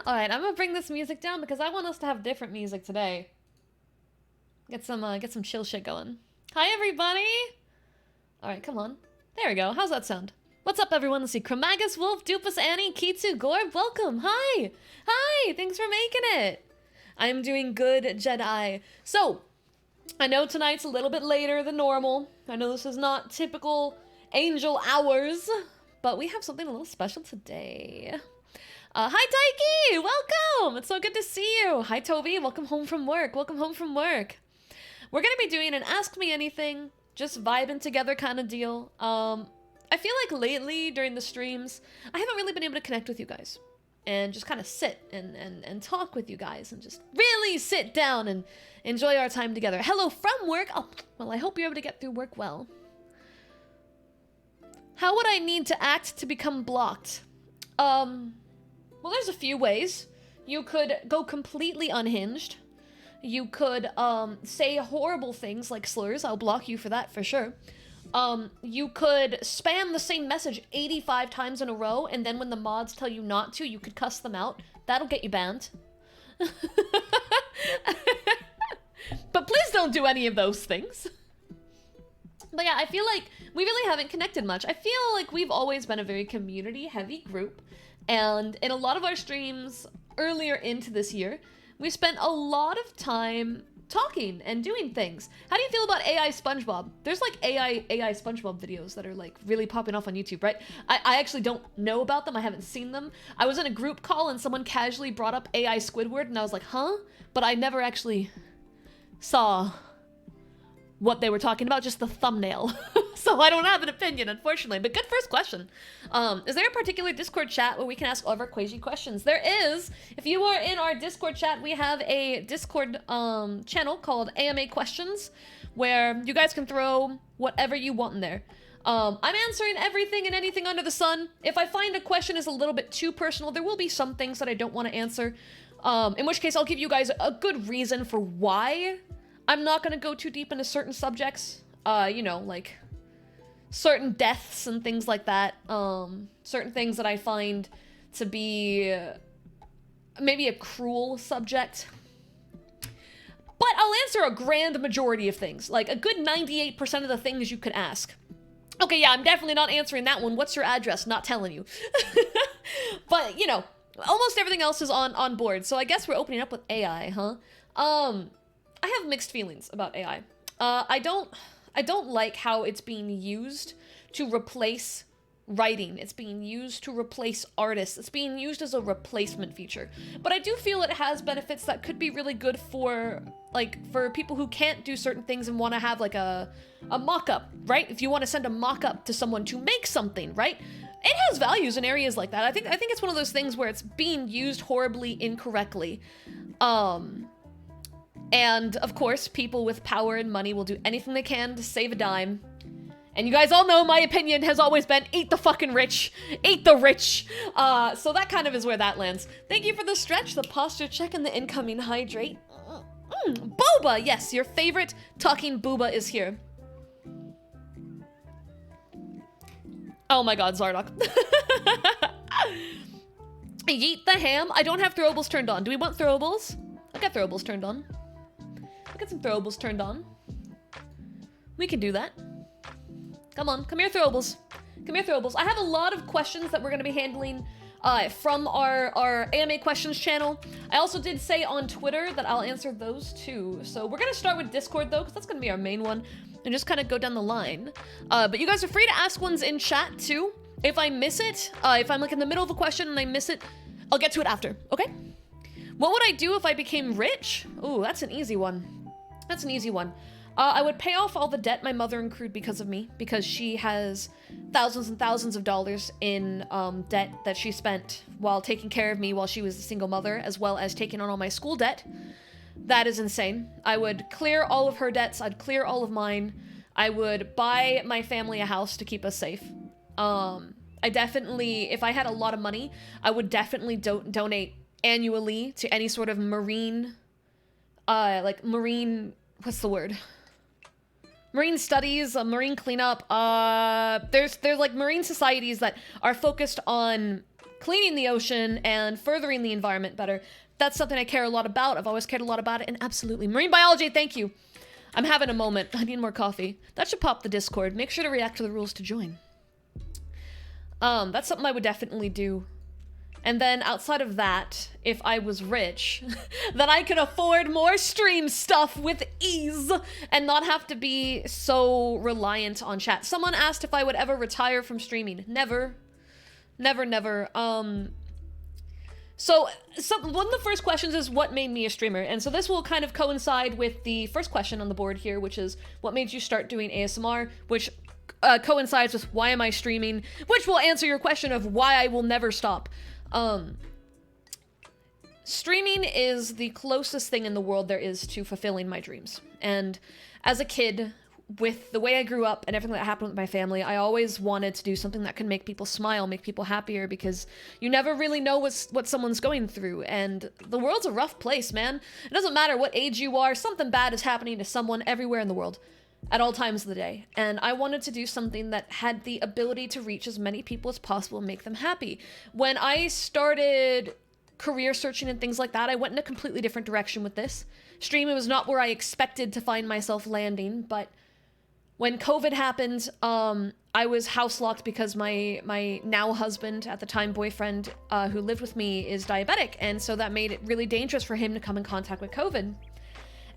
Alright, I'm gonna bring this music down because I want us to have different music today. Get some chill shit going. Hi, everybody! Alright, come on. There we go. How's that sound? What's up, everyone? Let's see. Chromagus, Wolf, Dupus, Annie, Kitsu, Gorb, welcome! Hi! Hi! Thanks for making it! I'm doing good, Jedi. So, I know tonight's a little bit later than normal. I know this is not typical angel hours, but we have something a little special today. Hi, Taiki! Welcome! It's so good to see you. Hi, Toby. Welcome home from work. Welcome home from work. We're gonna be doing an Ask Me Anything, just vibing together kind of deal. I feel like lately, during the streams, I haven't really been able to connect with you guys. And just kind of sit and talk with you guys and just really sit down and enjoy our time together. Hello from work! Oh, well, I hope you're able to get through work well. How would I need to act to become blocked? Well, there's a few ways. You could go completely unhinged. You could, say horrible things like slurs. I'll block you for that for sure. You could spam the same message 85 times in a row, and then when the mods tell you not to, you could cuss them out. That'll get you banned. But please don't do any of those things. But yeah, I feel like we really haven't connected much. I feel like we've always been a very community-heavy group, and in a lot of our streams earlier into this year, we spent a lot of time talking and doing things. How do you feel about AI SpongeBob? There's like AI SpongeBob videos that are like really popping off on YouTube, right? I actually don't know about them. I haven't seen them. I was in a group call and someone casually brought up AI Squidward and I was like, huh? But I never actually saw what they were talking about, just the thumbnail. So I don't have an opinion, unfortunately, but good first question. Is there a particular Discord chat where we can ask all of our crazy questions? There is. If you are in our Discord chat, we have a Discord channel called AMA Questions, where you guys can throw whatever you want in there. I'm answering everything and anything under the sun. If I find a question is a little bit too personal, there will be some things that I don't want to answer, in which case I'll give you guys a good reason for why I'm not going to go too deep into certain subjects. You know, like certain deaths and things like that. Certain things that I find to be maybe a cruel subject. But I'll answer a grand majority of things. Like a good 98% of the things you could ask. Okay, yeah, I'm definitely not answering that one. What's your address? Not telling you. But, you know, almost everything else is on board. So I guess we're opening up with AI, huh? I have mixed feelings about AI. I don't like how it's being used to replace writing. It's being used to replace artists. It's being used as a replacement feature. But I do feel it has benefits that could be really good for, like, for people who can't do certain things and want to have, like, a mock-up, right? If you want to send a mock-up to someone to make something, right? It has values in areas like that. I think it's one of those things where it's being used horribly incorrectly. And, of course, people with power and money will do anything they can to save a dime. And you guys all know my opinion has always been, eat the fucking rich. Eat the rich. So that kind of is where that lands. Thank you for the stretch, the posture check, and the incoming hydrate. Boba! Yes, your favorite talking booba is here. Oh my god, Zardock. Yeet the ham. I don't have throwables turned on. Do we want throwables? I'll get throwables turned on. I'll get some throwables turned on. We can do that. Come on, come here, throwables. Come here, throwables. I have a lot of questions that we're going to be handling from our AMA questions channel. I also did say on Twitter that I'll answer those too. So we're going to start with Discord though, because that's going to be our main one, and just kind of go down the line. But you guys are free to ask ones in chat too. If I miss it, if I'm like in the middle of a question and I miss it, I'll get to it after, okay? What would I do if I became rich? Ooh, that's an easy one. That's an easy one. I would pay off all the debt my mother accrued because of me, because she has thousands and thousands of dollars in debt that she spent while taking care of me while she was a single mother, as well as taking on all my school debt. That is insane. I would clear all of her debts. I'd clear all of mine. I would buy my family a house to keep us safe. I definitely, if I had a lot of money, I would definitely donate annually to any sort of marine, what's the word? Marine studies, marine cleanup. There's like marine societies that are focused on cleaning the ocean and furthering the environment better. That's something I care a lot about. I've always cared a lot about it, and absolutely. Marine biology, thank you. I'm having a moment. I need more coffee. That should pop the Discord. Make sure to react to the rules to join. That's something I would definitely do. And then outside of that, if I was rich, then I could afford more stream stuff with ease and not have to be so reliant on chat. Someone asked if I would ever retire from streaming. Never. Never, never. So one of the first questions is what made me a streamer? And so this will kind of coincide with the first question on the board here, which is what made you start doing ASMR, which coincides with why am I streaming, which will answer your question of why I will never stop. Streaming is the closest thing in the world there is to fulfilling my dreams. And as a kid, with the way I grew up and everything that happened with my family, I always wanted to do something that could make people smile, make people happier, because you never really know what someone's going through. And the world's a rough place, man. It doesn't matter what age you are, something bad is happening to someone everywhere in the world at all times of the day. And I wanted to do something that had the ability to reach as many people as possible and make them happy. When I started career searching and things like that, I went in a completely different direction with this. Streaming was not where I expected to find myself landing, but when COVID happened, I was house locked because my now husband, at the time boyfriend, who lived with me, is diabetic, and so that made it really dangerous for him to come in contact with COVID.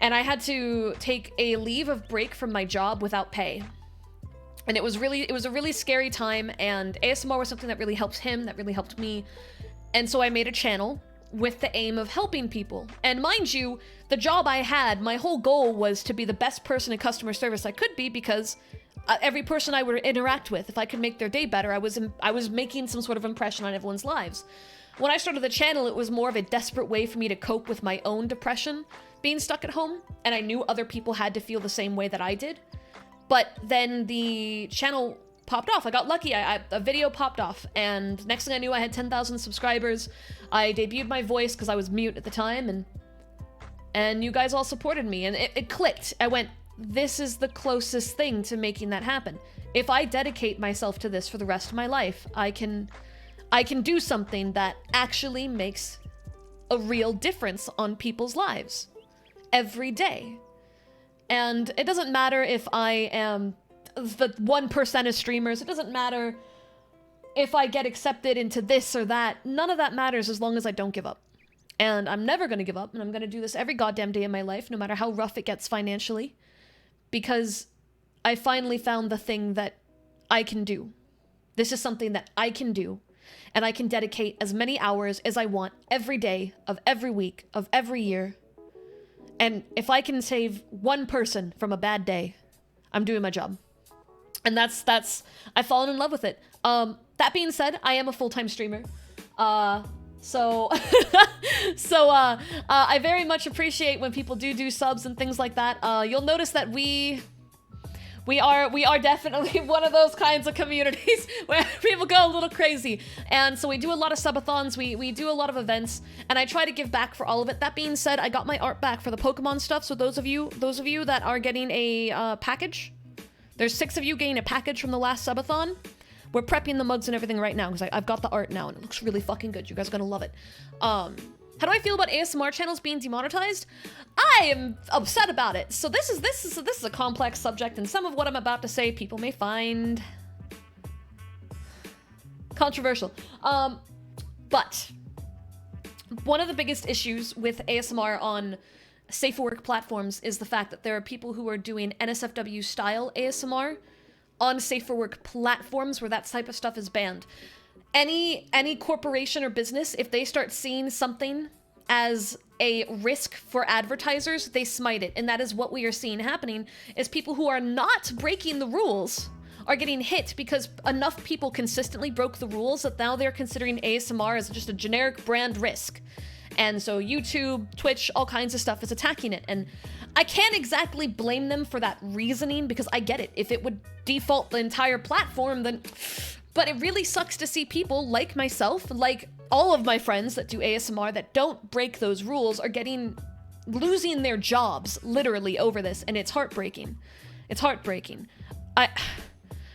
And I had to take a leave of break from my job without pay. And it was a really scary time, and ASMR was something that really helped him, that really helped me. And so I made a channel with the aim of helping people. And mind you, the job I had, my whole goal was to be the best person in customer service I could be, because every person I would interact with, if I could make their day better, I was making some sort of impression on everyone's lives. When I started the channel, it was more of a desperate way for me to cope with my own depression, being stuck at home, and I knew other people had to feel the same way that I did. But then the channel popped off. I got lucky. A video popped off, and next thing I knew, I had 10,000 subscribers. I debuted my voice because I was mute at the time, and you guys all supported me, and it clicked. I went, this is the closest thing to making that happen. If I dedicate myself to this for the rest of my life, I can do something that actually makes a real difference on people's lives every day. And it doesn't matter if I am the 1% of streamers. It doesn't matter if I get accepted into this or that. None of that matters as long as I don't give up. And I'm never going to give up, and I'm going to do this every goddamn day of my life, no matter how rough it gets financially, because I finally found the thing that I can do. This is something that I can do, and I can dedicate as many hours as I want every day of every week of every year. And if I can save one person from a bad day, I'm doing my job. And that's I've fallen in love with it. That being said, I am a full-time streamer. So I very much appreciate when people do subs and things like that. You'll notice that we are definitely one of those kinds of communities where people go a little crazy. And so we do a lot of subathons, we do a lot of events, and I try to give back for all of it. That being said, I got my art back for the Pokemon stuff, so those of you that are getting a package, there's 6 of you getting a package from the last subathon. We're prepping the mugs and everything right now, because I've got the art now, and it looks really fucking good. You guys are gonna love it. How do I feel about ASMR channels being demonetized? I am upset about it. So this is a complex subject, and some of what I'm about to say people may find controversial. But one of the biggest issues with ASMR on safe for work platforms is the fact that there are people who are doing NSFW style ASMR on safe for work platforms where that type of stuff is banned. Any corporation or business, if they start seeing something as a risk for advertisers, they smite it. And that is what we are seeing happening, is people who are not breaking the rules are getting hit because enough people consistently broke the rules that now they're considering ASMR as just a generic brand risk. And so YouTube, Twitch, all kinds of stuff is attacking it. And I can't exactly blame them for that reasoning, because I get it. If it would default the entire platform, then... But it really sucks to see people like myself, like all of my friends that do ASMR that don't break those rules are losing their jobs literally over this, and it's heartbreaking. It's heartbreaking.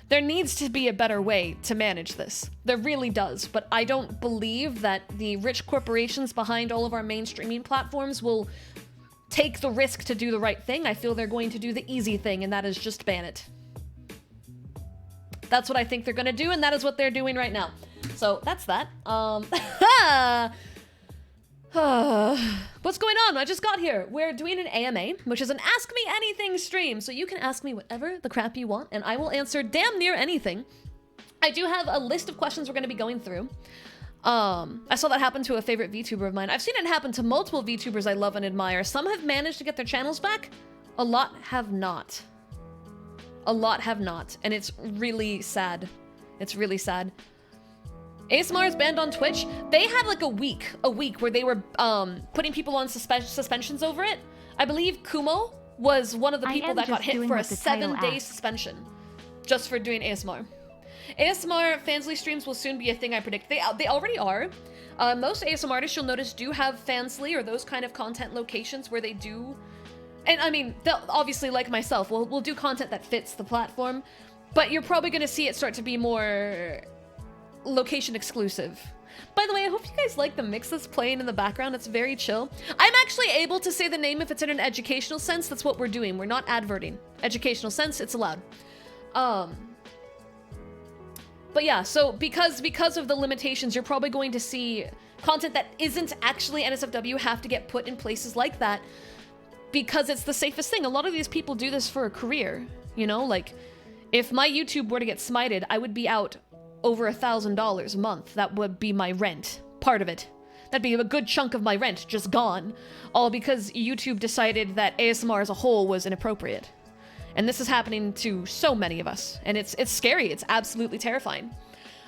There needs to be a better way to manage this. There really does, but I don't believe that the rich corporations behind all of our main streaming platforms will take the risk to do the right thing. I feel they're going to do the easy thing, and that is just ban it. That's what I think they're gonna do, and that is what they're doing right now. So that's that. What's going on? I just got here. We're doing an AMA, which is an Ask Me Anything stream. So you can ask me whatever the crap you want, and I will answer damn near anything. I do have a list of questions we're going to be going through. I saw that happen to a favorite VTuber of mine. I've seen it happen to multiple VTubers I love and admire. Some have managed to get their channels back. A lot have not. A lot have not, and it's really sad. It's really sad. ASMR is banned on Twitch. They had like a week where they were putting people on suspensions over it. I believe Kumo was one of the people that got hit for a 7-day suspension just for doing ASMR. ASMR fansly streams will soon be a thing, I predict. They already are. Most ASMR artists, you'll notice, do have fansly or those kind of content locations where they do. And I mean, they'll obviously, like myself, we'll do content that fits the platform, but you're probably going to see it start to be more location exclusive. By the way, I hope you guys like the mix that's playing in the background. It's very chill. I'm actually able to say the name if it's in an educational sense. That's what we're doing. We're not adverting. Educational sense, it's allowed. But yeah, so because of the limitations, you're probably going to see content that isn't actually NSFW have to get put in places like that because it's the safest thing. A lot of these people do this for a career, you know? Like, if my YouTube were to get smited, I would be out over $1,000 a month. That would be my rent, part of it. That'd be a good chunk of my rent just gone, all because YouTube decided that ASMR as a whole was inappropriate. And this is happening to so many of us, and it's scary. It's absolutely terrifying.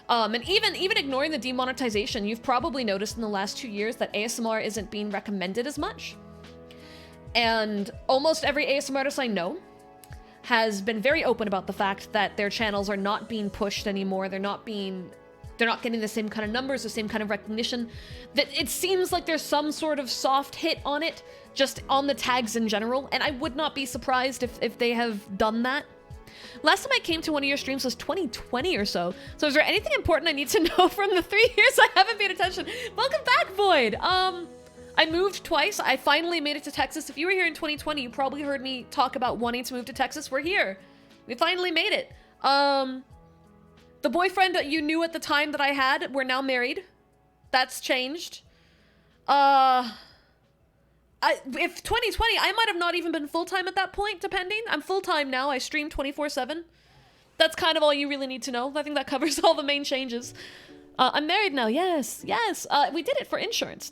And even ignoring the demonetization, you've probably noticed in the last 2 years that ASMR isn't being recommended as much. And almost every ASMR artist I know has been very open about the fact that their channels are not being pushed anymore. They're not getting the same kind of numbers, the same kind of recognition. That it seems like there's some sort of soft hit on it, just on the tags in general, and I would not be surprised if they have done that. Last time I came to one of your streams was 2020 or so. So is there anything important I need to know from the 3 years I haven't paid attention? Welcome back, Void! I moved twice. I finally made it to Texas. If you were here in 2020, you probably heard me talk about wanting to move to Texas. We're here. We finally made it. The boyfriend that you knew at the time that I had, we're now married. That's changed. If 2020, I might have not even been full-time at that point, depending. I'm full-time now. I stream 24/7. That's kind of all you really need to know. I think that covers all the main changes. I'm married now. Yes. We did it for insurance.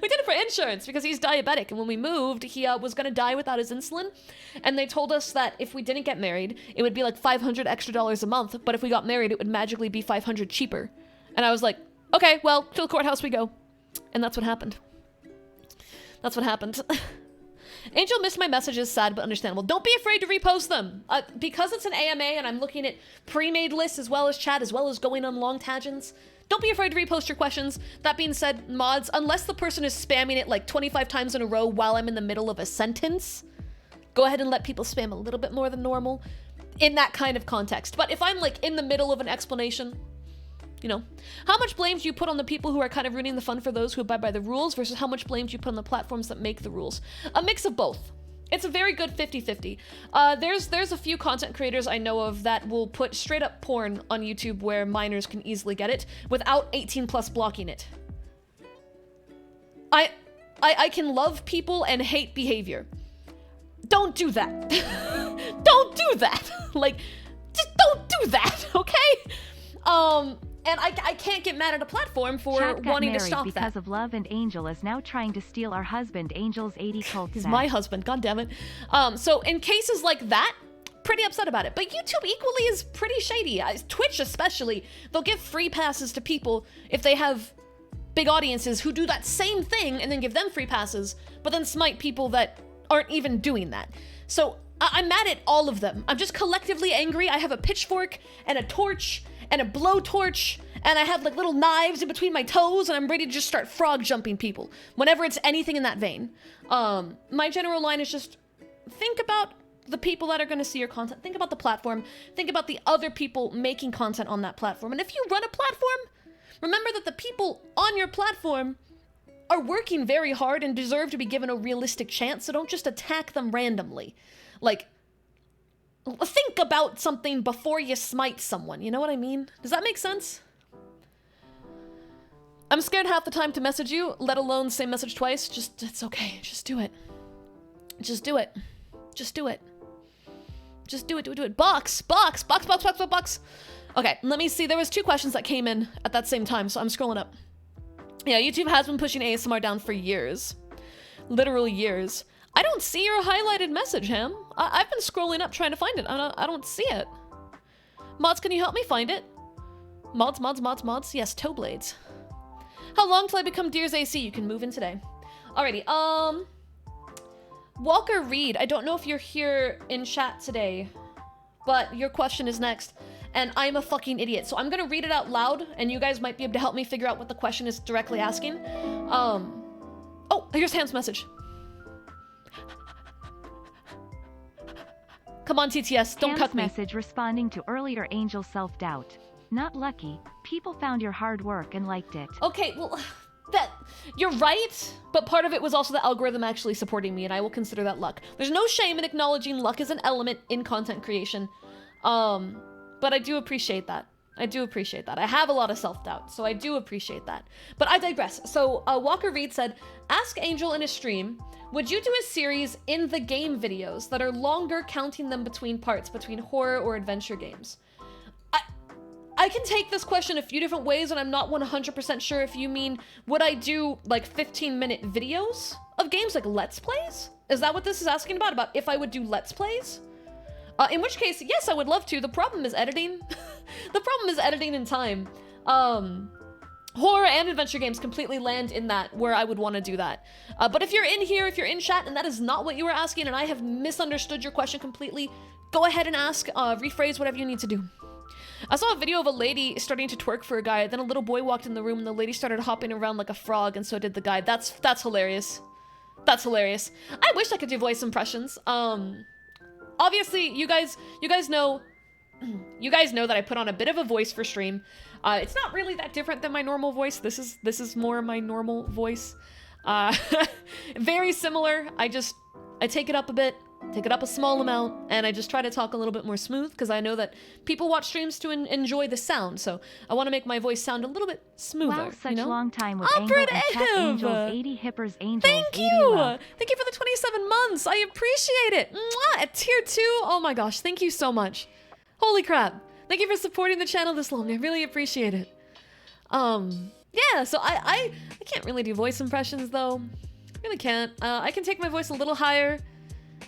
We did it for insurance because he's diabetic, and when we moved, he was gonna die without his insulin, and they told us that if we didn't get married, it would be like $500 extra a month, but if we got married, it would magically be $500 cheaper. And I was like, okay, well, to the courthouse we go. And that's what happened. That's what happened. Angel missed my messages, sad but understandable. Don't be afraid to repost them. Because it's an AMA and I'm looking at pre-made lists as well as chat, as well as going on long tangents, don't be afraid to repost your questions. That being said, mods, unless the person is spamming it like 25 times in a row while I'm in the middle of a sentence, go ahead and let people spam a little bit more than normal in that kind of context. But if I'm like in the middle of an explanation, you know, how much blame do you put on the people who are kind of ruining the fun for those who abide by the rules versus how much blame do you put on the platforms that make the rules? A mix of both. It's a very good 50-50. There's a few content creators I know of that will put straight up porn on YouTube where minors can easily get it without 18 plus blocking it. I can love people and hate behavior. Don't do that. Don't do that. Like, just don't do that, okay? And I can't get mad at a platform for wanting to stop that. Because of love, and Angel is now trying to steal our husband, Angel's 80 cult. He's my husband, god damn it. So in cases like that, pretty upset about it. But YouTube equally is pretty shady. Twitch especially, they'll give free passes to people if they have big audiences who do that same thing and then give them free passes, but then smite people that aren't even doing that. So I'm mad at all of them. I'm just collectively angry. I have a pitchfork and a torch and a blowtorch, and I have like little knives in between my toes, and I'm ready to just start frog jumping people whenever it's anything in that vein. My general line is just think about the people that are going to see your content. Think about the platform. Think about the other people making content on that platform. And if you run a platform, remember that the people on your platform are working very hard and deserve to be given a realistic chance, so don't just attack them randomly. Like, think about something before you smite someone, you know what I mean? Does that make sense? I'm scared half the time to message you, let alone say message twice. Just, it's okay, just do it. Just do it. Just do it. Just do it, do it. Box. Okay, let me see. There was 2 questions that came in at that same time, so I'm scrolling up. Yeah, YouTube has been pushing ASMR down for years. Literal years. I don't see your highlighted message, Ham. I've been scrolling up trying to find it. I don't see it. Mods, can you help me find it? Mods. Yes, toe blades. How long till I become Deer's AC? You can move in today. Alrighty, Walker Reed, I don't know if you're here in chat today, but your question is next. And I'm a fucking idiot, so I'm gonna read it out loud, and you guys might be able to help me figure out what the question is directly asking. Oh, here's Ham's message. Come on, TTS, don't cuck me. Message responding to earlier Angel self-doubt. Not lucky. People found your hard work and liked it. Okay, well, you're right, but part of it was also the algorithm actually supporting me, and I will consider that luck. There's no shame in acknowledging luck as an element in content creation. But I do appreciate that. I do appreciate that. I have a lot of self-doubt, so I do appreciate that. But I digress. So Walker Reed said, ask Angel in a stream, would you do a series in the game videos that are longer, counting them between parts, between horror or adventure games? I can take this question a few different ways, and I'm not 100% sure if you mean, would I do like 15-minute videos of games, like Let's Plays? Is that what this is asking about? About if I would do Let's Plays? In which case, yes, I would love to. The problem is editing. The problem is editing in time. Horror and adventure games completely land in that, where I would want to do that. But if you're in here, if you're in chat, and that is not what you were asking, and I have misunderstood your question completely, go ahead and ask, rephrase whatever you need to do. I saw a video of a lady starting to twerk for a guy, then a little boy walked in the room, and the lady started hopping around like a frog, and so did the guy. That's hilarious. That's hilarious. I wish I could do voice impressions. Obviously, you guys know that I put on a bit of a voice for stream. It's not really that different than my normal voice. This is more my normal voice. Very similar. I take it up a bit, take it up a small amount, and I just try to talk a little bit more smooth because I know that people watch streams to enjoy the sound. So I want to make my voice sound a little bit smoother. Wow, such long time with Albert Angle and Chat Angels, 80 hippers, Angels, Thank 80 you! love. Thank you for the 27 months! I appreciate it! Mwah! At tier 2, oh my gosh, thank you so much. Holy crap. Thank you for supporting the channel this long, I really appreciate it. Yeah, so I can't really do voice impressions though. Really can't. I can take my voice a little higher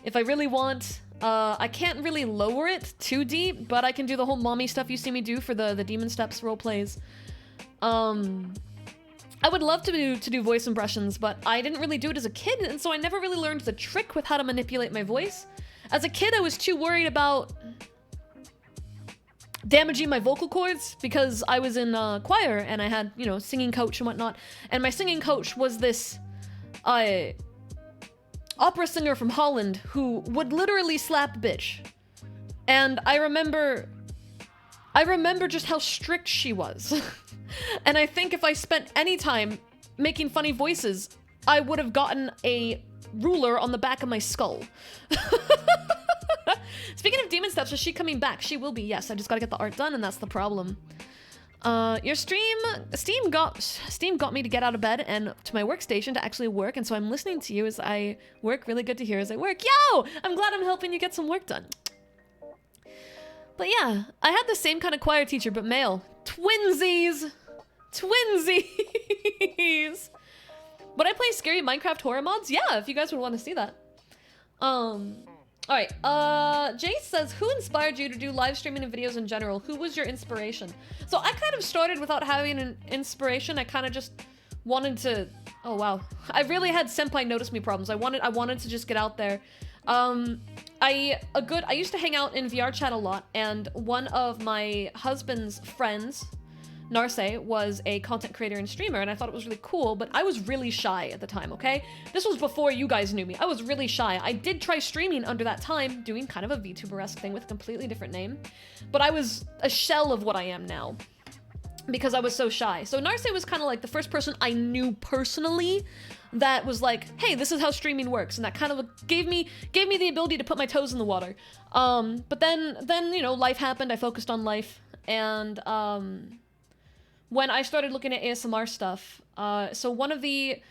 if I really want. I can't really lower it too deep, but I can do the whole mommy stuff you see me do for the Demon Steps roleplays. I would love to do voice impressions, but I didn't really do it as a kid, and so I never really learned the trick with how to manipulate my voice. As a kid, I was too worried about damaging my vocal cords because I was in choir and I had, you know, singing coach and whatnot, and my singing coach was this opera singer from Holland who would literally slap bitch. And I remember just how strict she was. And I think if I spent any time making funny voices, I would have gotten a ruler on the back of my skull. Speaking of Demon Steps, is she coming back? She will be, yes. I just gotta get the art done, and that's the problem. Your Steam got me to get out of bed and to my workstation to actually work, and so I'm listening to you as I work. Really good to hear as I work. Yo! I'm glad I'm helping you get some work done. But yeah, I had the same kind of choir teacher, but male. Twinsies! Twinsies! Would I play scary Minecraft horror mods? Yeah, if you guys would want to see that. Alright, Jace says, who inspired you to do live streaming and videos in general? Who was your inspiration? So I kind of started without having an inspiration. I kind of just wanted to, oh wow. I really had senpai notice me problems. I wanted to just get out there. I used to hang out in VR chat a lot, and one of my husband's friends, Narse was a content creator and streamer, and I thought it was really cool, but I was really shy at the time, okay? This was before you guys knew me. I was really shy. I did try streaming under that time, doing kind of a VTuber-esque thing with a completely different name, but I was a shell of what I am now because I was so shy. So Narse was kind of like the first person I knew personally that was like, hey, this is how streaming works, and that kind of gave me the ability to put my toes in the water. But then you know, life happened. I focused on life, and when I started looking at ASMR stuff, so one of the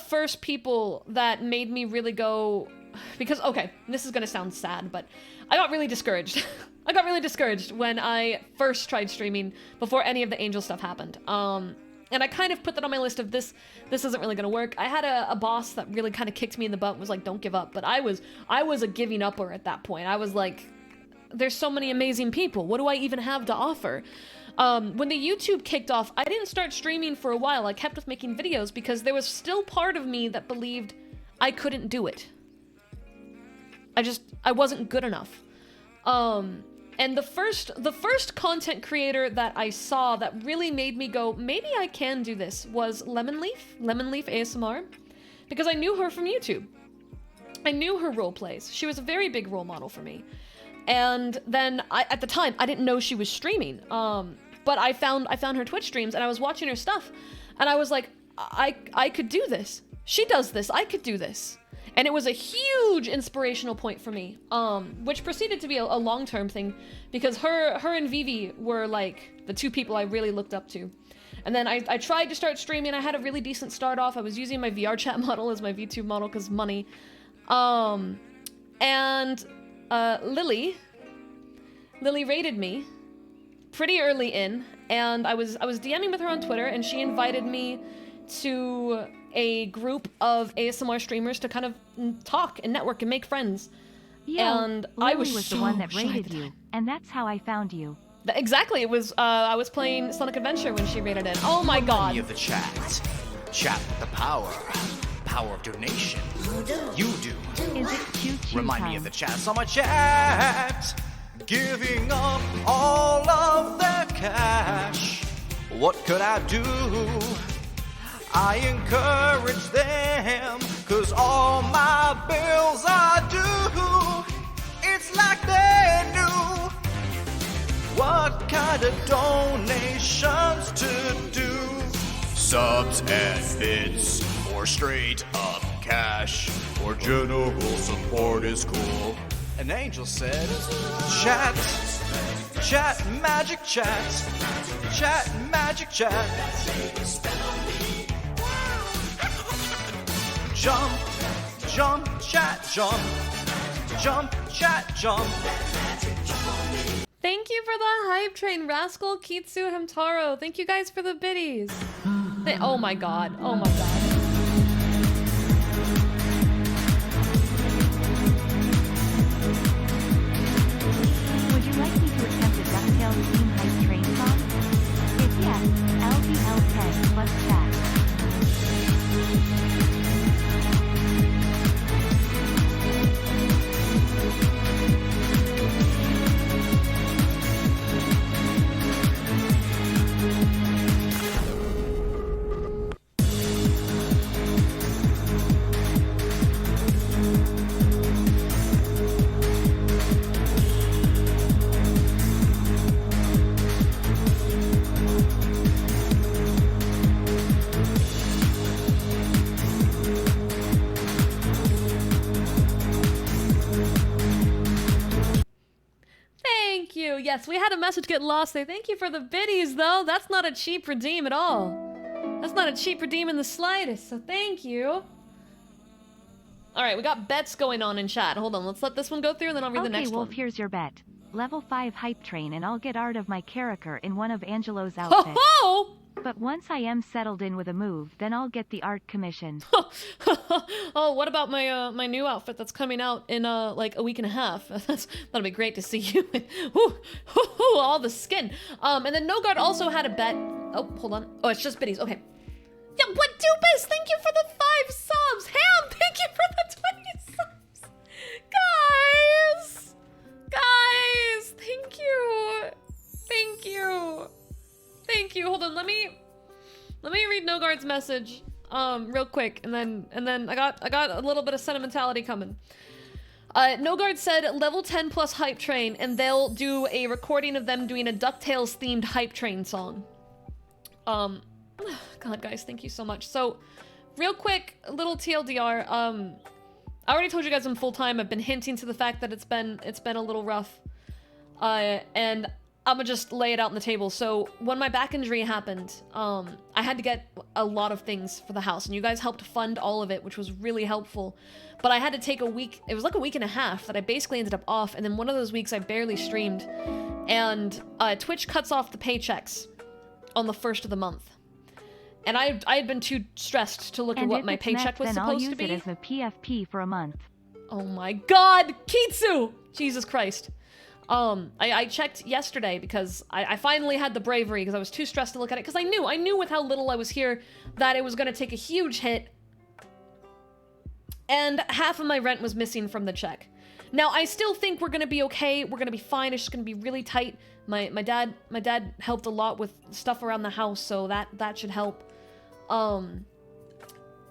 first people that made me really go, because, okay, this is gonna sound sad, but I got really discouraged. I got really discouraged when I first tried streaming before any of the Angel stuff happened. And I kind of put that on my list of this isn't really gonna work. I had a boss that really kind of kicked me in the butt and was like, don't give up. But I was a giving upper at that point. I was like, there's so many amazing people. What do I even have to offer? When the YouTube kicked off, I didn't start streaming for a while. I kept with making videos because there was still part of me that believed I couldn't do it. I wasn't good enough. And the first content creator that I saw that really made me go, maybe I can do this, was Lemonleaf ASMR, because I knew her from YouTube. I knew her role plays. She was a very big role model for me. And then at the time, I didn't know she was streaming. But I found her Twitch streams and I was watching her stuff and I was like, I could do this. She does this. I could do this. And it was a huge inspirational point for me, which proceeded to be a long-term thing because her and Vivi were like the two people I really looked up to. And then I tried to start streaming. I had a really decent start off. I was using my VR chat model as my VTube model because money. Lily raided me pretty early in, and I was DMing with her on Twitter, and she invited me to a group of ASMR streamers to kind of talk and network and make friends. Yeah, and Lily I was the so one that shy at raided the you, time. and that's how I found you. Exactly, it was I was playing Sonic Adventure when she raided in. Oh my god. Of the chat with the power of donation. You do. Is it cute? Remind me of the chats on my chat. Giving up all of their cash. What could I do? I encourage them, 'cause all my bills are due. It's like they knew what kind of donations to do. Subs and bits, or straight up cash, or general support is cool. An angel said, chat, magic chat, magic chat. Jump, chat, jump, chat, jump. Thank you for the hype train, Rascal, Kitsu, Hamtaro. Thank you guys for the biddies. Oh my god. Oh my god. Would you like me to attempt a DuckTales theme hype train song? If yes, LVL 10 plus chat. Thank you. Yes, we had a message get lost there. Thank you for the biddies, though. That's not a cheap redeem at all. That's not a cheap redeem in the slightest, so thank you. Alright, we got bets going on in chat. Hold on, let's let this one go through and then I'll read the next Okay, Wolf, one. here's your bet. Level 5 hype train and I'll get art of my character in one of Angelo's Ho outfits. ho! But once I am settled in with a move, then I'll get the art commission. Oh, what about my my new outfit that's coming out in like a week and a half? That'll be great to see you in. All the skin. And then Nogard also had a bet. Oh, hold on. Oh, it's just biddies. Okay. Yeah, what Dupus? Thank you for the 5 subs. Ham, thank you for the 20 subs. Guys, thank you. Thank on, let me read Nogard's message real quick, and then I got a little bit of sentimentality coming. Nogard said level 10 plus hype train, and they'll do a recording of them doing a DuckTales themed hype train song. God, guys, thank you so much. So, real quick, a little TLDR. I already told you guys I'm full time. I've been hinting to the fact that it's been a little rough, and I'm gonna just lay it out on the table. So when my back injury happened, I had to get a lot of things for the house, and you guys helped fund all of it, which was really helpful. But I had to take a week. It was like a week and a half that I basically ended up off, and then one of those weeks I barely streamed, and Twitch cuts off the paychecks on the 1st of the month. And I had been too stressed to look at what my paycheck was supposed to be. Then I'll use it as a PFP for a month. Oh my god, Kitsu! Jesus Christ. I checked yesterday because I finally had the bravery because I was too stressed to look at it because I knew with how little I was here that it was going to take a huge hit. And half of my rent was missing from the check. Now, I still think we're going to be okay. We're going to be fine. It's just going to be really tight. My dad helped a lot with stuff around the house, so that should help. And,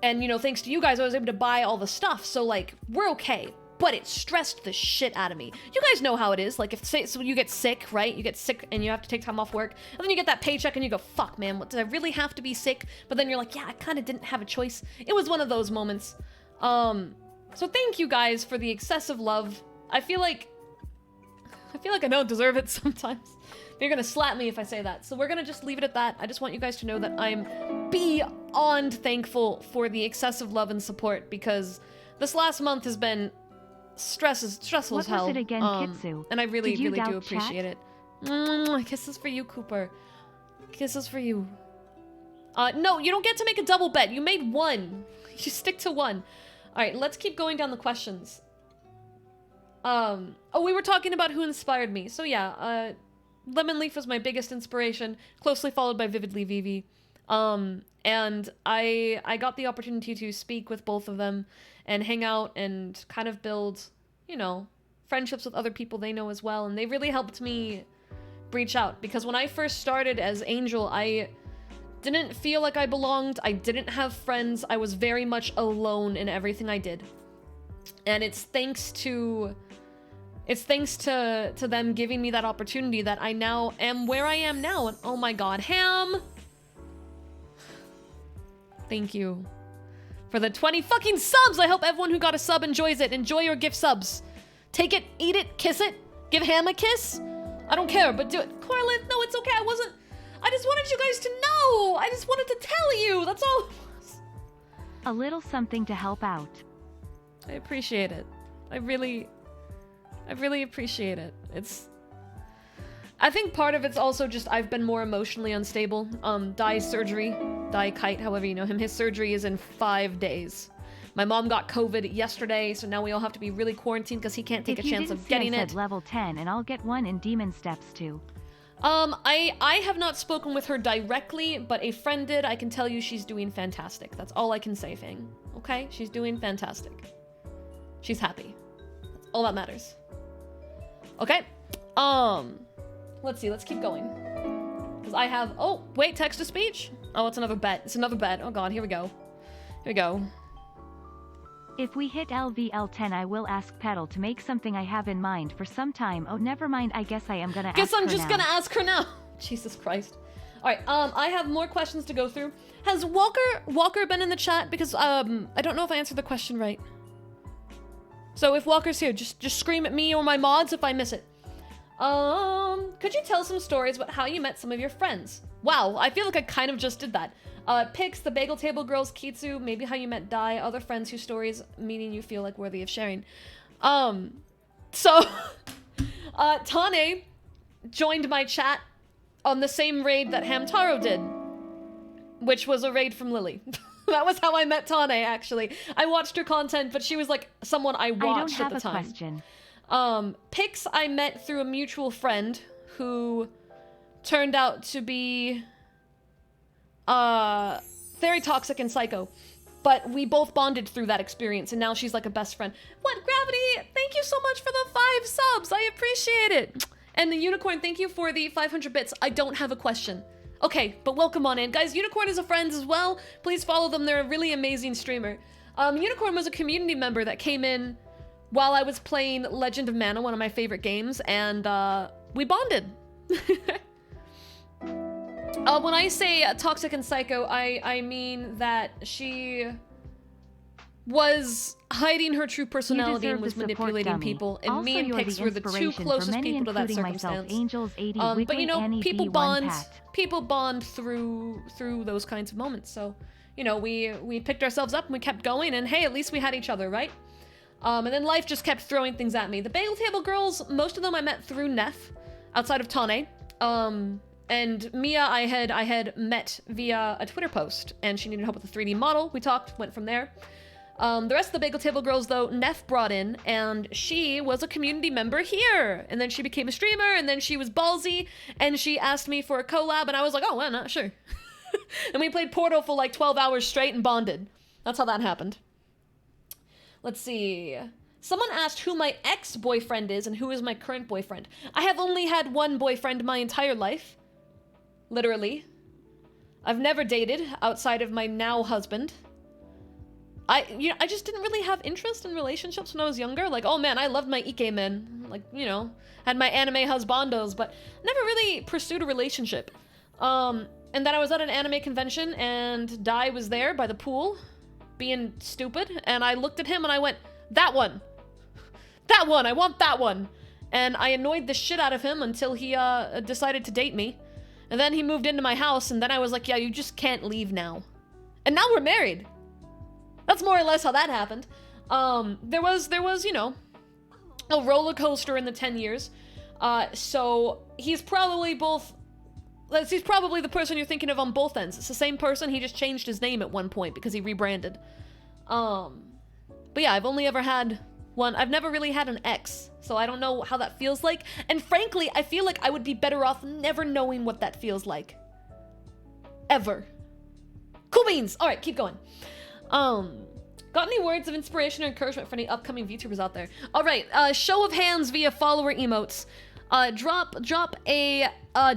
you know, thanks to you guys, I was able to buy all the stuff, so, like, we're okay. But it stressed the shit out of me. You guys know how it is. Like, so you get sick, right? You get sick and you have to take time off work. And then you get that paycheck and you go, fuck, man, what, did I really have to be sick? But then you're like, yeah, I kind of didn't have a choice. It was one of those moments. So thank you guys for the excessive love. I feel like I don't deserve it sometimes. You're gonna slap me if I say that. So we're gonna just leave it at that. I just want you guys to know that I'm beyond thankful for the excessive love and support because this last month has been stressful as hell. What was it again, Kitsu? And I really do chat? appreciate it. Kisses for you, Cooper. Kisses for you. No, you don't get to make a double bet. You made one. You stick to one. All right, let's keep going down the questions. Oh, we were talking about who inspired me. So yeah, Lemon Leaf was my biggest inspiration, closely followed by Vividly Vivi. And I got the opportunity to speak with both of them and hang out and kind of build, you know, friendships with other people they know as well. And they really helped me reach out because when I first started as Angel, I didn't feel like I belonged. I didn't have friends. I was very much alone in everything I did. And it's thanks to them giving me that opportunity that I now am where I am now. And oh my god, Ham! Thank you for the 20 fucking subs! I hope everyone who got a sub enjoys it. Enjoy your gift subs. Take it, eat it, kiss it, give Ham a kiss. I don't care, but do it. Corlin, no, it's okay. I just wanted you guys to know. I just wanted to tell you. That's all it was. A little something to help out. I appreciate it. I really appreciate it. I think part of it's also just I've been more emotionally unstable. Dai Kite, however you know him, his surgery is in 5 days. My mom got COVID yesterday, so now we all have to be really quarantined because he can't take a chance of getting it. Level 10, and I'll get one in Demon Steps too. I have not spoken with her directly, but a friend did. I can tell you she's doing fantastic. That's all I can say, Fang. Okay? She's doing fantastic. She's happy. That's all that matters. Okay? Let's see. Let's keep going. Because I have... Oh, wait. Text-to-speech? Oh, it's another bet. It's another bet. Oh, God. Here we go. Here we go. If we hit LVL10, I will ask Petal to make something I have in mind for some time. Oh, never mind. I guess I am gonna ask her now. Guess I'm just gonna ask her now. Jesus Christ. Alright, I have more questions to go through. Has Walker been in the chat? Because, I don't know if I answered the question right. So if Walker's here, just scream at me or my mods if I miss it. Could you tell some stories about how you met some of your friends? Wow, I feel like I kind of just did that. Pix, the Bagel Table Girls, Kitsu, maybe how you met Dai, other friends whose stories meaning you feel like worthy of sharing. So, Tane joined my chat on the same raid that Hamtaro did, which was a raid from Lily. That was how I met Tane, actually. I watched her content, but she was like someone I watched at the time. I don't have a question. Pix I met through a mutual friend who turned out to be very toxic and psycho, but we both bonded through that experience, and now she's like a best friend. What, Gravity? Thank you so much for the 5 subs. I appreciate it. And the Unicorn, thank you for the 500 bits. I don't have a question. Okay, but welcome on in. Guys, Unicorn is a friend as well. Please follow them. They're a really amazing streamer. Unicorn was a community member that came in while I was playing Legend of Mana, one of my favorite games, and we bonded. When I say toxic and psycho, I mean that she was hiding her true personality and was manipulating people, and me and Pix were the two closest people to that circumstance. Angels, 80, But Wiggly, you know, Annie, people B, bond. One Pat. People bond through those kinds of moments. So, you know, we picked ourselves up and we kept going, and hey, at least we had each other, right? And then life just kept throwing things at me. The Bagel Table girls, most of them I met through Neff, outside of Tane. And Mia I had met via a Twitter post, and she needed help with a 3D model. We talked, went from there. The rest of the Bagel Table girls, though, Neff brought in, and she was a community member here. And then she became a streamer, and then she was ballsy, and she asked me for a collab, and I was like, oh, why not? Sure. And we played Portal for like 12 hours straight and bonded. That's how that happened. Let's see. Someone asked who my ex-boyfriend is and who is my current boyfriend. I have only had one boyfriend my entire life. Literally. I've never dated outside of my now husband. I just didn't really have interest in relationships when I was younger. Like, oh man, I loved my Ike men. Like, you know, had my anime husbandos, but never really pursued a relationship. And then I was at an anime convention, and Dai was there by the pool, being stupid, and I looked at him and I went, that one! That one! I want that one! And I annoyed the shit out of him until he decided to date me. And then he moved into my house, and then I was like, yeah, you just can't leave now. And now we're married! That's more or less how that happened. There was, you know, a roller coaster in the 10 years. So he's probably the person you're thinking of on both ends. It's the same person, he just changed his name at one point because he rebranded. But yeah, I've only ever had one. I've never really had an ex, so I don't know how that feels like. And frankly, I feel like I would be better off never knowing what that feels like. Ever. Cool beans! Alright, keep going. Got any words of inspiration or encouragement for any upcoming VTubers out there? Alright, show of hands via follower emotes. Drop a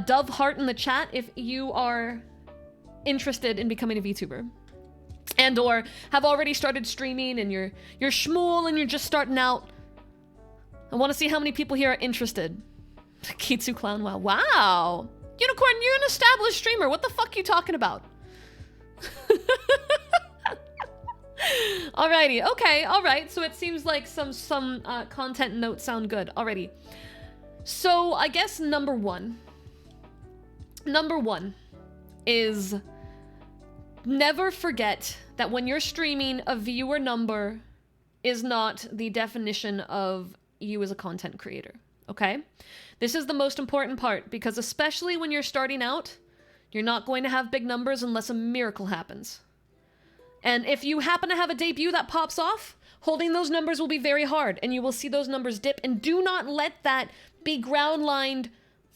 dove heart in the chat if you are interested in becoming a VTuber. And or have already started streaming and you're schmool and you're just starting out. I want to see how many people here are interested. Kitsu Clown, wow. Unicorn, you're an established streamer. What the fuck are you talking about? Alrighty, okay, alright. So it seems like some content notes sound good. Alrighty. So I guess number one is never forget that when you're streaming, a viewer number is not the definition of you as a content creator, okay? This is the most important part, because especially when you're starting out, you're not going to have big numbers unless a miracle happens. And if you happen to have a debut that pops off, holding those numbers will be very hard, and you will see those numbers dip, and do not let that be ground lined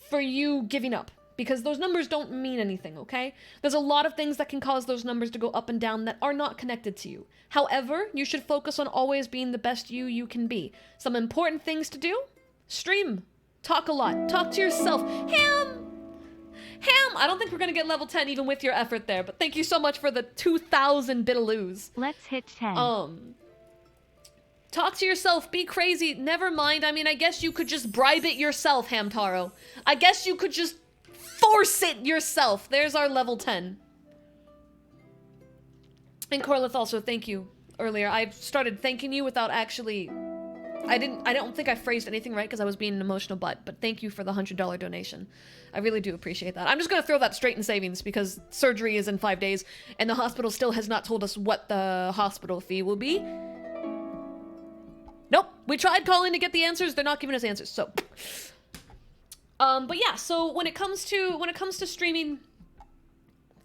for you giving up, because those numbers don't mean anything, okay? There's a lot of things that can cause those numbers to go up and down that are not connected to you. However, you should focus on always being the best you can be. Some important things to do: stream, talk a lot, talk to yourself. Ham, I don't think we're gonna get level 10 even with your effort there, but thank you so much for the 2,000 bitaloos. Let's hit 10. Talk to yourself, be crazy, never mind. I mean, I guess you could just bribe it yourself, Hamtaro. I guess you could just force it yourself. There's our level 10. And Corlith also, thank you earlier. I started thanking you without actually... I don't think I phrased anything right because I was being an emotional butt, but thank you for the $100 donation. I really do appreciate that. I'm just gonna throw that straight in savings because surgery is in 5 days and the hospital still has not told us what the hospital fee will be. Nope. We tried calling to get the answers. They're not giving us answers, so... but yeah, so when it comes to streaming,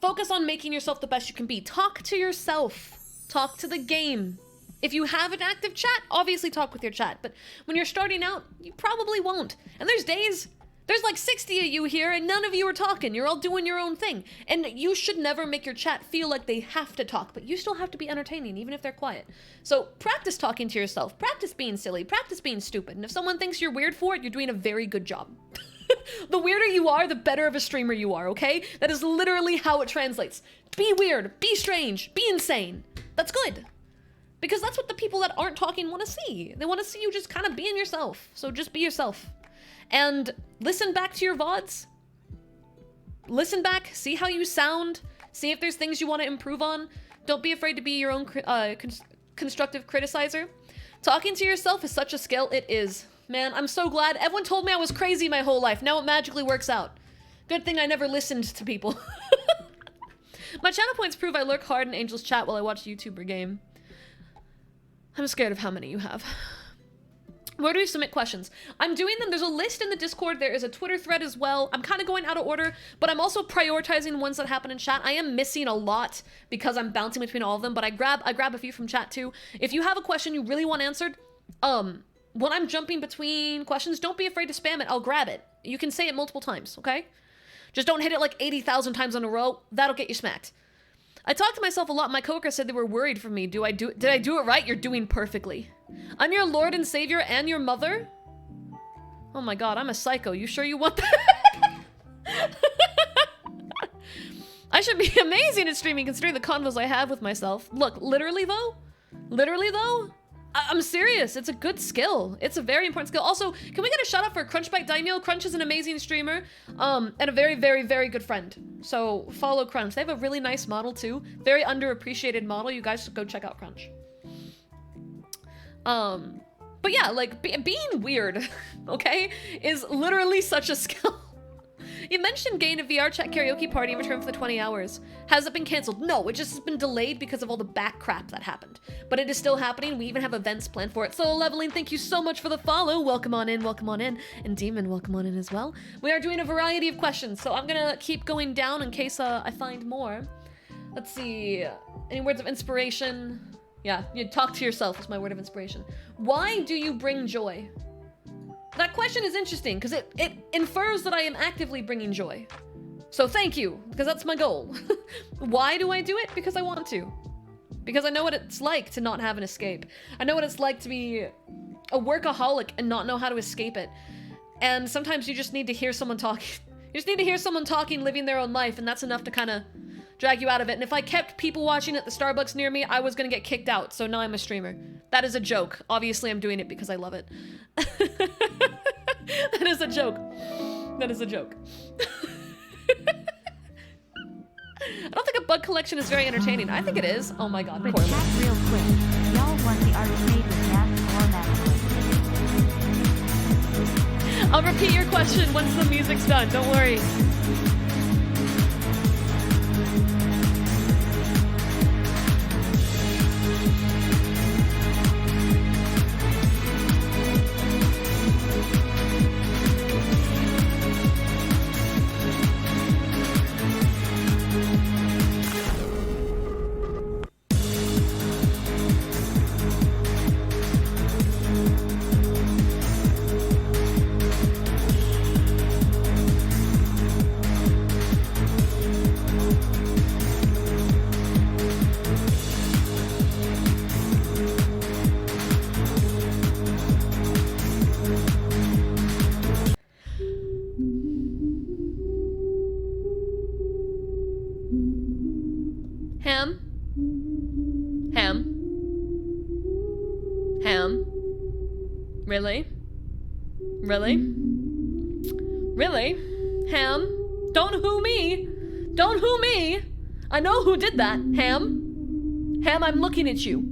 focus on making yourself the best you can be. Talk to yourself. Talk to the game. If you have an active chat, obviously talk with your chat, but when you're starting out, you probably won't. And there's like 60 of you here and none of you are talking. You're all doing your own thing. And you should never make your chat feel like they have to talk, but you still have to be entertaining, even if they're quiet. So practice talking to yourself, practice being silly, practice being stupid, and if someone thinks you're weird for it, you're doing a very good job. The weirder you are, the better of a streamer you are, okay? That is literally how it translates. Be weird, be strange, be insane. That's good. Because that's what the people that aren't talking want to see. They want to see you just kind of being yourself. So just be yourself. And listen back to your VODs. Listen back, see how you sound, see if there's things you want to improve on. Don't be afraid to be your own constructive criticizer. Talking to yourself is such a skill. It is. Man, I'm so glad. Everyone told me I was crazy my whole life. Now it magically works out. Good thing I never listened to people. My channel points prove I lurk hard in Angel's chat while I watch YouTuber game. I'm scared of how many you have. Where do we submit questions? I'm doing them. There's a list in the Discord. There is a Twitter thread as well. I'm kind of going out of order, but I'm also prioritizing ones that happen in chat. I am missing a lot because I'm bouncing between all of them, but I grab a few from chat too. If you have a question you really want answered, when I'm jumping between questions, don't be afraid to spam it. I'll grab it. You can say it multiple times, okay? Just don't hit it like 80,000 times in a row. That'll get you smacked. I talked to myself a lot. My coworker said they were worried for me. Did I do it right? You're doing perfectly. I'm your Lord and Savior and your mother? Oh my god, I'm a psycho. You sure you want that? I should be amazing at streaming considering the convos I have with myself. Look, literally though, I'm serious. It's a good skill. It's a very important skill. Also, can we get a shout out for Crunchbite Daimyo? Crunch is an amazing streamer, and a very, very, very good friend. So follow Crunch. They have a really nice model too. Very underappreciated model. You guys should go check out Crunch. But yeah, like being weird, okay, is literally such a skill. You mentioned Gain a VR chat karaoke party in return for the 20 hours. Has it been canceled? No, it just has been delayed because of all the back crap that happened. But it is still happening. We even have events planned for it. So Leveling, thank you so much for the follow. Welcome on in, welcome on in. And Demon, welcome on in as well. We are doing a variety of questions, so I'm gonna keep going down in case I find more. Let's see. Any words of inspiration? Yeah, you talk to yourself is my word of inspiration. Why do you bring joy? That question is interesting because it infers that I am actively bringing joy. So thank you, because that's my goal. Why do I do it? Because I want to. Because I know what it's like to not have an escape. I know what it's like to be a workaholic and not know how to escape it. And sometimes you just need to hear someone talking. You just need to hear someone talking, living their own life, and that's enough to kind of drag you out of it. And if I kept people watching at the Starbucks near me, I was gonna get kicked out, so now I'm a streamer. That is a joke. Obviously, I'm doing it because I love it. That is a joke. That is a joke. I don't think a bug collection is very entertaining. I think it is. Oh my god, But poor chat real quick. Y'all want the arcade with math or math? I'll repeat your question once the music's done. Don't worry. Ham? Really? Really? Really? Ham? Don't who me! Don't who me! I know who did that, Ham. Ham, I'm looking at you.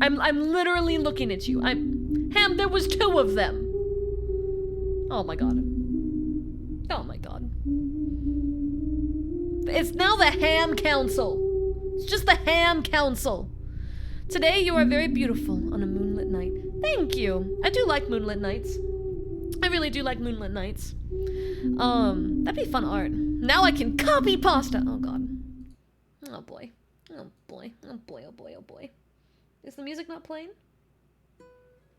I'm literally looking at you. Ham, there was 2 of them. Oh my god. Oh my god. It's now the Ham Council. It's just the Ham Council. Today you are very beautiful on a moonlit night. Thank you. I do like moonlit nights. I really do like moonlit nights. That'd be fun art. Now I can copy pasta. Oh god. Oh boy. Oh boy. Oh boy. Oh boy. Oh boy. Is the music not playing?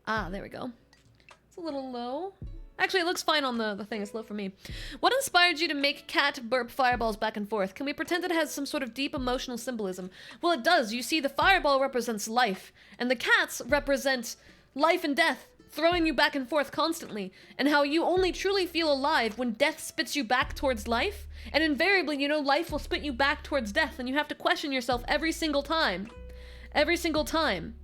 Ah, there we go. It's a little low. Actually, it looks fine on the thing. It's low for me. What inspired you to make cat burp fireballs back and forth? Can we pretend it has some sort of deep emotional symbolism? Well, it does. You see, the fireball represents life, and the cats represent life and death throwing you back and forth constantly, and how you only truly feel alive when death spits you back towards life, and invariably, you know, life will spit you back towards death, and you have to question yourself every single time. Every single time.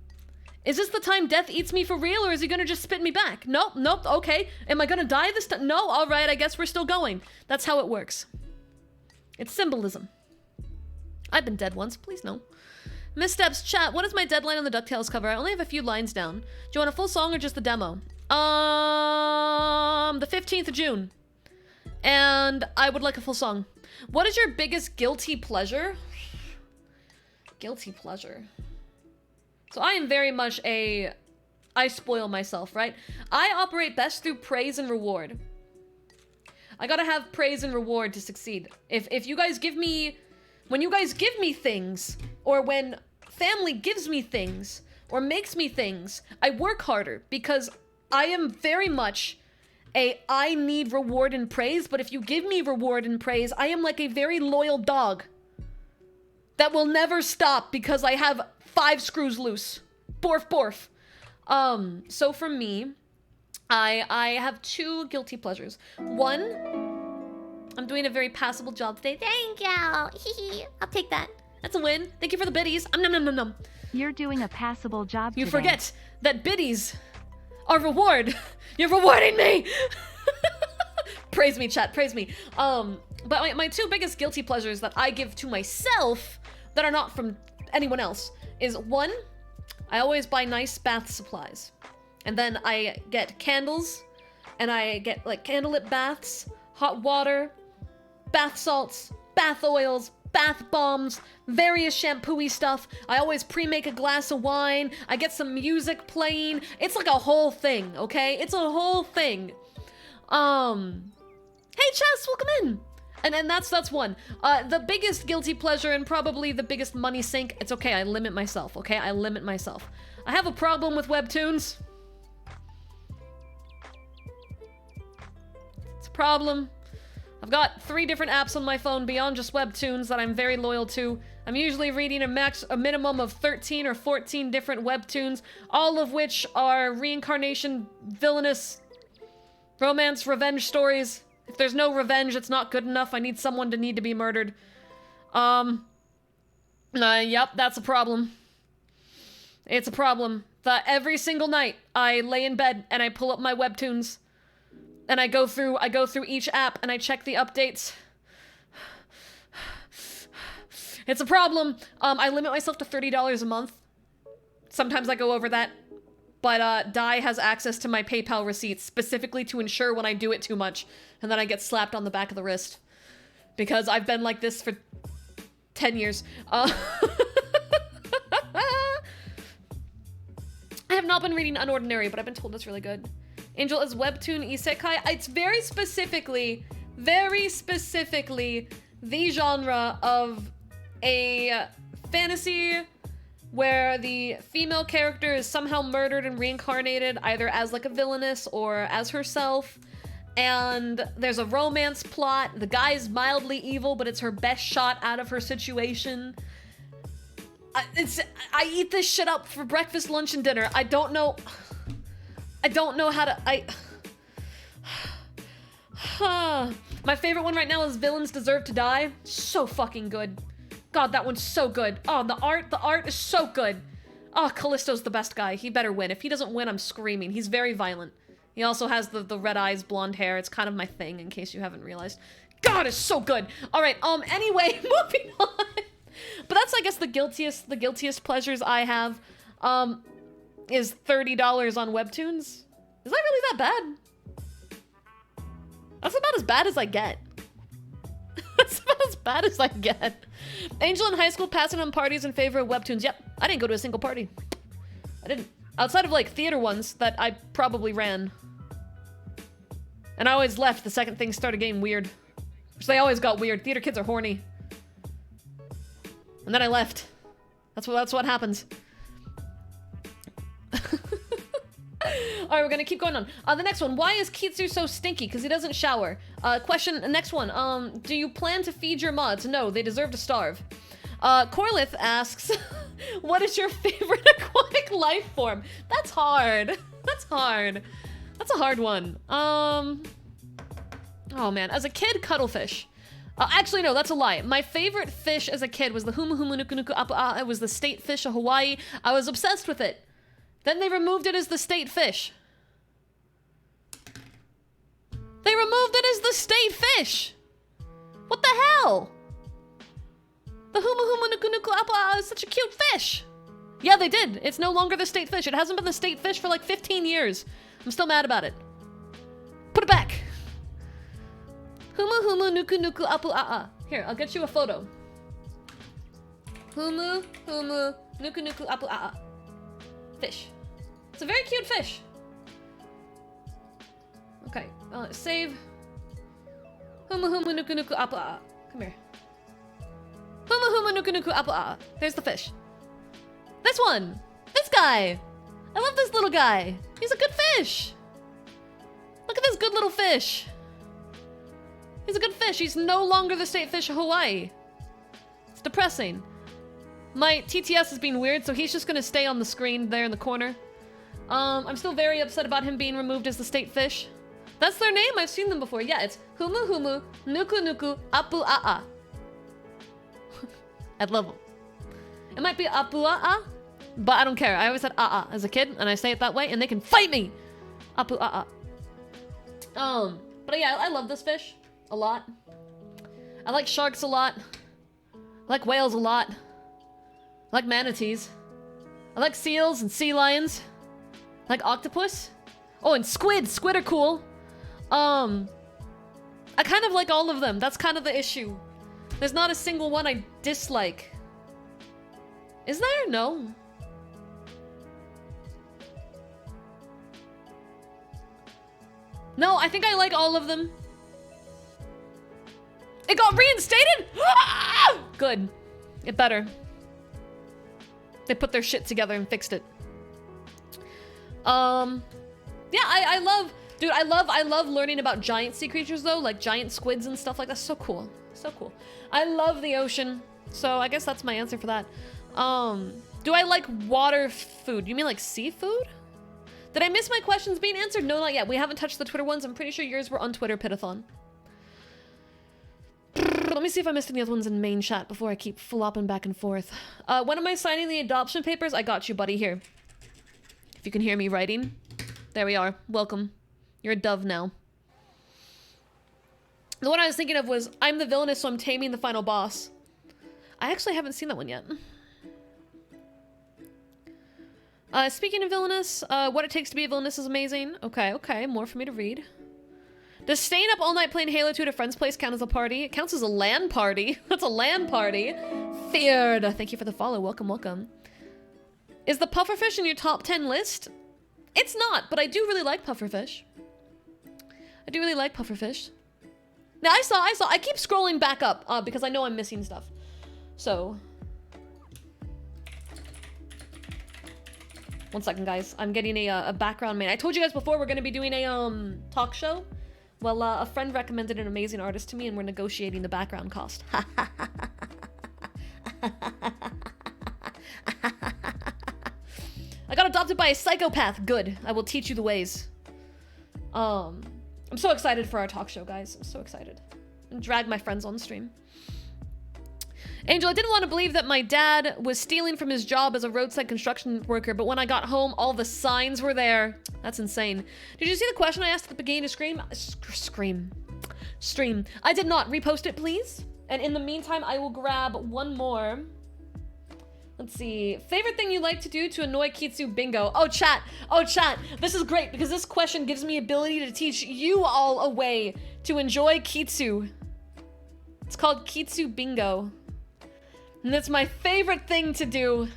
Is this the time death eats me for real, or is he gonna just spit me back? Nope, nope, okay. Am I gonna die this time? No, alright, I guess we're still going. That's how it works. It's symbolism. I've been dead once, please no. Missteps chat, what is my deadline on the DuckTales cover? I only have a few lines down. Do you want a full song or just the demo? The 15th of June. And I would like a full song. What is your biggest guilty pleasure? Guilty pleasure. So I am very much I spoil myself, right? I operate best through praise and reward. I gotta have praise and reward to succeed. If you guys give me, when you guys give me things, or when family gives me things, or makes me things, I work harder because I am very much I need reward and praise, but if you give me reward and praise, I am like a very loyal dog that will never stop because I have 5 screws loose. Borf, borf. So for me, I have 2 guilty pleasures. One, I'm doing a very passable job today. Thank you. I'll take that. That's a win. Thank you for the biddies. Nom nom nom nom. You're doing a passable job You today. forget that biddies are reward. You're rewarding me. Praise me, chat. Praise me. But my 2 biggest guilty pleasures that I give to myself that are not from anyone else is, one, I always buy nice bath supplies. And then I get candles, and I get like candlelit baths, hot water, bath salts, bath oils, bath bombs, various shampoo-y stuff. I always pre-make a glass of wine. I get some music playing. It's like a whole thing, okay? It's a whole thing. Hey Chess, welcome in. And that's one. The biggest guilty pleasure and probably the biggest money sink, it's okay, I limit myself, okay? I limit myself. I have a problem with webtoons. It's a problem. I've got 3 different apps on my phone beyond just webtoons that I'm very loyal to. I'm usually reading a minimum of 13 or 14 different webtoons, all of which are reincarnation, villainous, romance, revenge stories. If there's no revenge, it's not good enough. I need someone to need to be murdered. Yep, that's a problem. It's a problem. Every single night, I lay in bed and I pull up my webtoons. And I go through each app and I check the updates. It's a problem. I limit myself to $30 a month. Sometimes I go over that. But Dai has access to my PayPal receipts specifically to ensure when I do it too much. And then I get slapped on the back of the wrist. Because I've been like this for 10 years. I have not been reading Unordinary, but I've been told it's really good. Angel is webtoon isekai. It's very specifically the genre of a fantasy where the female character is somehow murdered and reincarnated either as like a villainess or as herself. And there's a romance plot. The guy's mildly evil, but it's her best shot out of her situation. I eat this shit up for breakfast, lunch, and dinner. I don't know how to, My favorite one right now is Villains Deserve to Die. So fucking good. God, that one's so good. Oh, the art is so good. Oh, Callisto's the best guy. He better win. If he doesn't win, I'm screaming. He's very violent. He also has the red eyes, blonde hair. It's kind of my thing, in case you haven't realized. God, it's so good. All right, anyway, moving on. But that's, I guess, the guiltiest pleasures I have, is $30 on webtoons. Is that really that bad? That's about as bad as I get. That's about as bad as I get. Angel in high school passing on parties in favor of webtoons. Yep, I didn't go to a single party. I didn't. Outside of, like, theater ones that I probably ran. And I always left the second things started getting weird. Which they always got weird. Theater kids are horny. And then I left. That's what happens. Alright, we're gonna keep going on. The next one. Why is Kitsu so stinky? Because he doesn't shower. Next one. Do you plan to feed your mods? No, they deserve to starve. Corlith asks, what is your favorite aquatic life form? That's hard. That's hard. That's a hard one. Oh man, as a kid, cuttlefish. Actually, no, that's a lie. My favorite fish as a kid was the humu humu nuku nuku apua'a. It was the state fish of Hawaii. I was obsessed with it. Then they removed it as the state fish. They removed it as the state fish. What the hell? The humu humu nuku nuku apua'a is such a cute fish. Yeah, they did. It's no longer the state fish. It hasn't been the state fish for like 15 years. I'm still mad about it. Put it back. Humu humu nuku nuku apua'a. Here, I'll get you a photo. Humu humu nuku nuku apua'a. Fish. It's a very cute fish. Okay, save. Humu humu nuku nuku apua'a. Come here. Humu humu nuku nuku apua'a. There's the fish. This one. This guy. I love this little guy. He's a good fish. Look at this good little fish. He's a good fish. He's no longer the state fish of Hawaii. It's depressing. My TTS is being weird, so he's just gonna stay on the screen there in the corner. I'm still very upset about him being removed as the state fish. That's their name? I've seen them before. Yeah, it's Humu Humu Nuku Nuku Apua'a. I'd love them. It might be Apua'a, but I don't care. I always said A'a as a kid, and I say it that way, and they can fight me! Apua'a. But yeah, I love this fish a lot. I like sharks a lot. I like whales a lot. I like manatees. I like seals and sea lions. I like octopus. Oh, and squid. Squid are cool. I kind of like all of them. That's kind of the issue. There's not a single one I dislike. Is there? No. No, I think I like all of them. It got reinstated? Good. It better. They put their shit together and fixed it. Yeah, I love, dude, I love learning about giant sea creatures though, like giant squids and stuff like that. So cool. So cool. I love the ocean. So I guess that's my answer for that. Do I like water food? You mean like seafood? Did I miss my questions being answered? No, not yet. We haven't touched the Twitter ones. I'm pretty sure yours were on Twitter, Pitathon. Let me see if I missed any other ones in main chat before I keep flopping back and forth. When am I signing the adoption papers? I got you, buddy, here. If you can hear me writing. There we are. Welcome. You're a dove now. The one I was thinking of was, I'm the villainess, so I'm taming the final boss. I actually haven't seen that one yet. Speaking of villainous, what it takes to be a villainess is amazing. Okay, okay, more for me to read. Does staying up all night playing Halo 2 at a friend's place count as a party? It counts as a LAN party. That's a LAN party. Feared. Thank you for the follow. Welcome, welcome. Is the pufferfish in your top 10 list? It's not, but I do really like pufferfish. I do really like pufferfish. Now, I saw. I keep scrolling back up because I know I'm missing stuff. So. One second, guys. I'm getting a background main. I told you guys before we're going to be doing a talk show. Well, a friend recommended an amazing artist to me, and we're negotiating the background cost. I got adopted by a psychopath. Good. I will teach you the ways. I'm so excited for our talk show, guys. I'm so excited. And drag my friends on stream. Angel, I didn't want to believe that my dad was stealing from his job as a roadside construction worker, but when I got home, all the signs were there. That's insane. Did you see the question I asked at the beginning of stream? I did not. Repost it, please. And in the meantime, I will grab one more. Let's see. Favorite thing you like to do to annoy Kitsu Bingo? Oh, chat. Oh, chat. This is great because this question gives me ability to teach you all a way to enjoy Kitsu. It's called Kitsu Bingo. And that's my favorite thing to do.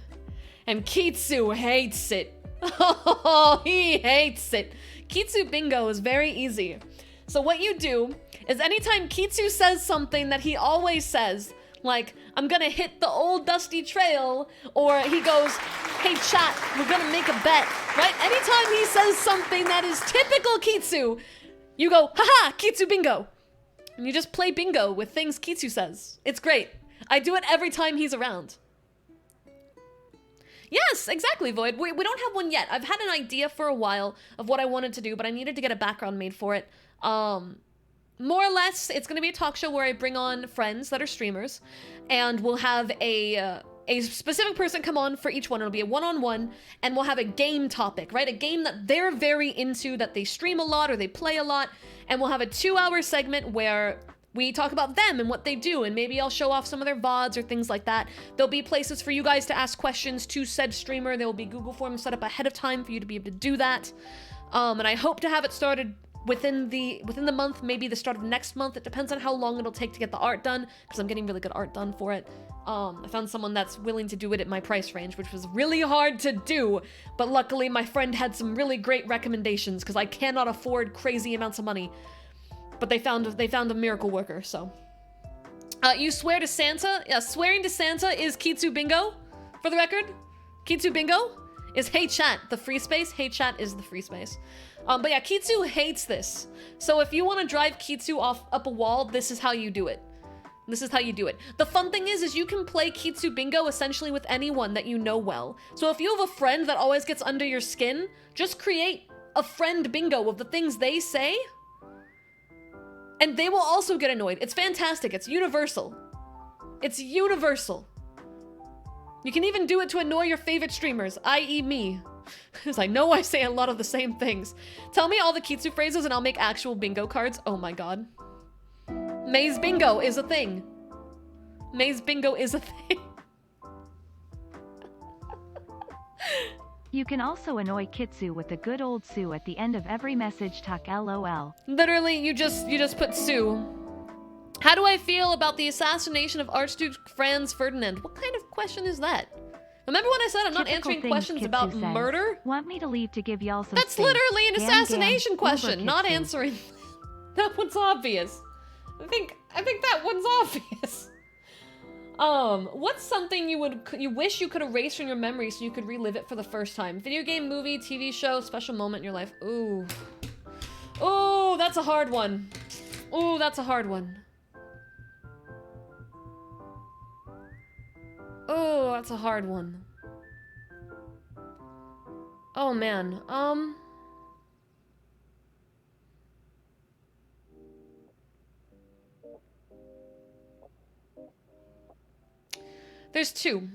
And Kitsu hates it. Oh, he hates it. Kitsu Bingo is very easy. So what you do is anytime Kitsu says something that he always says, like, I'm gonna hit the old dusty trail, or he goes, hey chat, we're gonna make a bet, right? Anytime he says something that is typical Kitsu, you go, haha, Kitsu Bingo. And you just play bingo with things Kitsu says. It's great. I do it every time he's around. Yes, exactly, Void. We don't have one yet. I've had an idea for a while of what I wanted to do, but I needed to get a background made for it. More or less, it's going to be a talk show where I bring on friends that are streamers, and we'll have a specific person come on for each one. It'll be a one-on-one, and we'll have a game topic, right? A game that they're very into, that they stream a lot or they play a lot, and we'll have a 2-hour segment where we talk about them and what they do, and maybe I'll show off some of their VODs or things like that. There'll be places for you guys to ask questions to said streamer. There will be Google Forms set up ahead of time for you to be able to do that. And I hope to have it started within the month, maybe the start of next month. It depends on how long it'll take to get the art done, because I'm getting really good art done for it. I found someone that's willing to do it at my price range, which was really hard to do, but luckily my friend had some really great recommendations, because I cannot afford crazy amounts of money. But they found a miracle worker, so. You swear to Santa? Yeah, swearing to Santa is Kitsu Bingo, for the record. Kitsu Bingo is Hey Chat, the free space. Hey Chat is the free space. But yeah, Kitsu hates this. So if you want to drive Kitsu up a wall, this is how you do it. This is how you do it. The fun thing is you can play Kitsu Bingo essentially with anyone that you know well. So if you have a friend that always gets under your skin, just create a friend bingo of the things they say, and they will also get annoyed. It's fantastic. It's universal. It's universal. You can even do it to annoy your favorite streamers, i.e. me. Because I know I say a lot of the same things. Tell me all the Kitsu phrases and I'll make actual bingo cards. Oh my god. Maze bingo is a thing. Maze bingo is a thing. You can also annoy Kitsu with the good old Sue at the end of every message. Talk LOL. Literally, you just put Sue. How do I feel about the assassination of Archduke Franz Ferdinand? What kind of question is that? Remember when I said I'm not Typical answering things questions Kitsu about says. murder? Want me to leave to give y'all some That's space? literally an Gam, assassination gam, question, Uber not Kitsu. answering. That one's obvious. I think that one's obvious. What's something you wish you could erase from your memory so you could relive it for the first time? Video game, movie, TV show, special moment in your life. Ooh. Ooh, that's a hard one. Ooh, that's a hard one. Oh, that's a hard one. Oh man, There's two.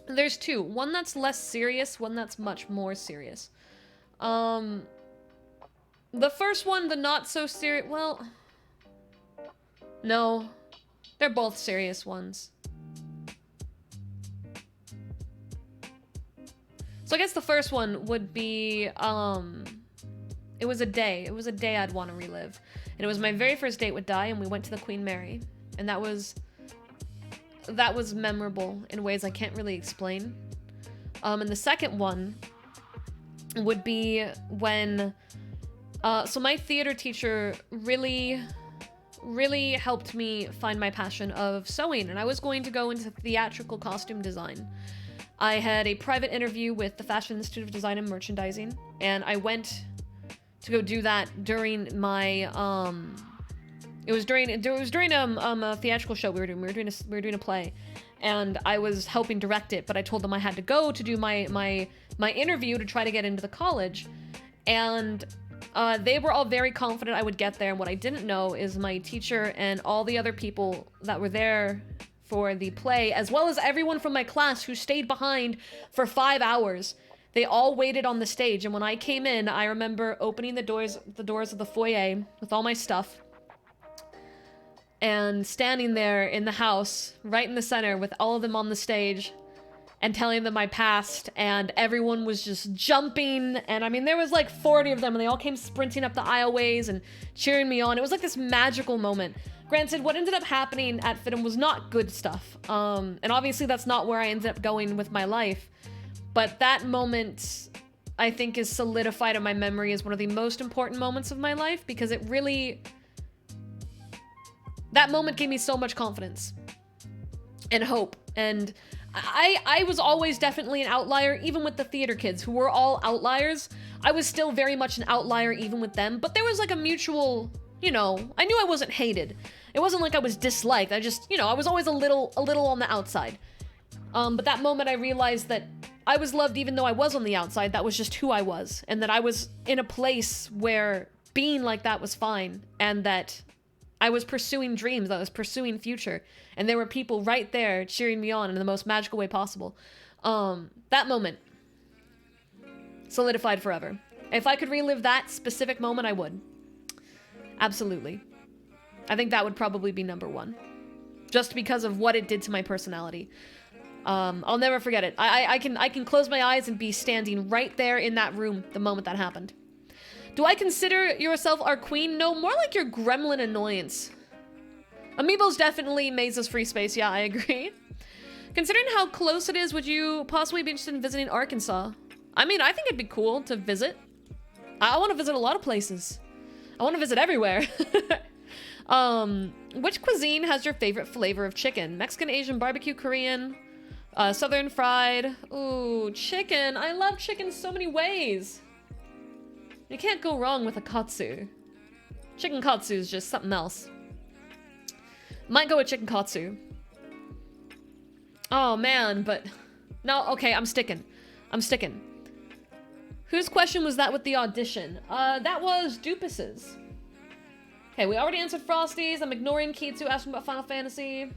There's two. One that's less serious, one that's much more serious. The first one, the not so serious, well, no, they're both serious ones. So I guess the first one would be, it was a day I'd want to relive. And it was my very first date with Di, and we went to the Queen Mary. And that was memorable in ways I can't really explain. And the second one would be when, so my theater teacher really helped me find my passion of sewing, and I was going to go into theatrical costume design. I had a private interview with the Fashion Institute of Design and Merchandising, and I went to go do that during my, it was during a theatrical show we were doing. We were doing a play, and I was helping direct it, but I told them I had to go to do my interview to try to get into the college, and they were all very confident I would get there, and what I didn't know is my teacher and all the other people that were there for the play, as well as everyone from my class who stayed behind for 5 hours. They all waited on the stage, and when I came in, I remember opening the doors of the foyer with all my stuff, and standing there in the house, right in the center, with all of them on the stage, and telling them my past, and everyone was just jumping, and I mean, there was like 40 of them, and they all came sprinting up the aisleways and cheering me on. It was like this magical moment. Granted, what ended up happening at FIDM was not good stuff, and obviously that's not where I ended up going with my life, but that moment, I think, is solidified in my memory as one of the most important moments of my life, because it really... that moment gave me so much confidence and hope, and I was always definitely an outlier, even with the theater kids, who were all outliers. I was still very much an outlier even with them, but there was like a mutual... you know, I knew I wasn't hated. It wasn't like I was disliked. I just, you know, I was always a little on the outside. But that moment I realized that I was loved even though I was on the outside. That was just who I was. And that I was in a place where being like that was fine. And that I was pursuing dreams. I was pursuing future. And there were people right there cheering me on in the most magical way possible. That moment solidified forever. If I could relive that specific moment, I would. Absolutely. I think that would probably be number one. Just because of what it did to my personality. I'll never forget it. I can close my eyes and be standing right there in that room the moment that happened. Do I consider yourself our queen? No, more like your gremlin annoyance. Amiibo's definitely Maze's free space. Yeah, I agree. Considering how close it is, would you possibly be interested in visiting Arkansas? I mean, I think it'd be cool to visit. I want to visit a lot of places. I want to visit everywhere. Which cuisine has your favorite flavor of chicken? Mexican, Asian, barbecue, Korean, Southern fried. Ooh, chicken. I love chicken so many ways. You can't go wrong with a katsu. Chicken katsu is just something else. Might go with chicken katsu. Oh man, but no, okay, I'm sticking. Whose question was that with the audition? That was Dupus's. Okay, we already answered Frosty's. I'm ignoring Kitsu asking about Final Fantasy.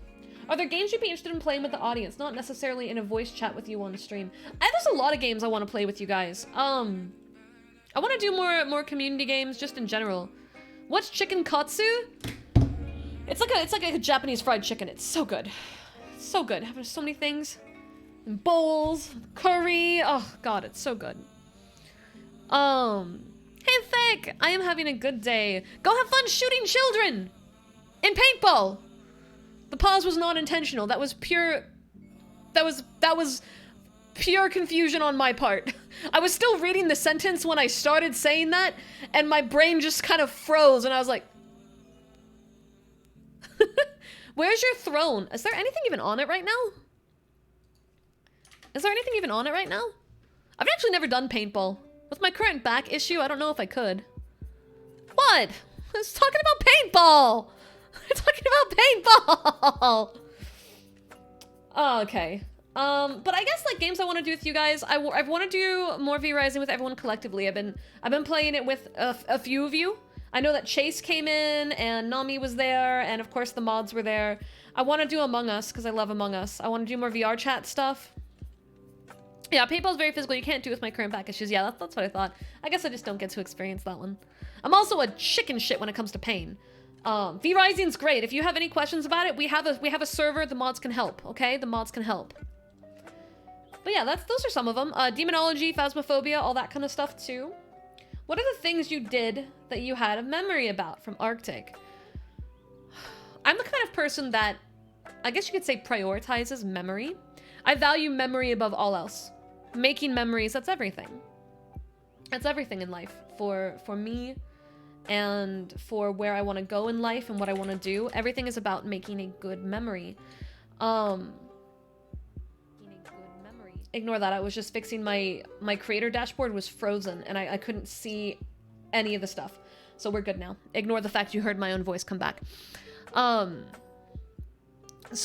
Are there games you'd be interested in playing with the audience? Not necessarily in a voice chat with you on stream. There's a lot of games I want to play with you guys. I want to do more community games just in general. What's chicken katsu? It's like a Japanese fried chicken. It's so good. It's so good. Having so many things. And bowls, curry. Oh god, it's so good. Hey Thick, I am having a good day. Go have fun shooting children in paintball. The pause was not intentional. That was pure pure confusion on my part. I was still reading the sentence when I started saying that, and my brain just kind of froze, and I was like, where's your throne? Is there anything even on it right now? Is there anything even on it right now? I've actually never done paintball. With my current back issue, I don't know if I could. What? I was talking about paintball! We're talking about paintball! Oh, okay. But I guess like games I want to do with you guys, I want to do more V-Rising with everyone collectively. I've been playing it with a few of you. I know that Chase came in and Nami was there, and of course the mods were there. I want to do Among Us because I love Among Us. I want to do more VR chat stuff. Yeah, paintball's very physical. You can't do it with my current back issues. Yeah, that's what I thought. I guess I just don't get to experience that one. I'm also a chicken shit when it comes to pain. V-Rising's great. If you have any questions about it, we have a server. The mods can help. Okay, the mods can help. But yeah, those are some of them. Demonology, Phasmophobia, all that kind of stuff too. What are the things you did that you had a memory about from Arctic? I'm the kind of person that, I guess you could say, prioritizes memory. I value memory above all else. Making memories, that's everything. That's everything in life. For me, and for where I want to go in life and what I want to do. Everything is about making a good memory. Ignore that. I was just fixing my creator dashboard was frozen and I couldn't see any of the stuff. So we're good now. Ignore the fact you heard my own voice come back. So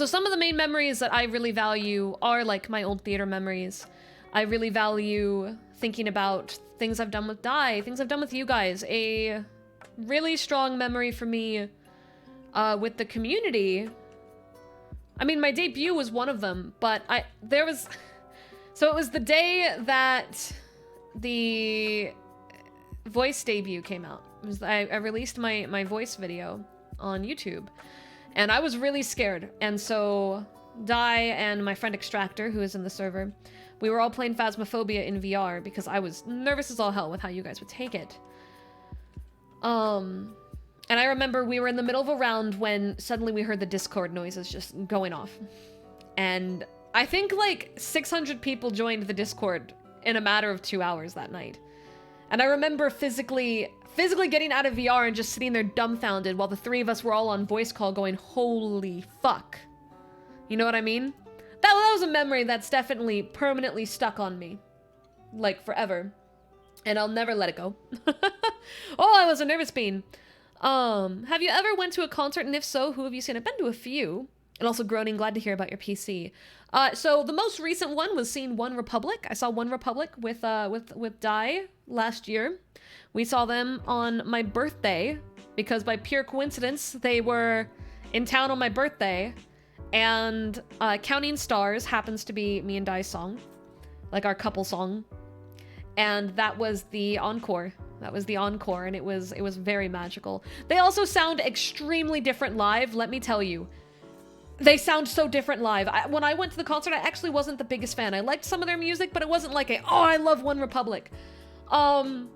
some of the main memories that I really value are like my old theater memories. I really value thinking about things I've done with Dai, things I've done with you guys. A really strong memory for me with the community. I mean, my debut was one of them, but so it was the day that the voice debut came out. I released my voice video on YouTube. And I was really scared. And so Dai and my friend Extractor, who is in the server, we were all playing Phasmophobia in VR because I was nervous as all hell with how you guys would take it. And I remember we were in the middle of a round when suddenly we heard the Discord noises just going off. And I think like 600 people joined the Discord in a matter of 2 hours that night. And I remember physically getting out of VR and just sitting there dumbfounded while the three of us were all on voice call going, holy fuck. You know what I mean? That was a memory that's definitely permanently stuck on me. Like, forever. And I'll never let it go. Oh, I was a nervous bean. Have you ever went to a concert, and if so, who have you seen? I've been to a few. And also groaning, glad to hear about your PC. So the most recent one was seeing One Republic. I saw One Republic with Dai last year. We saw them on my birthday because by pure coincidence they were in town on my birthday, and Counting Stars happens to be me and Dai's song, like our couple song, and that was the encore. That was the encore, and it was very magical. They also sound extremely different live, let me tell you. They sound so different live. When I went to the concert, I actually wasn't the biggest fan. I liked some of their music, but it wasn't like I love One Republic. But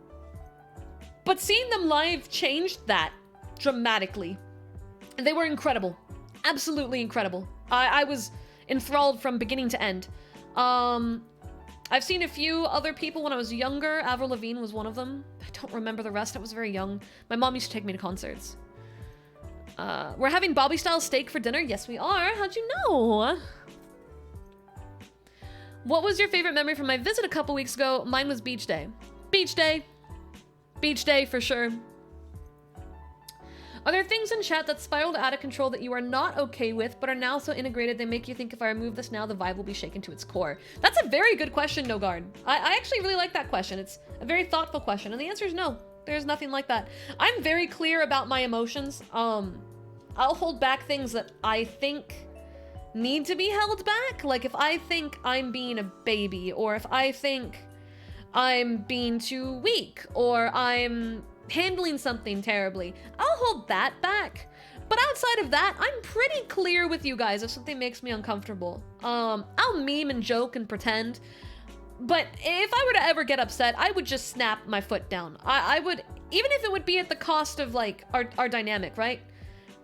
seeing them live changed that dramatically. They were incredible. Absolutely incredible. I was enthralled from beginning to end. I've seen a few other people when I was younger. Avril Lavigne was one of them. I don't remember the rest. I was very young. My mom used to take me to concerts. We're having Bobby style steak for dinner. Yes, we are. How'd you know? What was your favorite memory from my visit a couple weeks ago? Mine was beach day. Beach day. Beach day for sure. Are there things in chat that spiraled out of control that you are not okay with, but are now so integrated they make you think if I remove this now, the vibe will be shaken to its core? That's a very good question, No Guard. I actually really like that question. It's a very thoughtful question, and the answer is no. There's nothing like that. I'm very clear about my emotions. I'll hold back things that I think need to be held back. Like if I think I'm being a baby, or if I think I'm being too weak, or I'm handling something terribly, I'll hold that back. But outside of that, I'm pretty clear with you guys if something makes me uncomfortable. I'll meme and joke and pretend, but if I were to ever get upset, I would just snap my foot down. I would, even if it would be at the cost of like our dynamic, right?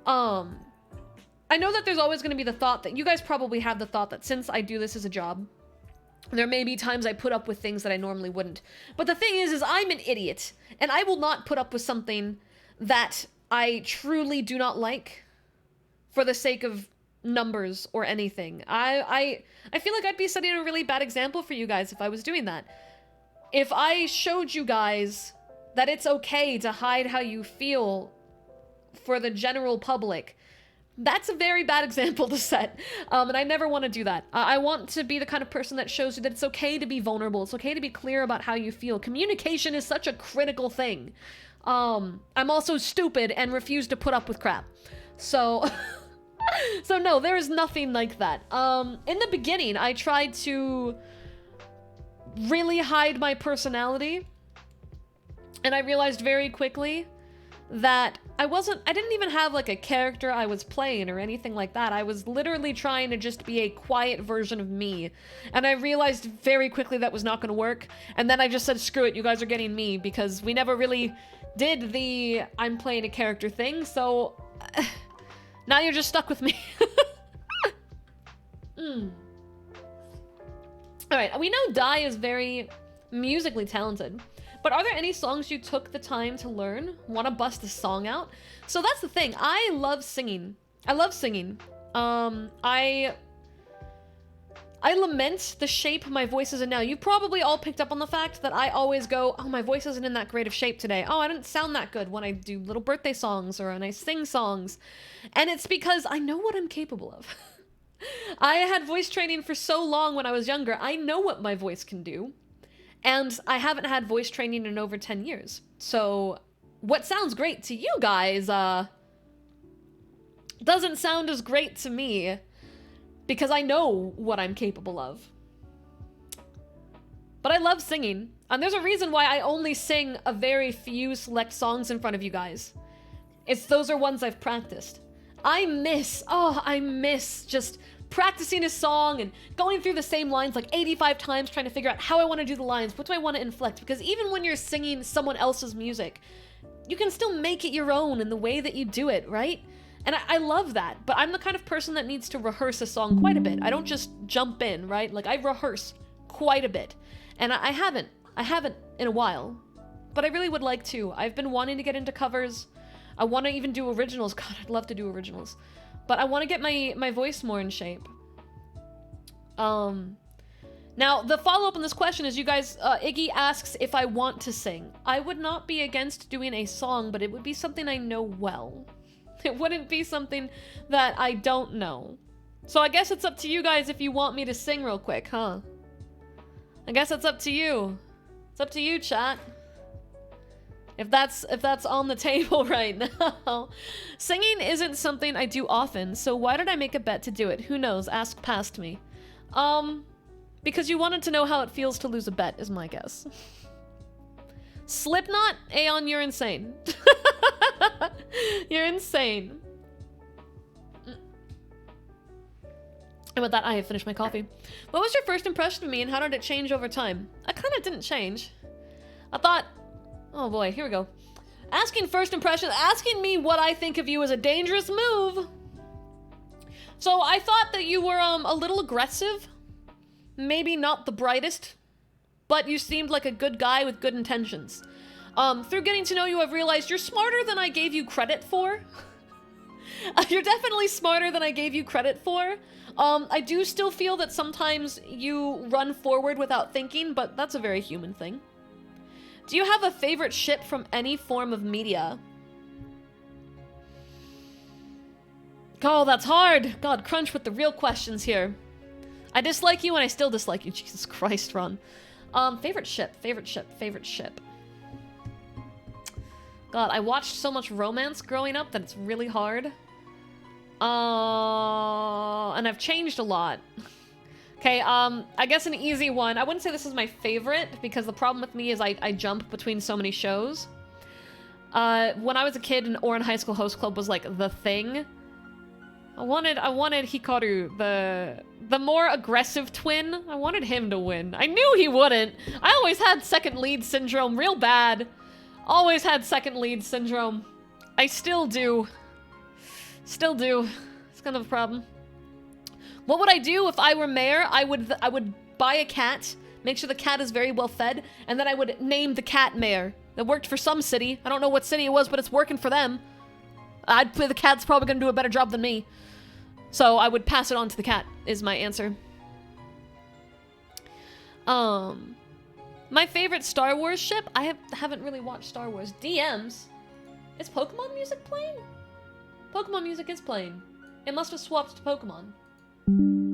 I know that there's always going to be the thought that you guys probably have the thought that since I do this as a job, there may be times I put up with things that I normally wouldn't. But the thing is I'm an idiot, and I will not put up with something that I truly do not like for the sake of numbers or anything. I feel like I'd be setting a really bad example for you guys if I was doing that. If I showed you guys that it's okay to hide how you feel for the general public, that's a very bad example to set, and I never want to do that. I want to be the kind of person that shows you that it's okay to be vulnerable. It's okay to be clear about how you feel. Communication is such a critical thing. I'm also stupid and refuse to put up with crap. So, so no, there is nothing like that. In the beginning, I tried to really hide my personality, and I realized very quickly that I didn't even have like a character I was playing or anything like that. I was literally trying to just be a quiet version of me. And I realized very quickly that was not going to work. And then I just said, screw it, you guys are getting me, because we never really did the I'm playing a character thing. So now you're just stuck with me. All right, we know Dai is very musically talented. But are there any songs you took the time to learn? Want to bust a song out? So that's the thing. I love singing. I love singing. I lament the shape my voice is in now. You probably all picked up on the fact that I always go, oh, my voice isn't in that great of shape today. Oh, I didn't sound that good when I do little birthday songs or when I sing songs. And it's because I know what I'm capable of. I had voice training for so long when I was younger. I know what my voice can do. And I haven't had voice training in over 10 years. So what sounds great to you guys, doesn't sound as great to me because I know what I'm capable of. But I love singing. And there's a reason why I only sing a very few select songs in front of you guys. Those are ones I've practiced. I miss just practicing a song and going through the same lines like 85 times trying to figure out how I want to do the lines, what do I want to inflect, because even when you're singing someone else's music, you can still make it your own in the way that you do it, right? And I love that, but I'm the kind of person that needs to rehearse a song quite a bit. I don't just jump in, right? Like I rehearse quite a bit, and I haven't in a while, but I really would like to. I've been wanting to get into covers. I want to even do originals. God, I'd love to do originals. But I want to get my voice more in shape. Now, the follow-up on this question is you guys, Iggy asks if I want to sing. I would not be against doing a song, but it would be something I know well. It wouldn't be something that I don't know. So I guess it's up to you guys if you want me to sing real quick, huh? I guess it's up to you. It's up to you, chat. If that's on the table right now. Singing isn't something I do often, so why did I make a bet to do it? Who knows? Ask past me. Because you wanted to know how it feels to lose a bet, is my guess. Slipknot? Aeon, you're insane. You're insane. And with that, I have finished my coffee. What was your first impression of me and how did it change over time? I kind of didn't change. I thought... Oh boy, here we go. Asking first impression, asking me what I think of you is a dangerous move. So I thought that you were a little aggressive. Maybe not the brightest. But you seemed like a good guy with good intentions. Through getting to know you, I've realized you're smarter than I gave you credit for. You're definitely smarter than I gave you credit for. I do still feel that sometimes you run forward without thinking, but that's a very human thing. Do you have a favorite ship from any form of media? Oh, that's hard. God, crunch with the real questions here. I dislike you and I still dislike you. Jesus Christ, Ron. Favorite ship. God, I watched so much romance growing up that it's really hard. And I've changed a lot. Okay, I guess an easy one. I wouldn't say this is my favorite, because the problem with me is I jump between so many shows. When I was a kid, an Oran High School Host Club was like the thing. I wanted Hikaru, the more aggressive twin. I wanted him to win. I knew he wouldn't. I always had second lead syndrome real bad. Always had second lead syndrome. I still do. Still do. It's kind of a problem. What would I do if I were mayor? I would buy a cat, make sure the cat is very well fed, and then I would name the cat mayor. That worked for some city. I don't know what city it was, but it's working for them. I'd play the cat's probably gonna do a better job than me. So I would pass it on to the cat, is my answer. My favorite Star Wars ship? I haven't really watched Star Wars. DMs? Is Pokemon music playing? Pokemon music is playing. It must have swapped to Pokemon.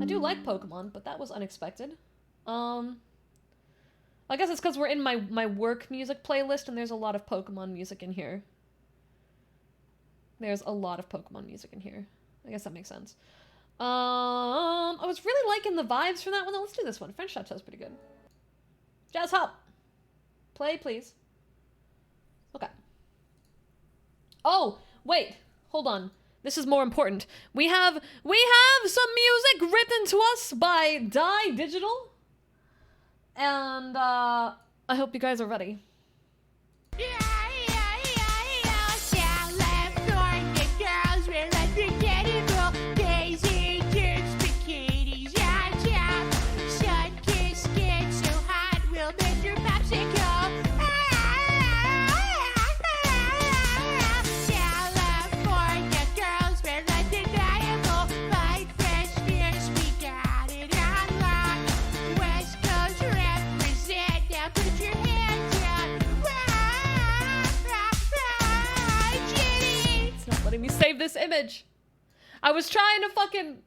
I do like Pokemon, but that was unexpected. I guess it's because we're in my work music playlist and there's a lot of Pokemon music in here. There's a lot of Pokemon music in here. I guess that makes sense. I was really liking the vibes from that one. Let's do this one. French Chateau's pretty good. Jazz Hop. Play, please. Okay. Oh, wait. Hold on. This is more important. We have some music written to us by Die Digital. And I hope you guys are ready. Letting me save this image. I was trying to fucking...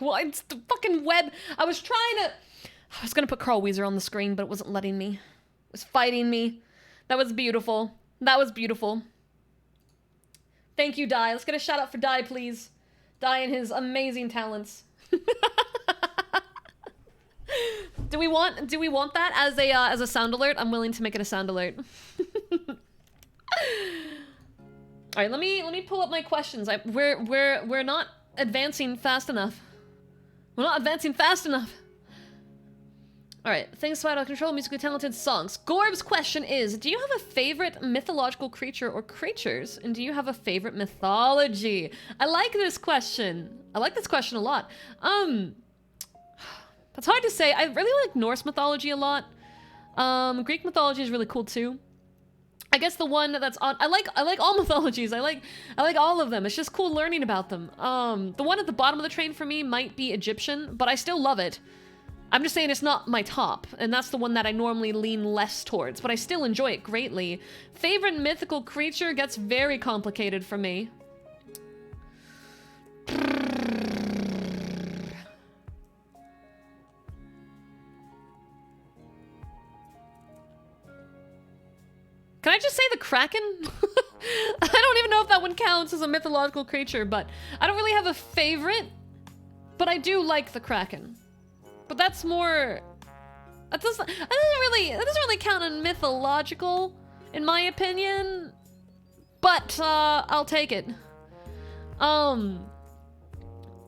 Well, it's the fucking web. I was gonna put Carl Weezer on the screen, but it wasn't letting me. It was fighting me. That was beautiful. That was beautiful. Thank you, Dai. Let's get a shout out for Dai, please. Dai and his amazing talents. Do we want that as a sound alert? I'm willing to make it a sound alert. All right, let me pull up my questions. We're not advancing fast enough. We're not advancing fast enough. All right, things out of control, musically talented songs. Gorb's question is, do you have a favorite mythological creature or creatures? And do you have a favorite mythology? I like this question. I like this question a lot. That's hard to say. I really like Norse mythology a lot. Greek mythology is really cool too. I guess the one that's on, I like all mythologies. I like all of them. It's just cool learning about them. The one at the bottom of the train for me might be Egyptian, but I still love it. I'm just saying it's not my top, and that's the one that I normally lean less towards, but I still enjoy it greatly. Favorite mythical creature gets very complicated for me. Can I just say the Kraken? I don't even know if that one counts as a mythological creature, but I don't really have a favorite. But I do like the Kraken. But that's more... That doesn't really count in mythological, in my opinion. But I'll take it. We're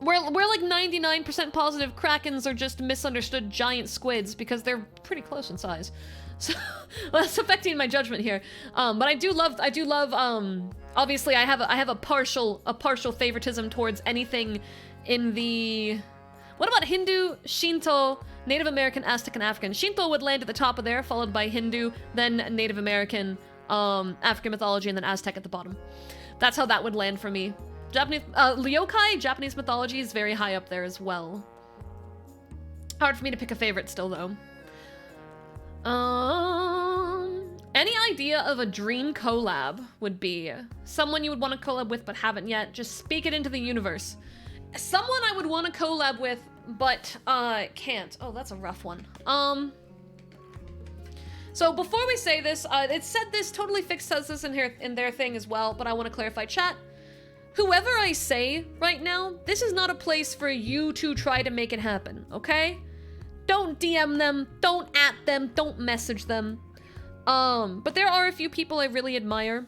like 99% positive Krakens are just misunderstood giant squids because they're pretty close in size. So that's affecting my judgment here. But I do love obviously I have a partial favoritism towards anything in the... What about Hindu, Shinto, Native American, Aztec, and African? Shinto would land at the top of there, followed by Hindu, then Native American, African mythology, and then Aztec at the bottom. That's how that would land for me. Japanese, Ryokai, Japanese mythology is very high up there as well. Hard for me to pick a favorite still, though. Any idea of a dream collab would be someone you would want to collab with but haven't yet? Just speak it into the universe. Someone I would want to collab with but can't. Oh, that's a rough one. So before we say this, it said this, Totally Fixed says this in their thing as well, but I want to clarify, chat. Whoever I say right now, this is not a place for you to try to make it happen, okay? Don't DM them, don't at them, don't message them. But there are a few people I really admire.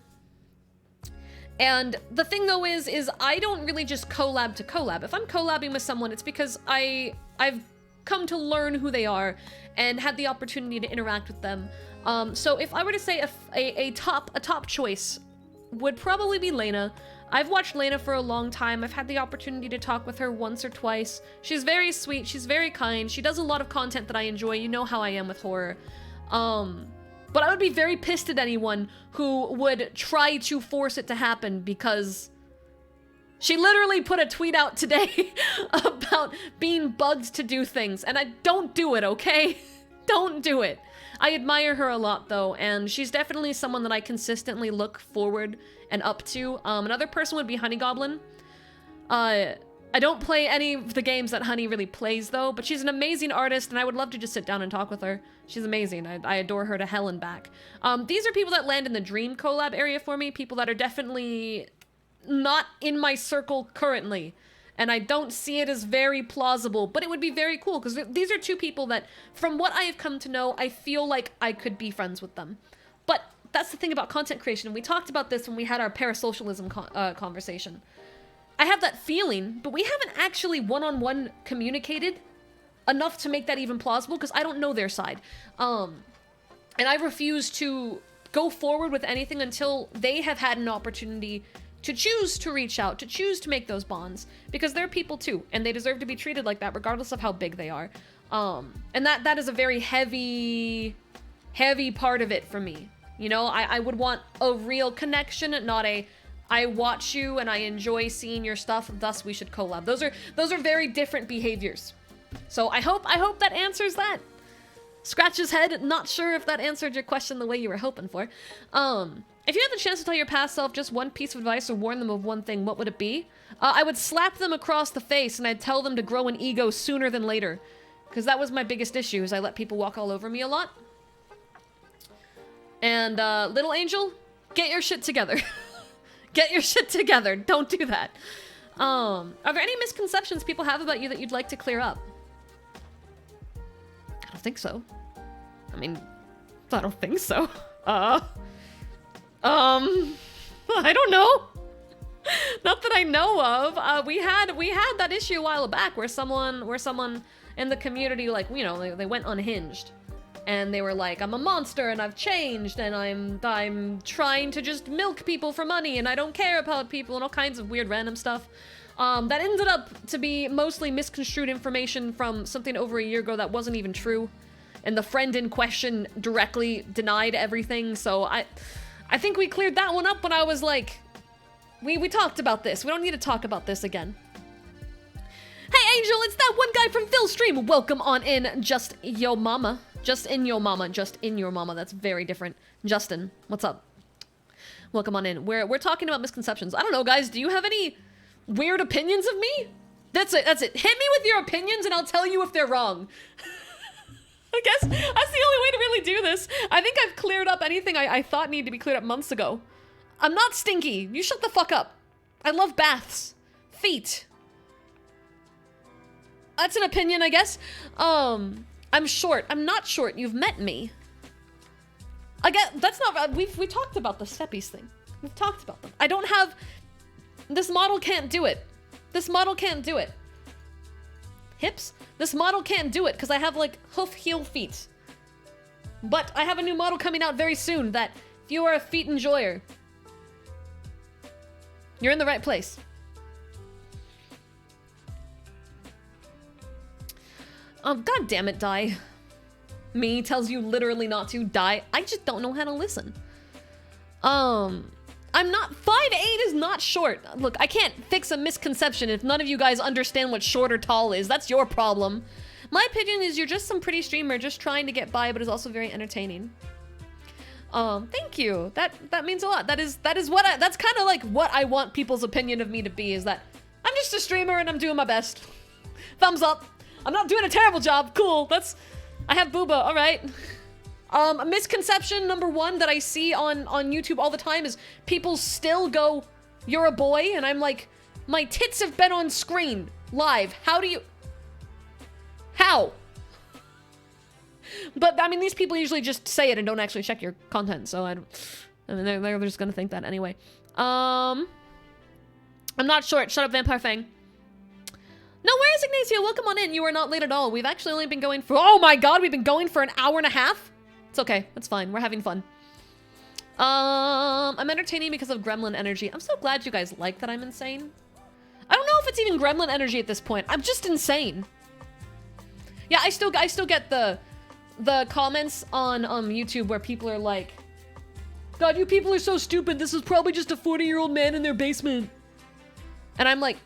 And the thing though is I don't really just collab to collab. If I'm collabing with someone, it's because I've come to learn who they are and had the opportunity to interact with them. So if I were to say a top choice would probably be Lena. I've watched Lena for a long time. I've had the opportunity to talk with her once or twice. She's very sweet. She's very kind. She does a lot of content that I enjoy. You know how I am with horror. But I would be very pissed at anyone who would try to force it to happen because she literally put a tweet out today about being bugged to do things. And I don't do it, okay? Don't do it. I admire her a lot though, and she's definitely someone that I consistently look forward and up to. Another person would be Honey Goblin. I don't play any of the games that Honey really plays though, but she's an amazing artist and I would love to just sit down and talk with her. She's amazing. I adore her to hell and back. These are people that land in the dream collab area for me, people that are definitely not in my circle currently. And I don't see it as very plausible, but it would be very cool because these are two people that, from what I have come to know, I feel like I could be friends with them. But that's the thing about content creation. We talked about this when we had our parasocialism conversation. I have that feeling, but we haven't actually one-on-one communicated enough to make that even plausible because I don't know their side. And I refuse to go forward with anything until they have had an opportunity to choose to reach out, to choose to make those bonds, because they're people too, and they deserve to be treated like that regardless of how big they are. And that is a very heavy part of it for me. You know, I would want a real connection, not a I watch you and I enjoy seeing your stuff, thus we should collab. Those are very different behaviors. So I hope that answers that. Scratch his head, not sure if that answered your question the way you were hoping for. If you had the chance to tell your past self just one piece of advice or warn them of one thing, what would it be? I would slap them across the face and I'd tell them to grow an ego sooner than later. Because that was my biggest issue, is I let people walk all over me a lot. And, little angel, get your shit together. Get your shit together. Don't do that. Are there any misconceptions people have about you that you'd like to clear up? I don't think so. I mean, I don't think so. I don't know. Not that I know of. We had that issue a while back where someone in the community, like, you know, they went unhinged. And they were like, I'm a monster and I've changed and I'm trying to just milk people for money and I don't care about people and all kinds of weird random stuff. That ended up to be mostly misconstrued information from something over a year ago that wasn't even true. And the friend in question directly denied everything, so I think we cleared that one up when I was like, we talked about this. We don't need to talk about this again. Hey Angel, it's that one guy from Phil's stream. Welcome on in, Just Yo Mama. Just in your mama, just in your mama. That's very different. Justin, what's up? Welcome on in. We're talking about misconceptions. I don't know, guys. Do you have any weird opinions of me? That's it. Hit me with your opinions and I'll tell you if they're wrong. I guess that's the only way to really do this. I think I've cleared up anything I thought needed to be cleared up months ago. I'm not stinky. You shut the fuck up. I love baths. Feet. That's an opinion, I guess. I'm short. I'm not short. You've met me. I get that's not we talked about the steppies thing. We've talked about them. I don't have this model can't do it. This model can't do it. Hips? This model can't do it because I have like hoof heel feet. But I have a new model coming out very soon that if you are a feet enjoyer, you're in the right place. God damn it, Die. Me tells you literally not to die. I just don't know how to listen. I'm not 5'8" is not short. Look, I can't fix a misconception if none of you guys understand what short or tall is. That's your problem. My opinion is you're just some pretty streamer just trying to get by, but is also very entertaining. Thank you. That means a lot. That's kind of like what I want people's opinion of me to be, is that I'm just a streamer and I'm doing my best. Thumbs up. I'm not doing a terrible job. Cool. I have booba. All right. Misconception number one that I see on YouTube all the time is people still go, "You're a boy," and I'm like, my tits have been on screen live. How? But I mean, these people usually just say it and don't actually check your content, so I mean, they're just gonna think that anyway. I'm not short. Shut up, Vampire Fang. No, where is Ignacio? Welcome on in. You are not late at all. We've actually only been going for, oh my god, we've been going for an hour and a half? It's okay. It's fine. We're having fun. I'm entertaining because of gremlin energy. I'm so glad you guys like that I'm insane. I don't know if it's even gremlin energy at this point. I'm just insane. Yeah, I still get the comments on YouTube where people are like, "God, you people are so stupid. This is probably just a 40-year-old man in their basement." And I'm like,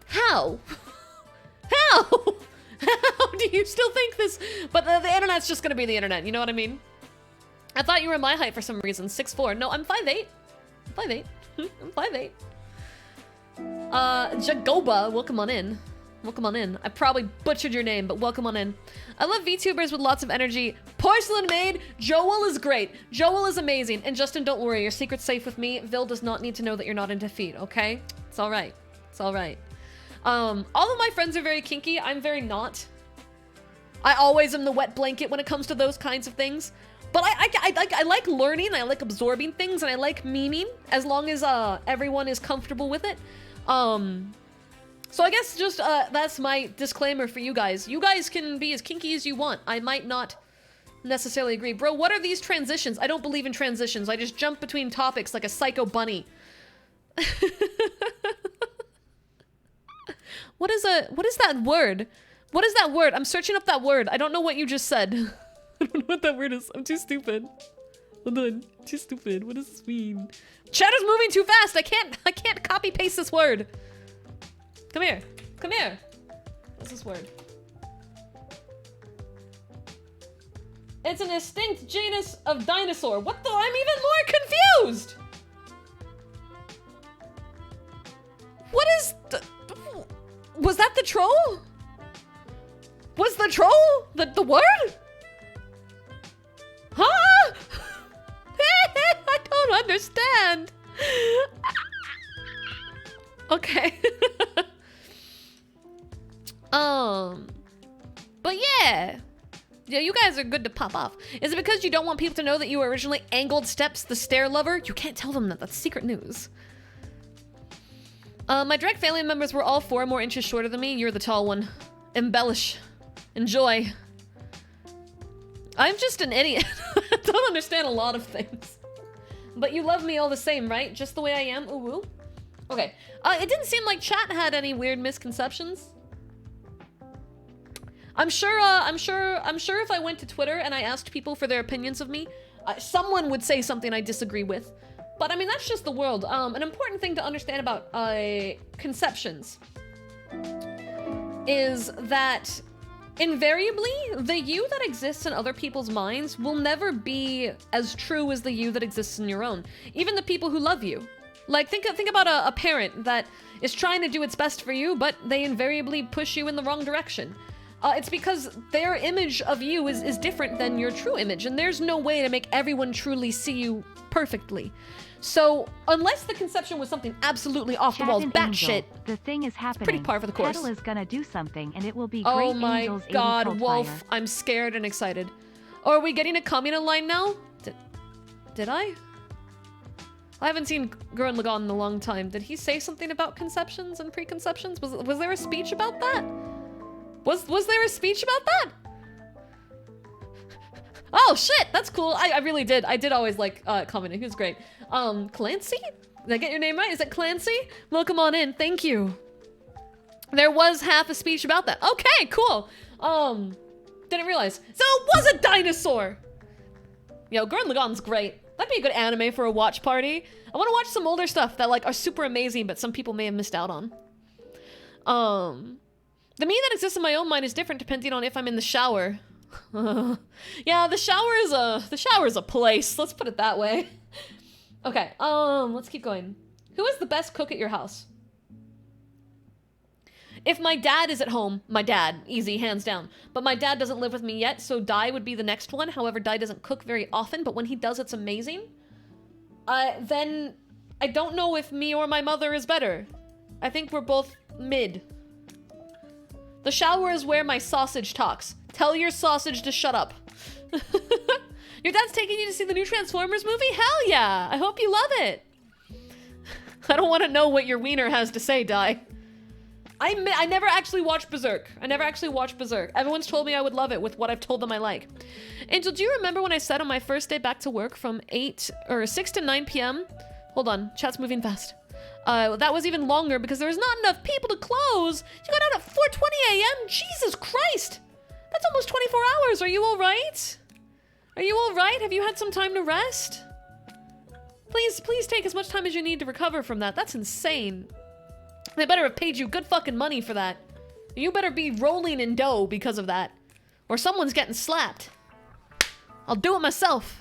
how? How? How do you still think this? But the internet's just gonna be the internet, you know what I mean? I thought you were my height for some reason, 6'4". No, I'm 5'8". I'm 5'8". I'm 5'8". Jagoba, welcome on in. Welcome on in. I probably butchered your name, but welcome on in. I love VTubers with lots of energy. Porcelain Maid, Joel is great. Joel is amazing. And Justin, don't worry, your secret's safe with me. Vil does not need to know that you're not into feet, okay? It's all right. It's all right. All of my friends are very kinky. I'm very not. I always am the wet blanket when it comes to those kinds of things. But I like learning, I like absorbing things, and I like memeing as long as everyone is comfortable with it. So I guess just that's my disclaimer for you guys. You guys can be as kinky as you want. I might not necessarily agree. Bro, what are these transitions? I don't believe in transitions. I just jump between topics like a psycho bunny. What is that word? What is that word? I'm searching up that word. I don't know what you just said. I don't know what that word is. I'm too stupid. Hold on. Too stupid. What does this mean? Chat is moving too fast. I can't copy paste this word. Come here. Come here. What's this word? It's an extinct genus of dinosaur. What the? I'm even more confused. What is the... Was that the troll? Was the troll the word? Huh? I don't understand. Okay. But yeah. Yeah, you guys are good to pop off. Is it because you don't want people to know that you were originally Angled Steps, the stair lover? You can't tell them that. That's secret news. My direct family members were all 4 more inches shorter than me. You're the tall one. Embellish. Enjoy. I'm just an idiot. I don't understand a lot of things. But you love me all the same, right? Just the way I am? Ooh, woo. Okay. It didn't seem like chat had any weird misconceptions. I'm sure if I went to Twitter and I asked people for their opinions of me, someone would say something I disagree with. But I mean, that's just the world. An important thing to understand about conceptions is that invariably, the you that exists in other people's minds will never be as true as the you that exists in your own. Even the people who love you. Like, think about a parent that is trying to do its best for you, but they invariably push you in the wrong direction. It's because their image of you is different than your true image, and there's no way to make everyone truly see you perfectly. So, unless the conception was something absolutely off the walls, batshit, the thing is happening. pretty par for the course. Kettle is gonna do something, and it will be Oh Great my Angels 80 god, Cult Wolf, Fire. I'm scared and excited. Oh, are we getting a communal line now? Did I? I haven't seen Gurren Lagann in a long time. Did he say something about conceptions and preconceptions? Was there a speech about that? Was there a speech about that? Oh shit, that's cool. I really did. I did always like commenting. He was great. Clancy? Did I get your name right? Is it Clancy? Welcome on in. Thank you. There was half a speech about that. Okay, cool. Didn't realize. So it was a dinosaur. Yo, Gurren Lagann's great. That'd be a good anime for a watch party. I want to watch some older stuff that like are super amazing, but some people may have missed out on. The me that exists in my own mind is different depending on if I'm in the shower. Yeah, the shower is a place. Let's put it that way. Okay, let's keep going. Who is the best cook at your house? If my dad is at home, my dad, easy, hands down. But my dad doesn't live with me yet, so Dai would be the next one. However, Dai doesn't cook very often, but when he does, it's amazing. Then I don't know if me or my mother is better. I think we're both mid. The shower is where my sausage talks. Tell your sausage to shut up. Your dad's taking you to see the new Transformers movie? Hell yeah! I hope you love it. I don't want to know what your wiener has to say, Dai. I never actually watched Berserk. Everyone's told me I would love it with what I've told them I like. Angel, do you remember when I said on my first day back to work from 6 to 9 p.m.? Hold on, chat's moving fast. That was even longer because there was not enough people to close. You got out at 4:20 a.m.? Jesus Christ! That's almost 24 hours. Are you all right? Are you all right? Have you had some time to rest? Please take as much time as you need to recover from that. That's insane. They better have paid you good fucking money for that. You better be rolling in dough because of that. Or someone's getting slapped. I'll do it myself.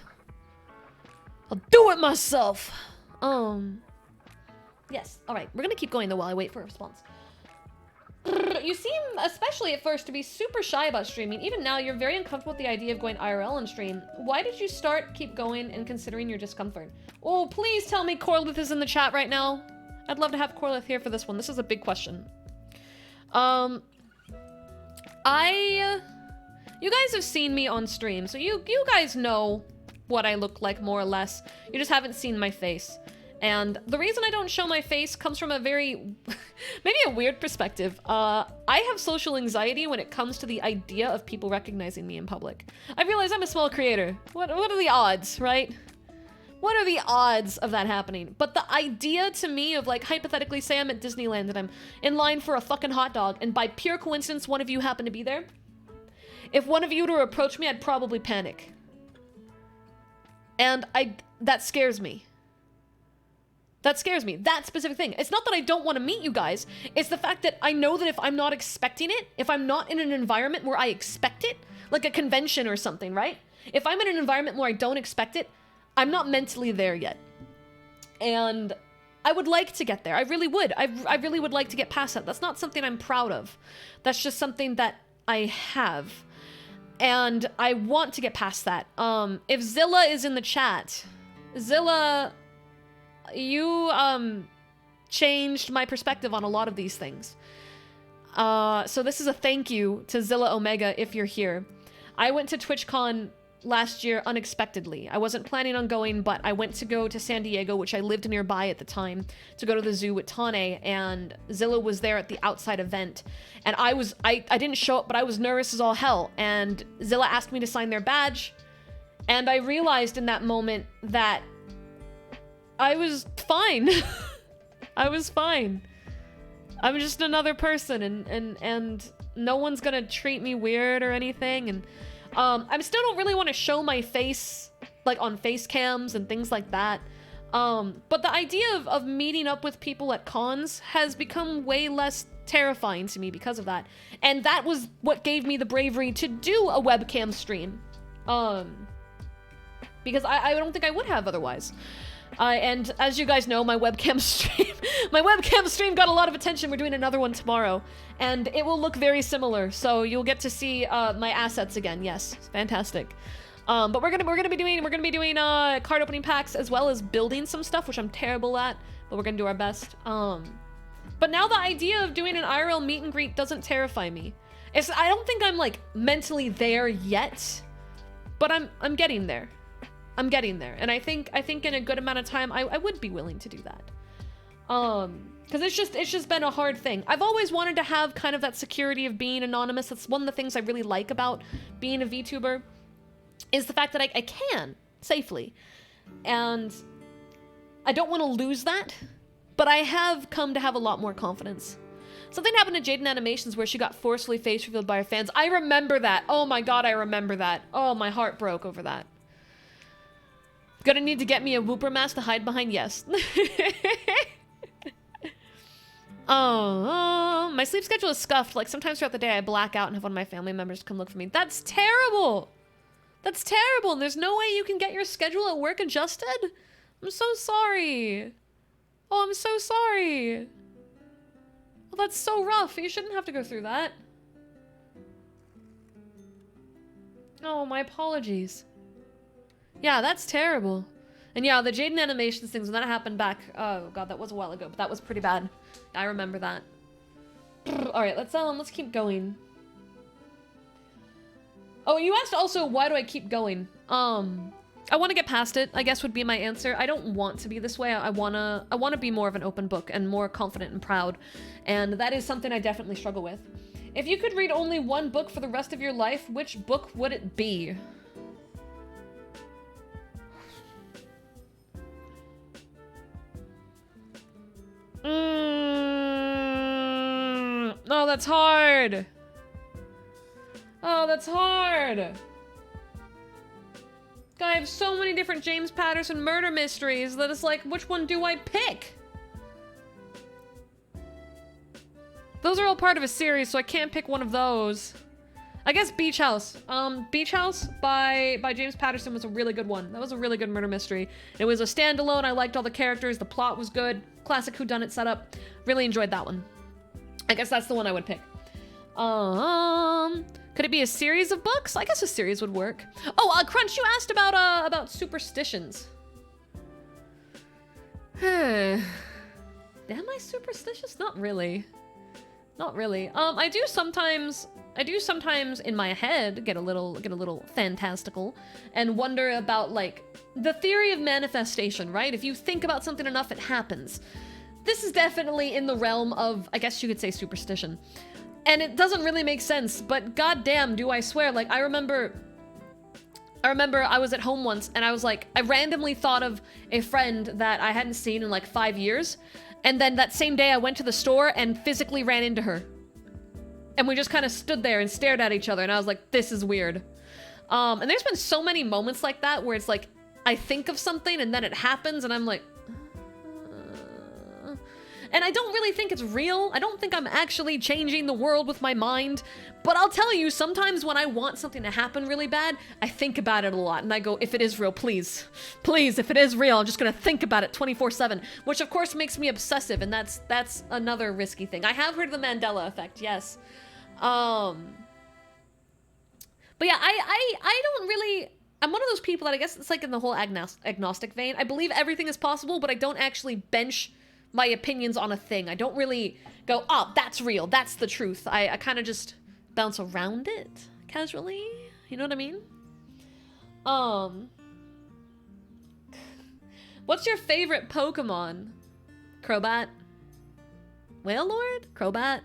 Yes. Alright, we're gonna keep going though while I wait for a response. You seem, especially at first, to be super shy about streaming. Even now, you're very uncomfortable with the idea of going IRL on stream. Why did you keep going, and considering your discomfort? Oh, please tell me Corlith is in the chat right now. I'd love to have Corlith here for this one. This is a big question. You guys have seen me on stream, so you guys know what I look like, more or less. You just haven't seen my face. And the reason I don't show my face comes from a very, maybe a weird perspective. I have social anxiety when it comes to the idea of people recognizing me in public. I realize I'm a small creator. What are the odds, right? What are the odds of that happening? But the idea to me of, like, hypothetically, say I'm at Disneyland and I'm in line for a fucking hot dog, and by pure coincidence one of you happen to be there. If one of you were to approach me, I'd probably panic. And that scares me. That scares me. That specific thing. It's not that I don't want to meet you guys. It's the fact that I know that if I'm not expecting it, if I'm not in an environment where I expect it, like a convention or something, right? If I'm in an environment where I don't expect it, I'm not mentally there yet. And I would like to get there. I really would. I really would like to get past that. That's not something I'm proud of. That's just something that I have. And I want to get past that. If Zilla is in the chat, Zilla, you changed my perspective on a lot of these things. So this is a thank you to Zilla Omega if you're here. I went to TwitchCon last year unexpectedly. I wasn't planning on going, but I went to go to San Diego, which I lived nearby at the time, to go to the zoo with Tane, and Zilla was there at the outside event. And I didn't show up, but I was nervous as all hell. And Zilla asked me to sign their badge. And I realized in that moment that I was fine. I was fine. I'm just another person, and no one's gonna treat me weird or anything. And I still don't really want to show my face, like, on face cams and things like that. But the idea of meeting up with people at cons has become way less terrifying to me because of that. And that was what gave me the bravery to do a webcam stream. Because I don't think I would have otherwise. And as you guys know, my webcam stream, My webcam stream got a lot of attention. We're doing another one tomorrow, and it will look very similar. So you'll get to see my assets again. Yes, fantastic. But we're gonna be doing card opening packs as well as building some stuff, which I'm terrible at, but we're gonna do our best. But now the idea of doing an IRL meet and greet doesn't terrify me. I don't think I'm like mentally there yet, but I'm getting there. I'm getting there, and I think in a good amount of time I would be willing to do that. Because it's just been a hard thing. I've always wanted to have kind of that security of being anonymous. That's one of the things I really like about being a VTuber, is the fact that I can safely, and I don't want to lose that. But I have come to have a lot more confidence. Something happened to Jaden Animations where she got forcefully face revealed by her fans. I remember that. Oh my god, I remember that. Oh, my heart broke over that. Gonna need to get me a Whooper mask to hide behind, yes. Oh, my sleep schedule is scuffed. Like, sometimes throughout the day I black out and have one of my family members come look for me. That's terrible! That's terrible! And there's no way you can get your schedule at work adjusted? I'm so sorry. Oh, I'm so sorry. Well, that's so rough. You shouldn't have to go through that. Oh, my apologies. Yeah, that's terrible. And yeah, the Jaden Animations things, when that happened back, oh god, that was a while ago, but that was pretty bad. I remember that. Alright, let's keep going. Oh, you asked also, why do I keep going? I want to get past it, I guess would be my answer. I don't want to be this way. I wanna be more of an open book and more confident and proud. And that is something I definitely struggle with. If you could read only one book for the rest of your life, which book would it be? Oh, that's hard. Oh, that's hard. I have so many different James Patterson murder mysteries that it's like, which one do I pick? Those are all part of a series, so I can't pick one of those. I guess Beach House. Beach House by James Patterson was a really good one. That was a really good murder mystery. It was a standalone. I liked all the characters. The plot was good. Classic whodunit setup. Really enjoyed that one. I guess that's the one I would pick. Could it be a series of books? I guess a series would work. Oh, Crunch, you asked about superstitions. Am I superstitious? Not really. Not really. I do sometimes in my head get a little fantastical and wonder about like the theory of manifestation, right? If you think about something enough, it happens. This is definitely in the realm of, I guess you could say, superstition. And it doesn't really make sense, but goddamn, do I swear, like I remember I was at home once and I was like, I randomly thought of a friend that I hadn't seen in like 5 years. And then that same day I went to the store and physically ran into her. And we just kind of stood there and stared at each other and I was like, this is weird. And there's been so many moments like that where it's like, I think of something and then it happens and I'm like, and I don't really think it's real. I don't think I'm actually changing the world with my mind. But I'll tell you, sometimes when I want something to happen really bad, I think about it a lot. And I go, if it is real, please. Please, if it is real, I'm just gonna think about it 24/7. Which of course makes me obsessive, and that's another risky thing. I have heard of the Mandela effect, yes. But yeah, I don't really... I'm one of those people that I guess it's like in the whole agnostic vein. I believe everything is possible, but I don't actually bench my opinions on a thing. I don't really go, oh, that's real, that's the truth. I kind of just bounce around it casually. You know what I mean? What's your favorite Pokemon? Crobat? Wailord? Crobat?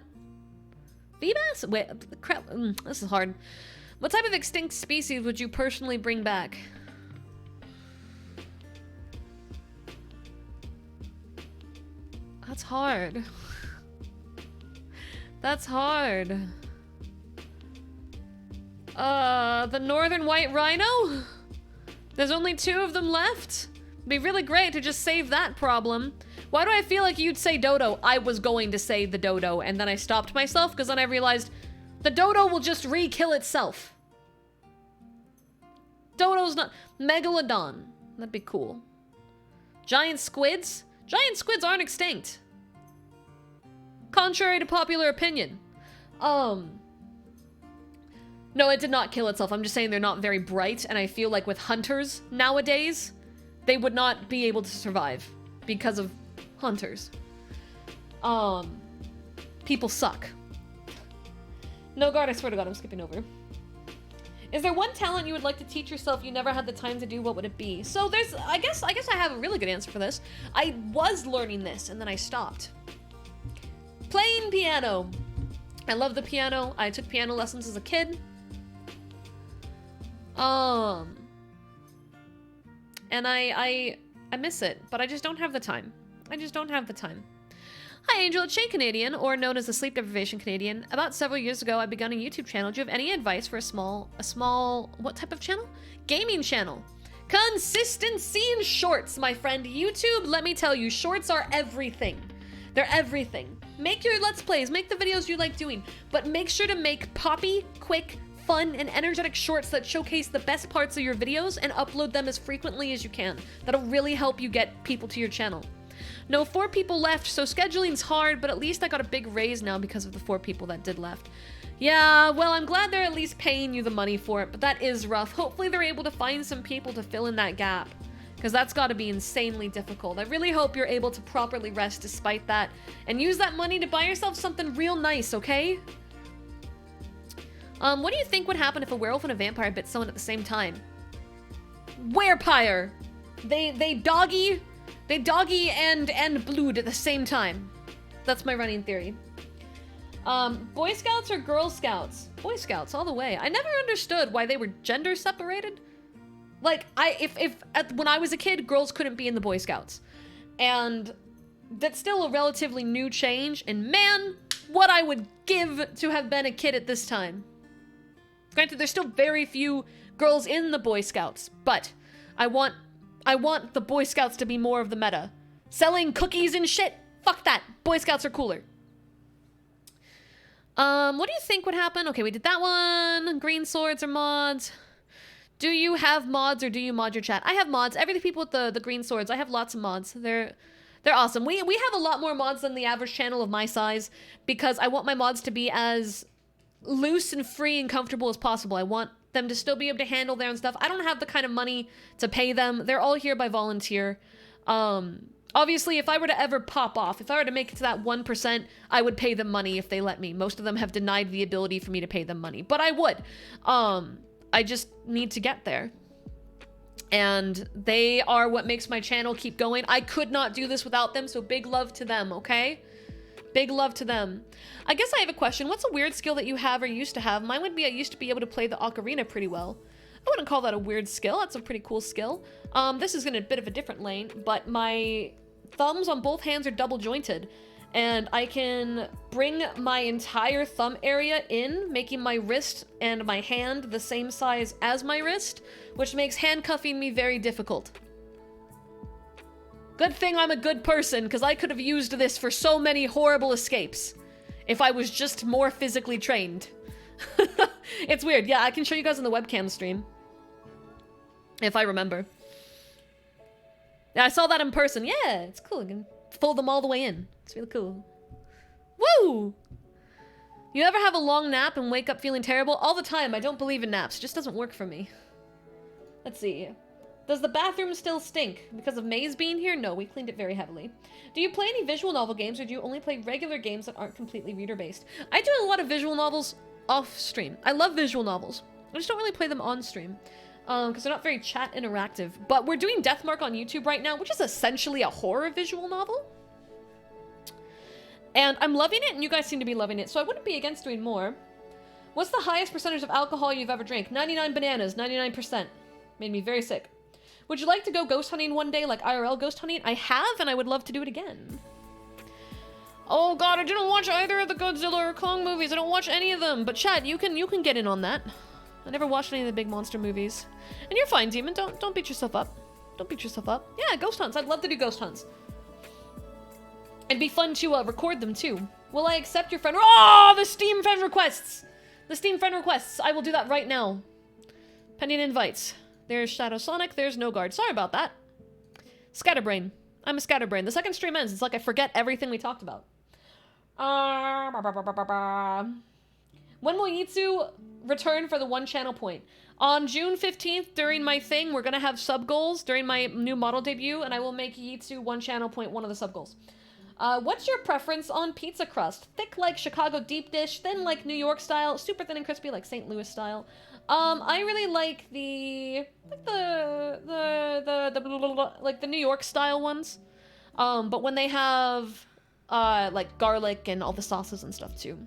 Feebas? Wait, crap. This is hard. What type of extinct species would you personally bring back? That's hard. That's hard. The northern white rhino? There's only 2 of them left? It'd be really great to just save that problem. Why do I feel like you'd say dodo? I was going to say the dodo, and then I stopped myself, because then I realized the dodo will just re-kill itself. Dodo's not... Megalodon. That'd be cool. Giant squids? Giant squids aren't extinct. Contrary to popular opinion. No, it did not kill itself. I'm just saying they're not very bright, and I feel like with hunters nowadays, they would not be able to survive because of hunters. People suck. No, God, I swear to God, I'm skipping over. Is there one talent you would like to teach yourself you never had the time to do? What would it be? So there's, I guess I have a really good answer for this. I was learning this, and then I stopped. Playing piano. I love the piano. I took piano lessons as a kid. And I miss it, but I just don't have the time. I just don't have the time. Hi, Angel. It's Shane Canadian, or known as the Sleep Deprivation Canadian. About several years ago, I begun a YouTube channel. Do you have any advice for a small, what type of channel? Gaming channel. Consistency in shorts, my friend. YouTube, let me tell you, shorts are everything. They're everything. Make your Let's Plays, make the videos you like doing, but make sure to make poppy, quick, fun, and energetic shorts that showcase the best parts of your videos and upload them as frequently as you can. That'll really help you get people to your channel. No, 4 people left, so scheduling's hard, but at least I got a big raise now because of the 4 people that did left. Yeah, well, I'm glad they're at least paying you the money for it, but that is rough. Hopefully they're able to find some people to fill in that gap, because that's got to be insanely difficult. I really hope you're able to properly rest despite that, and use that money to buy yourself something real nice, okay? What do you think would happen if a werewolf and a vampire bit someone at the same time? Werepire! They doggy and blood at the same time. That's my running theory. Boy Scouts or Girl Scouts? Boy Scouts, all the way. I never understood why they were gender separated. Like, when I was a kid, girls couldn't be in the Boy Scouts. And that's still a relatively new change, and man, what I would give to have been a kid at this time. Granted, there's still very few girls in the Boy Scouts, but I want the Boy Scouts to be more of the meta. Selling cookies and shit? Fuck that. Boy Scouts are cooler. What do you think would happen? Okay, we did that one. Green swords or mods. Do you have mods or do you mod your chat? I have mods. Every people with the green swords, I have lots of mods. They're awesome. We have a lot more mods than the average channel of my size because I want my mods to be as loose and free and comfortable as possible. I want them to still be able to handle their own stuff. I don't have the kind of money to pay them. They're all here by volunteer. Obviously, if I were to ever pop off, if I were to make it to that 1%, I would pay them money if they let me. Most of them have denied the ability for me to pay them money, but I would. I just need to get there. And they are what makes my channel keep going. I could not do this without them, so big love to them, okay? Big love to them. I guess I have a question. What's a weird skill that you have or used to have? Mine would be I used to be able to play the ocarina pretty well. I wouldn't call that a weird skill. That's a pretty cool skill. This is in a bit of a different lane, but my thumbs on both hands are double jointed. And I can bring my entire thumb area in, making my wrist and my hand the same size as my wrist, which makes handcuffing me very difficult. Good thing I'm a good person, because I could have used this for so many horrible escapes if I was just more physically trained. It's weird. Yeah, I can show you guys on the webcam stream. If I remember. Yeah, I saw that in person. Yeah, it's cool. I can fold them all the way in. It's really cool. Woo! You ever have a long nap and wake up feeling terrible? All the time. I don't believe in naps. It just doesn't work for me. Let's see. Does the bathroom still stink? Because of Maze being here? No, we cleaned it very heavily. Do you play any visual novel games, or do you only play regular games that aren't completely reader-based? I do a lot of visual novels off-stream. I love visual novels. I just don't really play them on-stream. Because they're not very chat interactive. But we're doing Deathmark on YouTube right now, which is essentially a horror visual novel. And I'm loving it, and you guys seem to be loving it, so I wouldn't be against doing more. What's the highest percentage of alcohol you've ever drank? 99 bananas, 99%. Made me very sick. Would you like to go ghost hunting one day, like IRL ghost hunting? I have, and I would love to do it again. Oh god, I didn't watch either of the Godzilla or Kong movies. I don't watch any of them. But Chad, you can get in on that. I never watched any of the big monster movies. And you're fine, Demon. Don't beat yourself up. Don't beat yourself up. Yeah, ghost hunts. I'd love to do ghost hunts. It'd be fun to record them too. Will I accept your friend? Oh, the Steam friend requests! The Steam friend requests. I will do that right now. Pending invites. There's Shadow Sonic. There's No Guard. Sorry about that. Scatterbrain. I'm a scatterbrain. The second stream ends. It's like I forget everything we talked about. When will Yitsu return for the 1 channel point? On June 15th, during my thing, we're gonna have sub goals during my new model debut, and I will make Yitsu 1 channel point one of the sub goals. What's your preference on pizza crust? Thick like Chicago deep dish, thin like New York style, super thin and crispy like St. Louis style. I really like the New York style ones. But when they have like garlic and all the sauces and stuff too.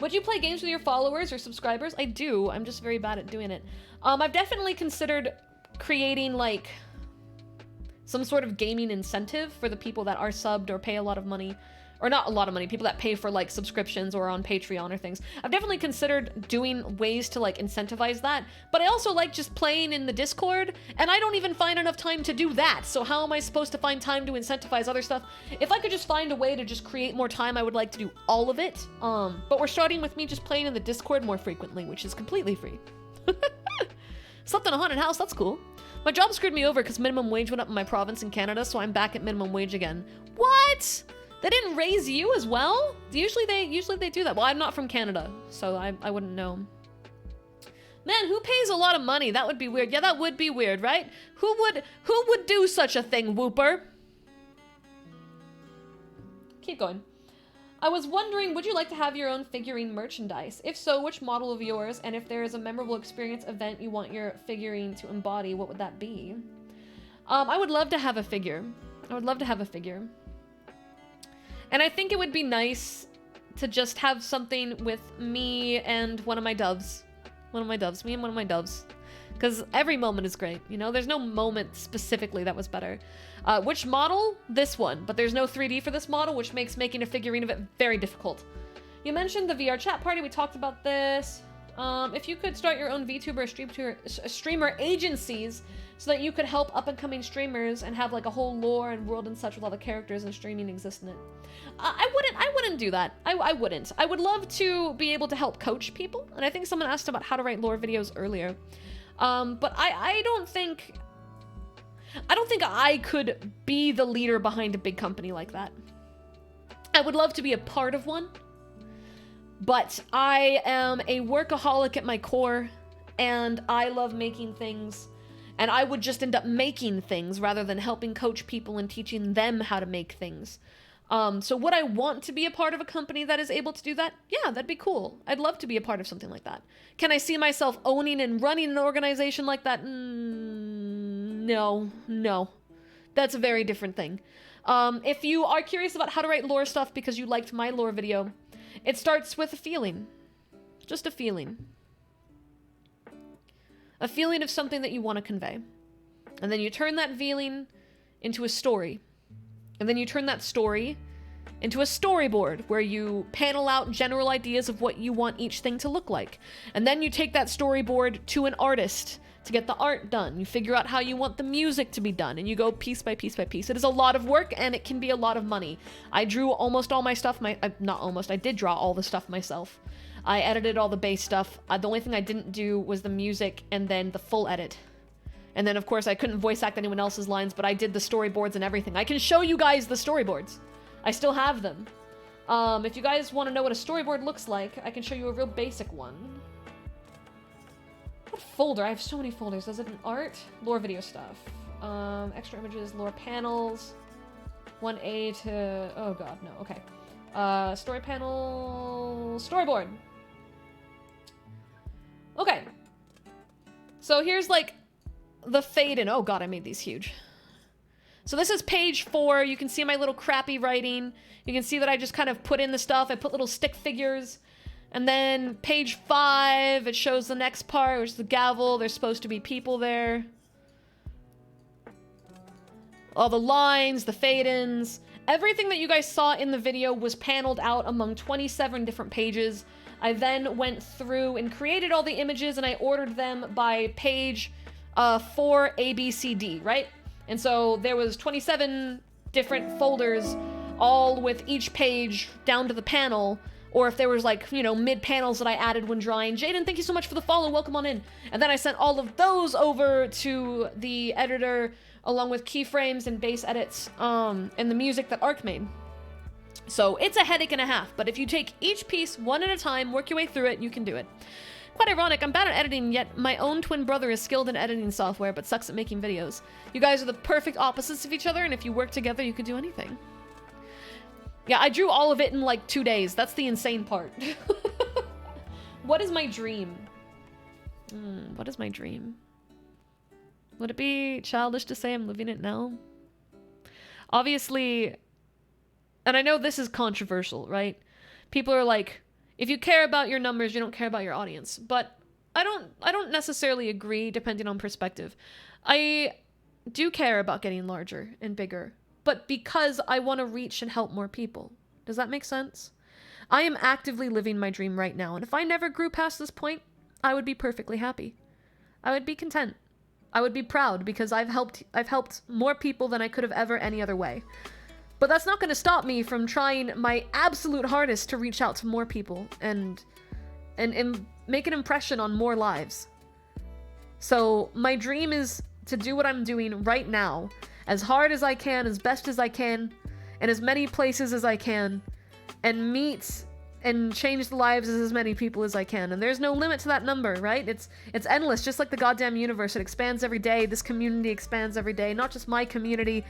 Would you play games with your followers or subscribers? I do. I'm just very bad at doing it. I've definitely considered creating like some sort of gaming incentive for the people that are subbed or pay a lot of money. Or not a lot of money, people that pay for like subscriptions or on Patreon or things. I've definitely considered doing ways to like incentivize that, but I also like just playing in the Discord, and I don't even find enough time to do that. So how am I supposed to find time to incentivize other stuff? If I could just find a way to just create more time, I would like to do all of it. But we're starting with me just playing in the Discord more frequently, which is completely free. Slept in a haunted house, that's cool. My job screwed me over because minimum wage went up in my province in Canada, so I'm back at minimum wage again. What? They didn't raise you as well? Usually they do that. Well, I'm not from Canada, so I wouldn't know. Man, who pays a lot of money? That would be weird. Yeah, that would be weird, right? Who would do such a thing, Whooper? Keep going. I was wondering, would you like to have your own figurine merchandise? If so, which model of yours? And if there is a memorable experience event you want your figurine to embody, what would that be? I would love to have a figure. I would love to have a figure. And I think it would be nice to just have something with me and one of my doves. Me and one of my doves. Because every moment is great, you know? There's no moment specifically that was better. Which model? This one. But there's no 3D for this model, which makes making a figurine of it very difficult. You mentioned the VR chat party. We talked about this. If you could start your own VTuber or streamer agencies so that you could help up-and-coming streamers and have like a whole lore and world and such with all the characters and streaming exist in it. I wouldn't do that. I wouldn't. I would love to be able to help coach people. And I think someone asked about how to write lore videos earlier. But I don't think I could be the leader behind a big company like that. I would love to be a part of one, but I am a workaholic at my core, and I love making things, and I would just end up making things rather than helping coach people and teaching them how to make things. So would I want to be a part of a company that is able to do that? Yeah, that'd be cool. I'd love to be a part of something like that. Can I see myself owning and running an organization like that? No. That's a very different thing. If you are curious about how to write lore stuff because you liked my lore video, it starts with a feeling. Just a feeling. A feeling of something that you want to convey. And then you turn that feeling into a story. And then you turn that story into a storyboard where you panel out general ideas of what you want each thing to look like. And then you take that storyboard to an artist to get the art done. You figure out how you want the music to be done, and you go piece by piece by piece. It is a lot of work, and it can be a lot of money. I drew almost all my stuff, I did draw all the stuff myself. I edited all the base stuff. The only thing I didn't do was the music and then the full edit. And then, of course, I couldn't voice act anyone else's lines, but I did the storyboards and everything. I can show you guys the storyboards. I still have them. If you guys want to know what a storyboard looks like, I can show you a real basic one. What folder? I have so many folders. Is it an art? Lore video stuff. Extra images, lore panels. 1A to... Oh god, no. Okay. Story panel... Storyboard. Okay. So here's, like, the fade in. Oh god, I made these huge. So this is page 4. You can see my little crappy writing. You can see that I just kind of put in the stuff. I put little stick figures. And then page 5, it shows the next part, which is the gavel. There's supposed to be people there. All the lines, the fade-ins. Everything that you guys saw in the video was paneled out among 27 different pages. I then went through and created all the images, and I ordered them by page 4 A, B, C, D, right? And so there was 27 different folders, all with each page down to the panel, or if there was, like, you know, mid-panels that I added when drawing. Jaden, thank you so much for the follow. Welcome on in. And then I sent all of those over to the editor, along with keyframes and base edits, and the music that Ark made. So it's a headache and a half, but if you take each piece one at a time, work your way through it, you can do it. Quite ironic, I'm bad at editing, yet my own twin brother is skilled in editing software, but sucks at making videos. You guys are the perfect opposites of each other, and if you work together, you could do anything. Yeah, I drew all of it in like 2 days. That's the insane part. What is my dream? What is my dream? Would it be childish to say I'm living it now? Obviously, and I know this is controversial, right? People are like, if you care about your numbers, you don't care about your audience. But I don't necessarily agree, depending on perspective. I do care about getting larger and bigger, but because I want to reach and help more people. Does that make sense? I am actively living my dream right now, and if I never grew past this point, I would be perfectly happy. I would be content. I would be proud because I've helped more people than I could have ever any other way. But that's not going to stop me from trying my absolute hardest to reach out to more people and make an impression on more lives. So my dream is to do what I'm doing right now, as hard as I can, as best as I can, in as many places as I can, and meet and change the lives of as many people as I can. And there's no limit to that number, right? It's endless, just like the goddamn universe. It expands every day. This community expands every day. Not just my community,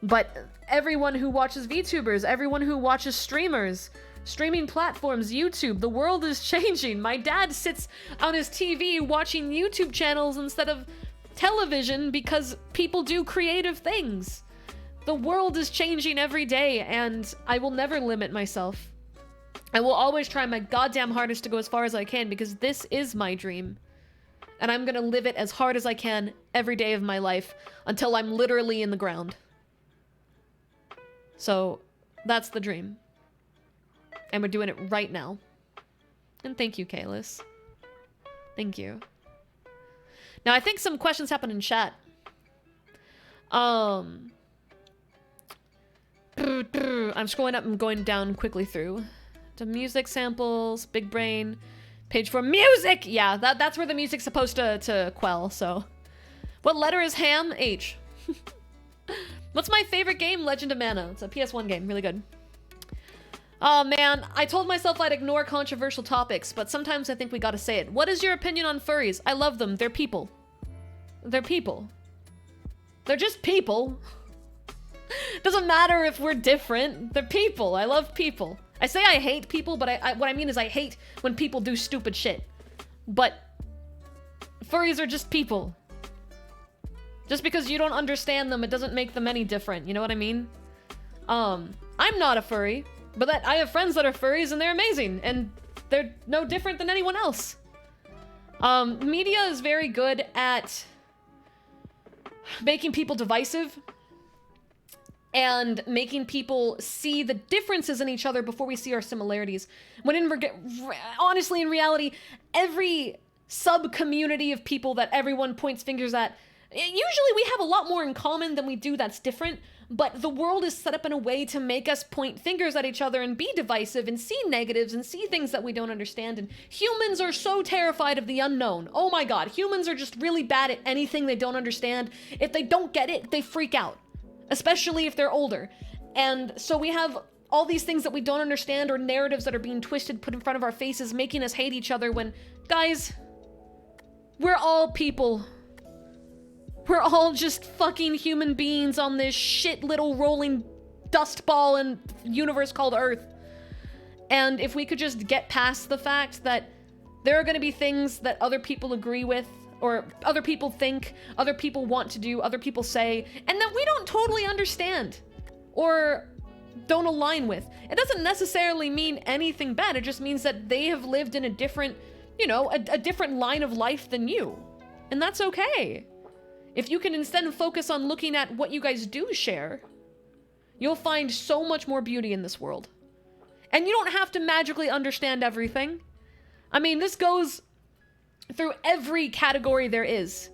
but everyone who watches VTubers, everyone who watches streamers, streaming platforms, YouTube. The world is changing. My dad sits on his TV watching YouTube channels instead of television because people do creative things. The world is changing every day, and I will never limit myself. I will always try my goddamn hardest to go as far as I can because this is my dream. And I'm gonna live it as hard as I can every day of my life until I'm literally in the ground. So, that's the dream. And we're doing it right now. And thank you, Kalis. Thank you. Now, I think some questions happened in chat. I'm scrolling up and going down quickly through. To music samples, big brain, page 4, music! Yeah, that's where the music's supposed to quell, so. What letter is ham? H. What's my favorite game? Legend of Mana. It's a PS1 game, really good. Oh man, I told myself I'd ignore controversial topics, but sometimes I think we gotta say it. What is your opinion on furries? I love them, they're people. They're people. They're just people. Doesn't matter if we're different, they're people. I love people. I say I hate people, but what I mean is I hate when people do stupid shit. But furries are just people. Just because you don't understand them, it doesn't make them any different. You know what I mean? I'm not a furry, but I have friends that are furries and they're amazing, and they're no different than anyone else. Media is very good at making people divisive and making people see the differences in each other before we see our similarities. When honestly, in reality, every sub-community of people that everyone points fingers at, usually we have a lot more in common than we do that's different, but the world is set up in a way to make us point fingers at each other and be divisive and see negatives and see things that we don't understand. And humans are so terrified of the unknown. Oh my god, humans are just really bad at anything they don't understand. If they don't get it, they freak out. Especially if they're older. And so we have all these things that we don't understand, or narratives that are being twisted, put in front of our faces, making us hate each other when, guys, we're all people. We're all just fucking human beings on this shit little rolling dust ball and universe called Earth. And if we could just get past the fact that there are gonna be things that other people agree with, or other people think, other people want to do, other people say, and that we don't totally understand or don't align with. It doesn't necessarily mean anything bad. It just means that they have lived in a different, you know, a different line of life than you. And that's okay. If you can instead focus on looking at what you guys do share, you'll find so much more beauty in this world. And you don't have to magically understand everything. I mean, this goes through every category there is.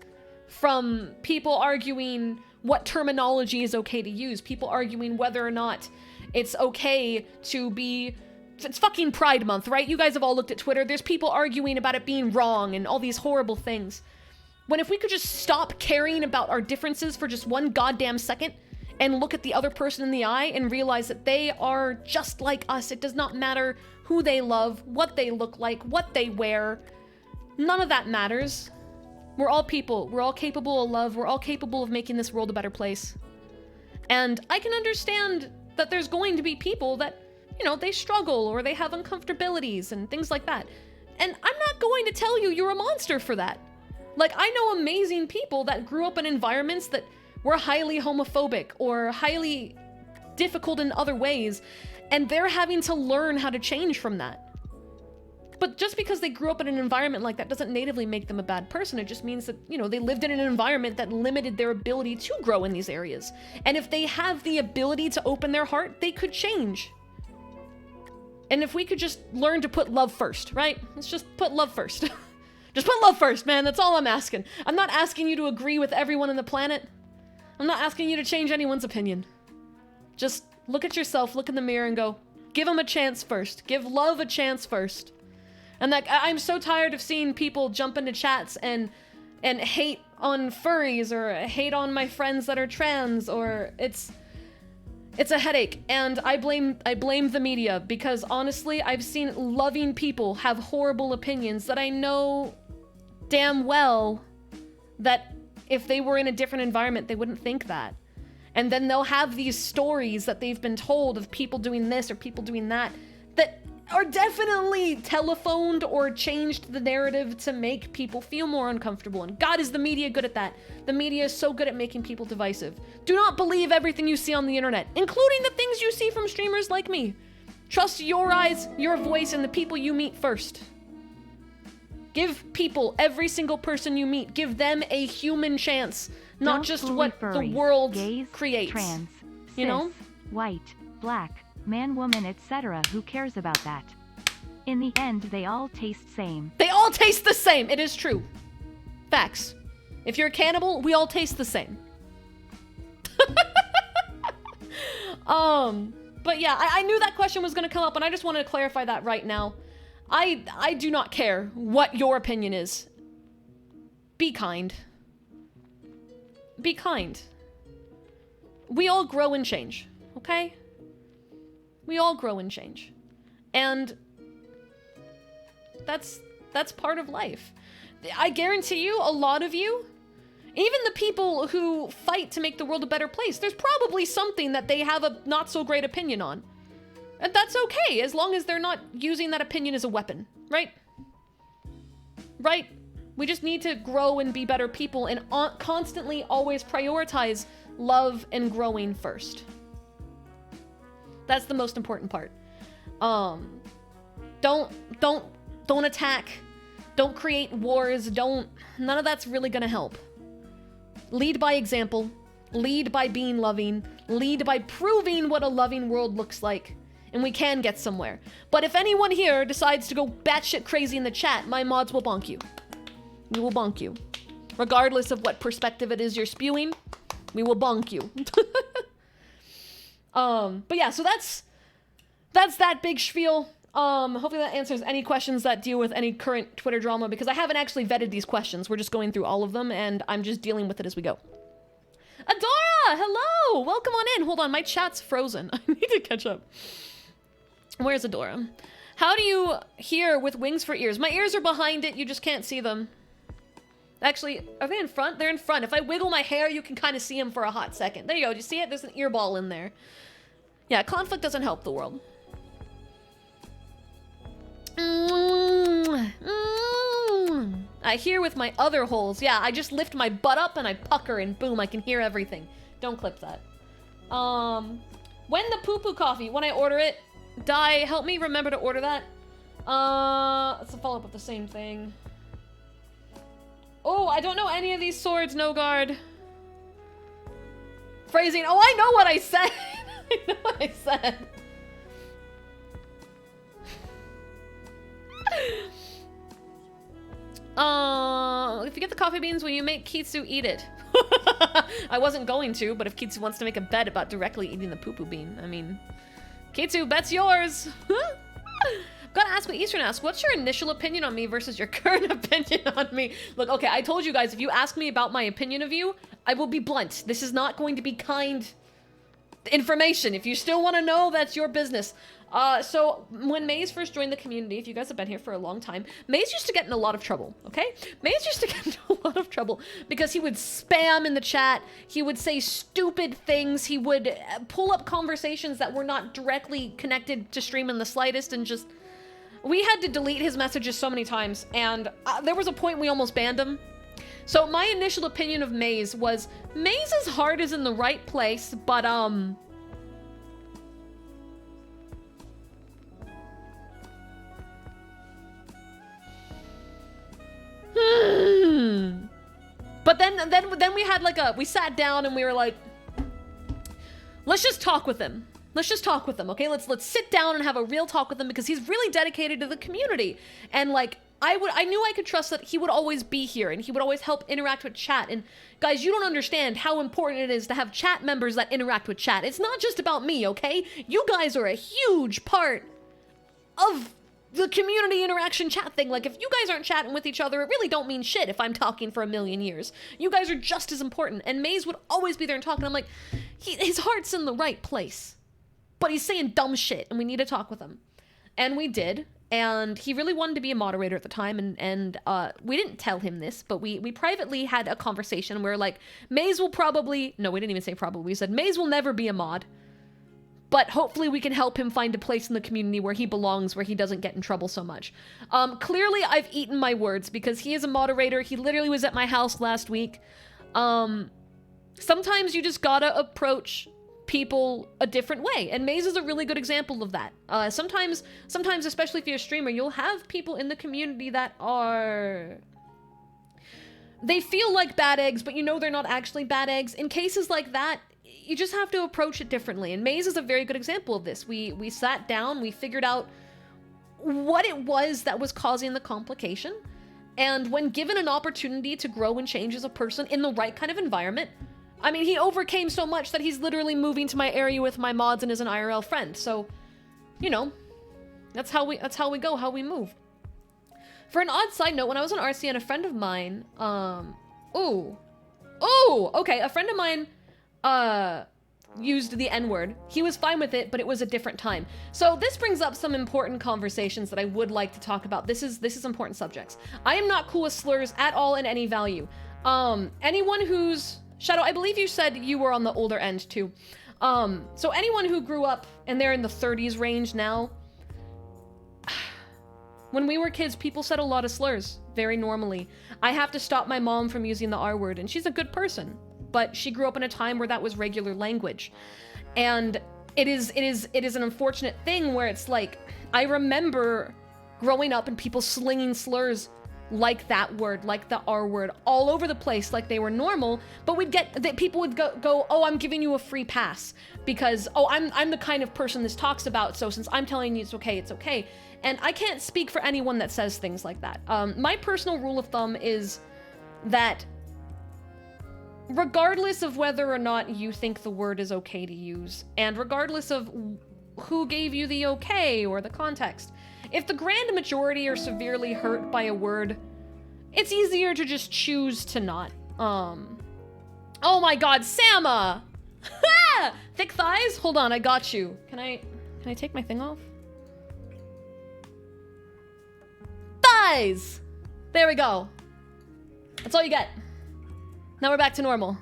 From people arguing what terminology is okay to use, people arguing whether or not it's okay to be... It's fucking Pride Month, right? You guys have all looked at Twitter. There's people arguing about it being wrong and all these horrible things. When if we could just stop caring about our differences for just one goddamn second and look at the other person in the eye and realize that they are just like us. It does not matter who they love, what they look like, what they wear. None of that matters. We're all people. We're all capable of love. We're all capable of making this world a better place. And I can understand that there's going to be people that, you know, they struggle or they have uncomfortabilities and things like that. And I'm not going to tell you you're a monster for that. Like, I know amazing people that grew up in environments that were highly homophobic or highly difficult in other ways, and they're having to learn how to change from that. But just because they grew up in an environment like that doesn't natively make them a bad person. It just means that, you know, they lived in an environment that limited their ability to grow in these areas. And if they have the ability to open their heart, they could change. And if we could just learn to put love first, right? Let's just put love first. Just put love first, man. That's all I'm asking. I'm not asking you to agree with everyone on the planet. I'm not asking you to change anyone's opinion. Just look at yourself, look in the mirror and go, give them a chance first. Give love a chance first. And like, I'm so tired of seeing people jump into chats and hate on furries or hate on my friends that are trans, or it's a headache. And I blame the media, because honestly, I've seen loving people have horrible opinions that I know damn well that if they were in a different environment, they wouldn't think that. And then they'll have these stories that they've been told of people doing this or people doing that are definitely telephoned or changed the narrative to make people feel more uncomfortable. And God, is the media good at that? The media is so good at making people divisive. Do not believe everything you see on the internet, including the things you see from streamers like me. Trust your eyes, your voice, and the people you meet first. Give people, every single person you meet, give them a human chance, not Don't just bully what furries, the world gays, creates. Trans, you know? cis, white, black, man, woman, etc. Who cares about that? In the end, they all taste same. They all taste the same. It is true. Facts. If you're a cannibal, we all taste the same. But yeah, I knew that question was going to come up, and I just wanted to clarify that right now. I do not care what your opinion is. Be kind. Be kind. We all grow and change, okay? We all grow and change. And that's part of life. I guarantee you, a lot of you, even the people who fight to make the world a better place, there's probably something that they have a not so great opinion on. And that's okay, as long as they're not using that opinion as a weapon, right? Right? We just need to grow and be better people and constantly always prioritize love and growing first. That's the most important part. Don't attack. Don't create wars. None of that's really gonna help. Lead by example. Lead by being loving. Lead by proving what a loving world looks like. And we can get somewhere. But if anyone here decides to go batshit crazy in the chat, my mods will bonk you. We will bonk you. Regardless of what perspective it is you're spewing, we will bonk you. But yeah, so that's that big spiel. Hopefully that answers any questions that deal with any current Twitter drama, because I haven't actually vetted these questions. We're just going through all of them, and I'm just dealing with it as we go. Adora! Hello! Welcome on in. Hold on, my chat's frozen. I need to catch up. Where's Adora? How do you hear with wings for ears? My ears are behind it, you just can't see them. Actually, are they in front? They're in front. If I wiggle my hair, you can kind of see them for a hot second. There you go. Do you see it? There's an ear ball in there. Yeah, conflict doesn't help the world. I hear with my other holes. Yeah, I just lift my butt up and I pucker and boom, I can hear everything. Don't clip that. When the poo-poo coffee, when I order it, Di, help me remember to order that. Let's follow up with the same thing. Oh, I don't know any of these swords, no guard. Phrasing. Oh, I know what I said. I know what I said. If you get the coffee beans, will you make Kitsu eat it? I wasn't going to, but if Kitsu wants to make a bet about directly eating the poo-poo bean, I mean, Kitsu, bet's yours. Gotta ask what Eastern asks. What's your initial opinion on me versus your current opinion on me? Look, okay, I told you guys, if you ask me about my opinion of you, I will be blunt. This is not going to be kind. information. If you still want to know, that's your business. So when Maze first joined the community, if you guys have been here for a long time, Maze used to get in a lot of trouble, okay? Maze used to get into a lot of trouble because he would spam in the chat, he would say stupid things, he would pull up conversations that were not directly connected to stream in the slightest, and just... We had to delete his messages so many times, and there was a point we almost banned him. So my initial opinion of Maze was, Maze's heart is in the right place, but, But then we had like we sat down and we were like, let's just talk with him. Let's just talk with him, okay? Let's sit down and have a real talk with him because he's really dedicated to the community. And like, I knew I could trust that he would always be here and he would always help interact with chat. And guys, you don't understand how important it is to have chat members that interact with chat. It's not just about me, okay? You guys are a huge part of the community interaction chat thing. Like, if you guys aren't chatting with each other, it really don't mean shit if I'm talking for a million years. You guys are just as important. And Maze would always be there and talking. I'm like, his heart's in the right place. But he's saying dumb shit, and we need to talk with him. And we did. And he really wanted to be a moderator at the time, and we didn't tell him this, but we privately had a conversation where, like, Maze will probably... No, we didn't even say probably. We said, Maze will never be a mod. But hopefully we can help him find a place in the community where he belongs, where he doesn't get in trouble so much. Clearly, I've eaten my words, because he is a moderator. He literally was at my house last week. Sometimes you just gotta approach people a different way, and Maze is a really good example of that. Sometimes, especially if you're a streamer, you'll have people in the community that are... They feel like bad eggs, but you know they're not actually bad eggs. In cases like that, you just have to approach it differently, and Maze is a very good example of this. We sat down, we figured out what it was that was causing the complication, and when given an opportunity to grow and change as a person in the right kind of environment, I mean, he overcame so much that he's literally moving to my area with my mods and is an IRL friend. So, you know, that's how we go, how we move. For an odd side note, when I was on RCN, a friend of mine, okay, a friend of mine, used the N-word. He was fine with it, but it was a different time. So this brings up some important conversations that I would like to talk about. This is important subjects. I am not cool with slurs at all in any value. Anyone who's... Shadow, I believe you said you were on the older end too. So anyone who grew up and they're in the 30s range now, when we were kids, people said a lot of slurs very normally. I have to stop my mom from using the R word, and she's a good person, but she grew up in a time where that was regular language. And it is an unfortunate thing where it's like, I remember growing up and people slinging slurs like that word, like the R word, all over the place like they were normal, but we'd get that people would go, oh, I'm giving you a free pass because, oh, I'm the kind of person this talks about, so since I'm telling you it's okay, it's okay. And I can't speak for anyone that says things like that. My personal rule of thumb is that regardless of whether or not you think the word is okay to use, and regardless of who gave you the okay or the context, if the grand majority are severely hurt by a word, it's easier to just choose to not. Oh my god, Sama! Thick thighs? Hold on, I got you. Can I take my thing off? Thighs! There we go. That's all you get. Now we're back to normal.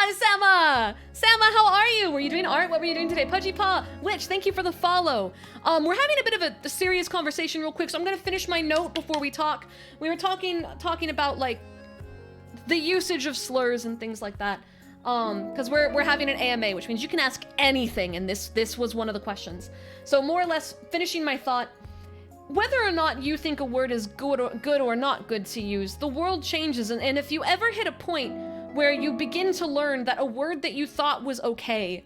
Hi, Sama! Sama, how are you? Were you doing art? What were you doing today? Pudgy Paw, Witch, thank you for the follow. We're having a bit of a serious conversation real quick, so I'm gonna finish my note before we talk. We were talking about, like, the usage of slurs and things like that. Because we're having an AMA, which means you can ask anything, and this was one of the questions. So more or less, finishing my thought, whether or not you think a word is good or not good to use, the world changes, and if you ever hit a point where you begin to learn that a word that you thought was okay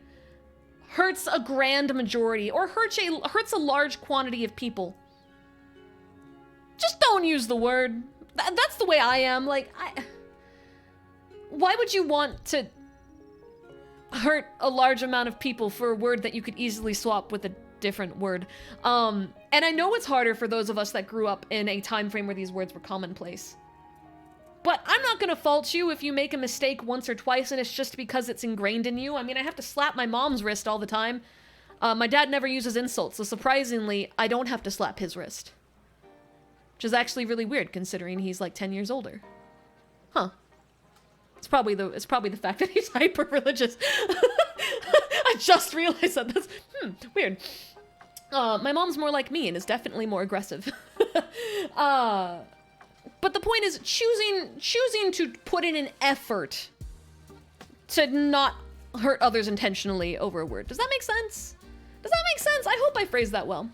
hurts a grand majority or hurts a large quantity of people, just don't use the word. That's the way I am. Like, why would you want to hurt a large amount of people for a word that you could easily swap with a different word? And I know it's harder for those of us that grew up in a time frame where these words were commonplace. But I'm not gonna fault you if you make a mistake once or twice and it's just because it's ingrained in you. I mean, I have to slap my mom's wrist all the time. My dad never uses insults, so surprisingly, I don't have to slap his wrist. Which is actually really weird, considering he's like 10 years older. Huh. It's probably the fact that he's hyper-religious. I just realized that. That's, weird. My mom's more like me and is definitely more aggressive. But the point is, choosing to put in an effort to not hurt others intentionally over a word. Does that make sense? Does that make sense? I hope I phrased that well.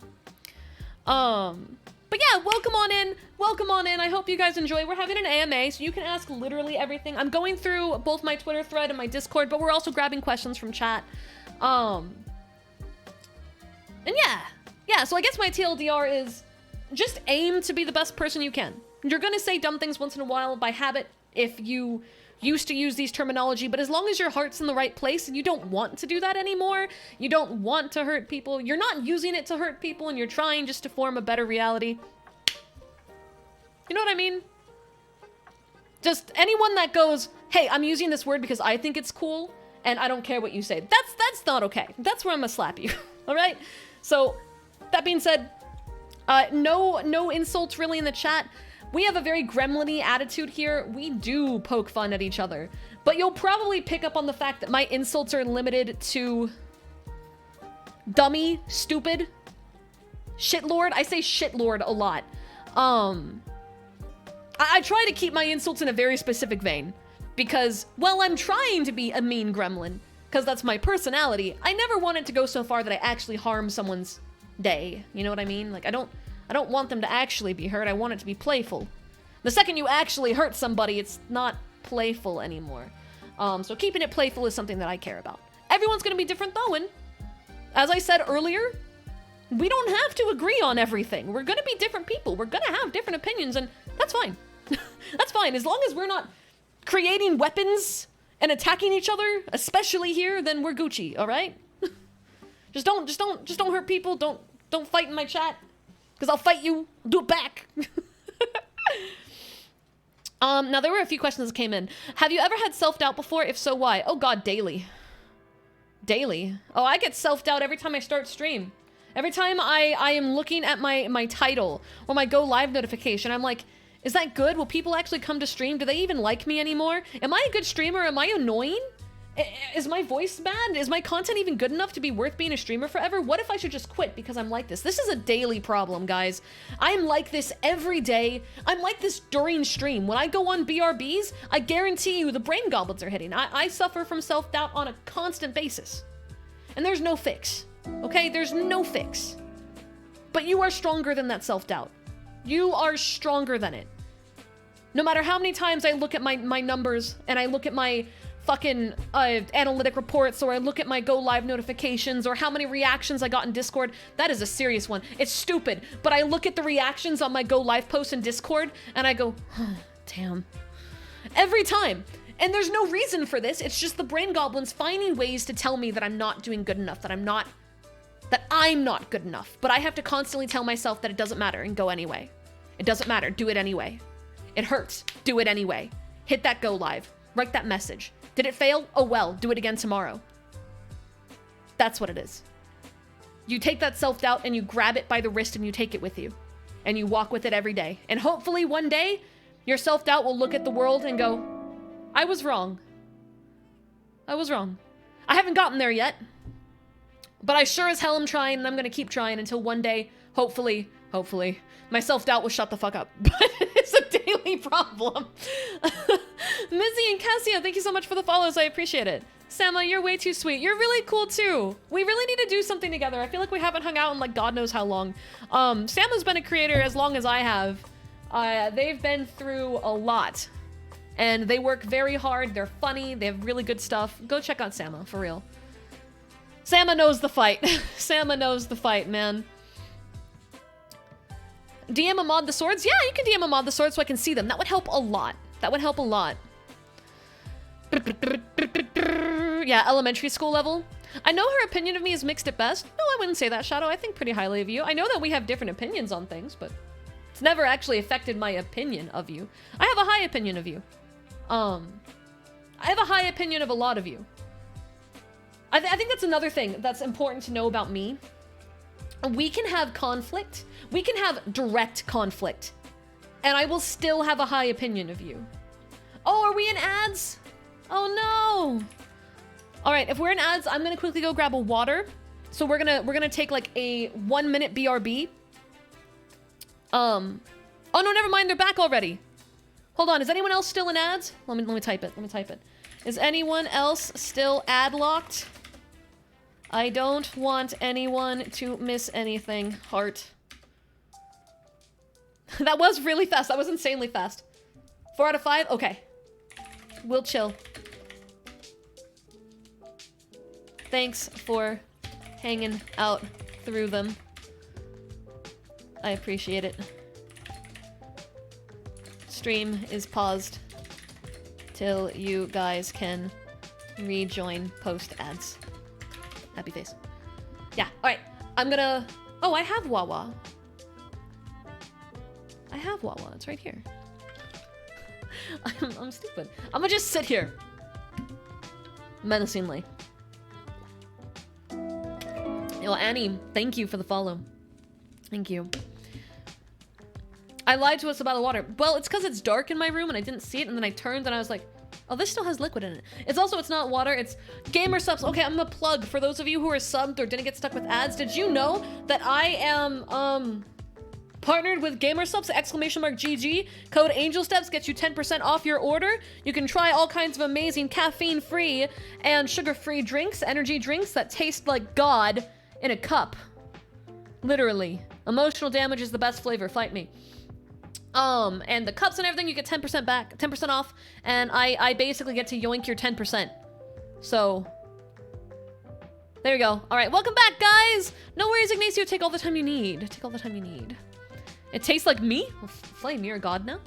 But yeah, welcome on in. Welcome on in. I hope you guys enjoy. We're having an AMA, so you can ask literally everything. I'm going through both my Twitter thread and my Discord, but we're also grabbing questions from chat. And yeah, so I guess my TLDR is just aim to be the best person you can. You're gonna say dumb things once in a while by habit if you used to use these terminology, but as long as your heart's in the right place and you don't want to do that anymore, you don't want to hurt people, you're not using it to hurt people and you're trying just to form a better reality. You know what I mean? Just anyone that goes, hey, I'm using this word because I think it's cool and I don't care what you say. That's not okay. That's where I'm gonna slap you. All right? So that being said, no insults really in the chat. We have a very gremlin-y attitude here. We do poke fun at each other. But you'll probably pick up on the fact that my insults are limited to dummy, stupid, shitlord. I say shitlord a lot. I try to keep my insults in a very specific vein. Because, well, I'm trying to be a mean gremlin. Because that's my personality. I never want it to go so far that I actually harm someone's day. You know what I mean? Like, I don't want them to actually be hurt. I want it to be playful. The second you actually hurt somebody, it's not playful anymore. So keeping it playful is something that I care about. Everyone's gonna be different though, and as I said earlier, we don't have to agree on everything. We're gonna be different people. We're gonna have different opinions, and that's fine. That's fine. As long as we're not creating weapons and attacking each other, especially here, then we're Gucci, all right? just don't hurt people. Don't fight in my chat. Because I'll fight you. I'll do it back. Now, there were a few questions that came in. Have you ever had self-doubt before? If so, why? Oh, God, daily. Daily? Oh, I get self-doubt every time I start stream. Every time I am looking at my title or my go live notification, I'm like, is that good? Will people actually come to stream? Do they even like me anymore? Am I a good streamer? Am I annoying? Is my voice bad? Is my content even good enough to be worth being a streamer forever? What if I should just quit because I'm like this? This is a daily problem, guys. I'm like this every day. I'm like this during stream. When I go on BRBs, I guarantee you the brain goblins are hitting. I suffer from self-doubt on a constant basis. And there's no fix, okay? There's no fix. But you are stronger than that self-doubt. You are stronger than it. No matter how many times I look at my numbers and I look at my fucking analytic reports, or I look at my go live notifications, or how many reactions I got in Discord. That is a serious one. It's stupid, but I look at the reactions on my go live posts in Discord and I go, oh, damn. Every time. And there's no reason for this. It's just the brain goblins finding ways to tell me that I'm not doing good enough, that I'm not good enough. But I have to constantly tell myself that it doesn't matter and go anyway. It doesn't matter. Do it anyway. It hurts. Do it anyway. Hit that go live. Write that message. Did it fail? Oh well, do it again tomorrow. That's what it is. You take that self-doubt and you grab it by the wrist and you take it with you. And you walk with it every day. And hopefully one day, your self-doubt will look at the world and go, I was wrong. I was wrong. I haven't gotten there yet. But I sure as hell am trying, and I'm gonna keep trying until one day, hopefully, my self-doubt will shut the fuck up. But it's a daily problem. Mizzy and Cassia, thank you so much for the follows. I appreciate it. Sama, you're way too sweet. You're really cool too. We really need to do something together. I feel like we haven't hung out in like God knows how long. Sama's been a creator as long as I have. They've been through a lot. And they work very hard. They're funny. They have really good stuff. Go check out Sama, for real. Sama knows the fight. Sama knows the fight, man. DM a mod the swords? Yeah, you can DM a mod the swords so I can see them. That would help a lot. That would help a lot. Yeah, elementary school level. I know her opinion of me is mixed at best. No, I wouldn't say that, Shadow. I think pretty highly of you. I know that we have different opinions on things, but It's never actually affected my opinion of you. I have a high opinion of you. I have a high opinion of a lot of you. I think that's another thing that's important to know about me. We can have conflict. We can have direct conflict. And I will still have a high opinion of you. Oh, are we in ads? Oh no. All right, if we're in ads, I'm gonna quickly go grab a water. So we're gonna take like a 1 minute BRB. Oh no, never mind, they're back already. Hold on, is anyone else still in ads? Let me type it. Is anyone else still ad locked? I don't want anyone to miss anything. Heart. That was really fast. That was insanely fast. 4 out of 5? Okay. We'll chill. Thanks for hanging out through them. I appreciate it. Stream is paused till you guys can rejoin post ads. Happy face. Yeah, alright. I'm gonna... Oh, I have Wawa. I have Wawa. It's right here. I'm stupid. I'm gonna just sit here. Menacingly. Yo, Annie, thank you for the follow. Thank you. I lied to us about the water. Well, it's because it's dark in my room and I didn't see it, and then I turned and I was like, oh, this still has liquid in it. It's not water, it's gamer subs. Okay, I'm gonna plug for those of you who are subbed or didn't get stuck with ads. Did you know that I am partnered with gamer subs, !GG. Code AngelSteps gets you 10% off your order. You can try all kinds of amazing caffeine-free and sugar-free drinks, energy drinks that taste like God in a cup. Literally. Emotional damage is the best flavor, fight me. And the cups and everything, you get 10% back, 10% off, and I basically get to yoink your 10%. So, there you go. All right, welcome back, guys. No worries, Ignacio. Take all the time you need. Take all the time you need. It tastes like me? Well, Flame, you're a god now.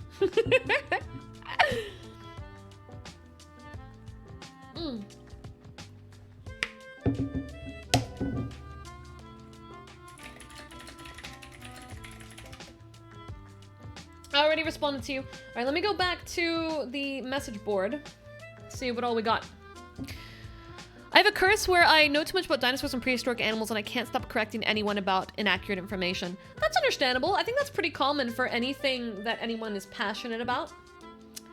I already responded to you. All right, let me go back to the message board. See what all we got. I have a curse where I know too much about dinosaurs and prehistoric animals and I can't stop correcting anyone about inaccurate information. That's understandable. I think that's pretty common for anything that anyone is passionate about.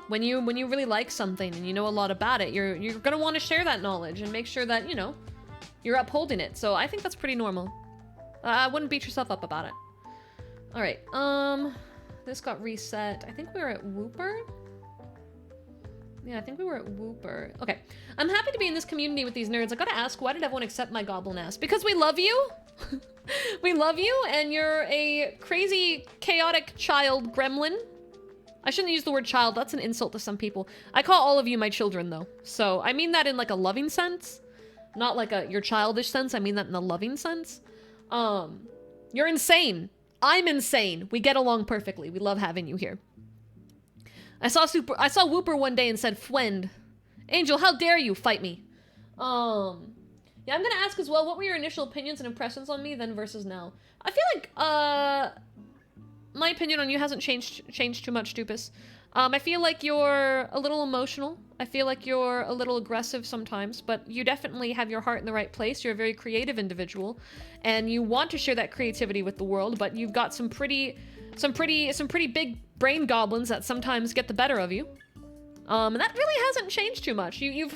When you really like something and you know a lot about it, you're gonna want to share that knowledge and make sure that, you know, you're upholding it. So I think that's pretty normal. I wouldn't beat yourself up about it. All right, this got reset. I think we were at Whooper. Yeah, I think we were at Whooper. Okay. I'm happy to be in this community with these nerds. I gotta ask, why did everyone accept my goblin ass? Because we love you. We love you, and you're a crazy, chaotic child gremlin. I shouldn't use the word child. That's an insult to some people. I call all of you my children, though. So I mean that in like a loving sense. Not like a your childish sense. I mean that in a loving sense. You're insane. I'm insane. We get along perfectly. We love having you here. I saw Whooper one day and said, "Friend, Angel, how dare you fight me?" Yeah, I'm gonna ask as well, what were your initial opinions and impressions on me then versus now? I feel like, my opinion on you hasn't changed too much, Stupus. I feel like you're a little emotional. I feel like you're a little aggressive sometimes, but you definitely have your heart in the right place. You're a very creative individual, and you want to share that creativity with the world, but you've got some pretty big brain goblins that sometimes get the better of you. And that really hasn't changed too much. You've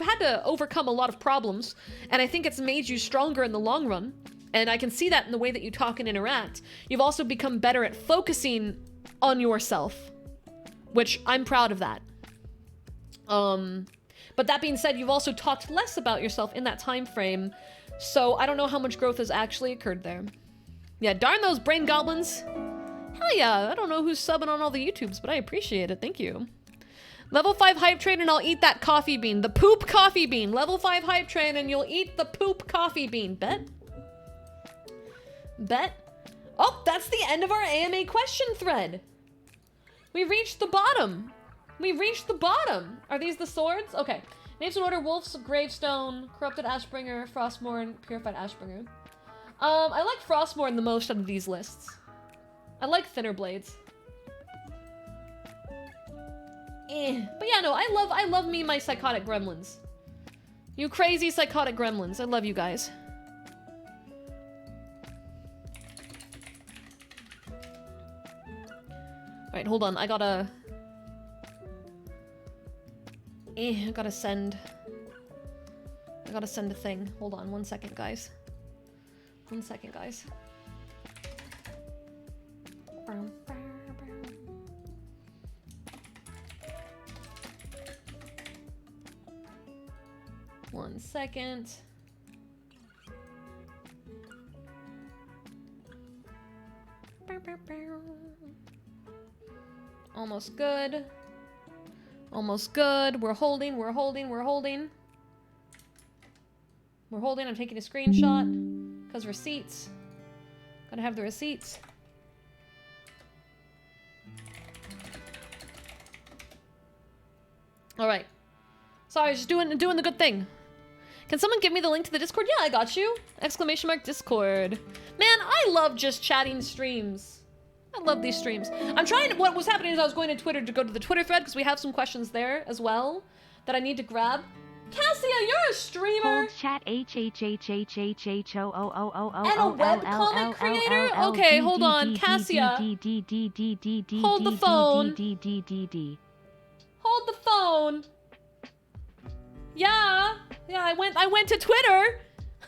had to overcome a lot of problems, and I think it's made you stronger in the long run. And I can see that in the way that you talk and interact. You've also become better at focusing on yourself, which I'm proud of that. But that being said, you've also talked less about yourself in that time frame, so I don't know how much growth has actually occurred there. Yeah, darn those brain goblins. Hell yeah, I don't know who's subbing on all the YouTubes, but I appreciate it, thank you. Level 5 hype train and I'll eat that coffee bean. The poop coffee bean. Level 5 hype train and you'll eat the poop coffee bean. Bet? Bet? Oh, that's the end of our AMA question thread. We reached the bottom. We reached the bottom. Are these the swords? Okay. Names in order: Wolf's Gravestone, Corrupted Ashbringer, Frostmourne, Purified Ashbringer. I like Frostmourne the most out of these lists. I like thinner blades. But yeah, no, I love me my psychotic gremlins. You crazy psychotic gremlins. I love you guys. Alright, hold on. I gotta send a thing. Hold on 1 second, guys. 1 second, guys. One second. Almost good. Almost good. We're holding, we're holding, we're holding. We're holding. I'm taking a screenshot. Because receipts. Gotta have the receipts. Alright. Sorry, just doing the good thing. Can someone give me the link to the Discord? Yeah, I got you. Exclamation mark Discord. Man, I love just chatting streams. I love these streams. I'm trying to, what was happening is I was going to Twitter to go to the Twitter thread because we have some questions there as well that I need to grab. Cassia, you're a streamer. Hold chat HHHHHHHOOOOO. And a webcomic creator? Okay, hold on. Cassia. Hold the phone. Hold the phone. Yeah, I went to Twitter.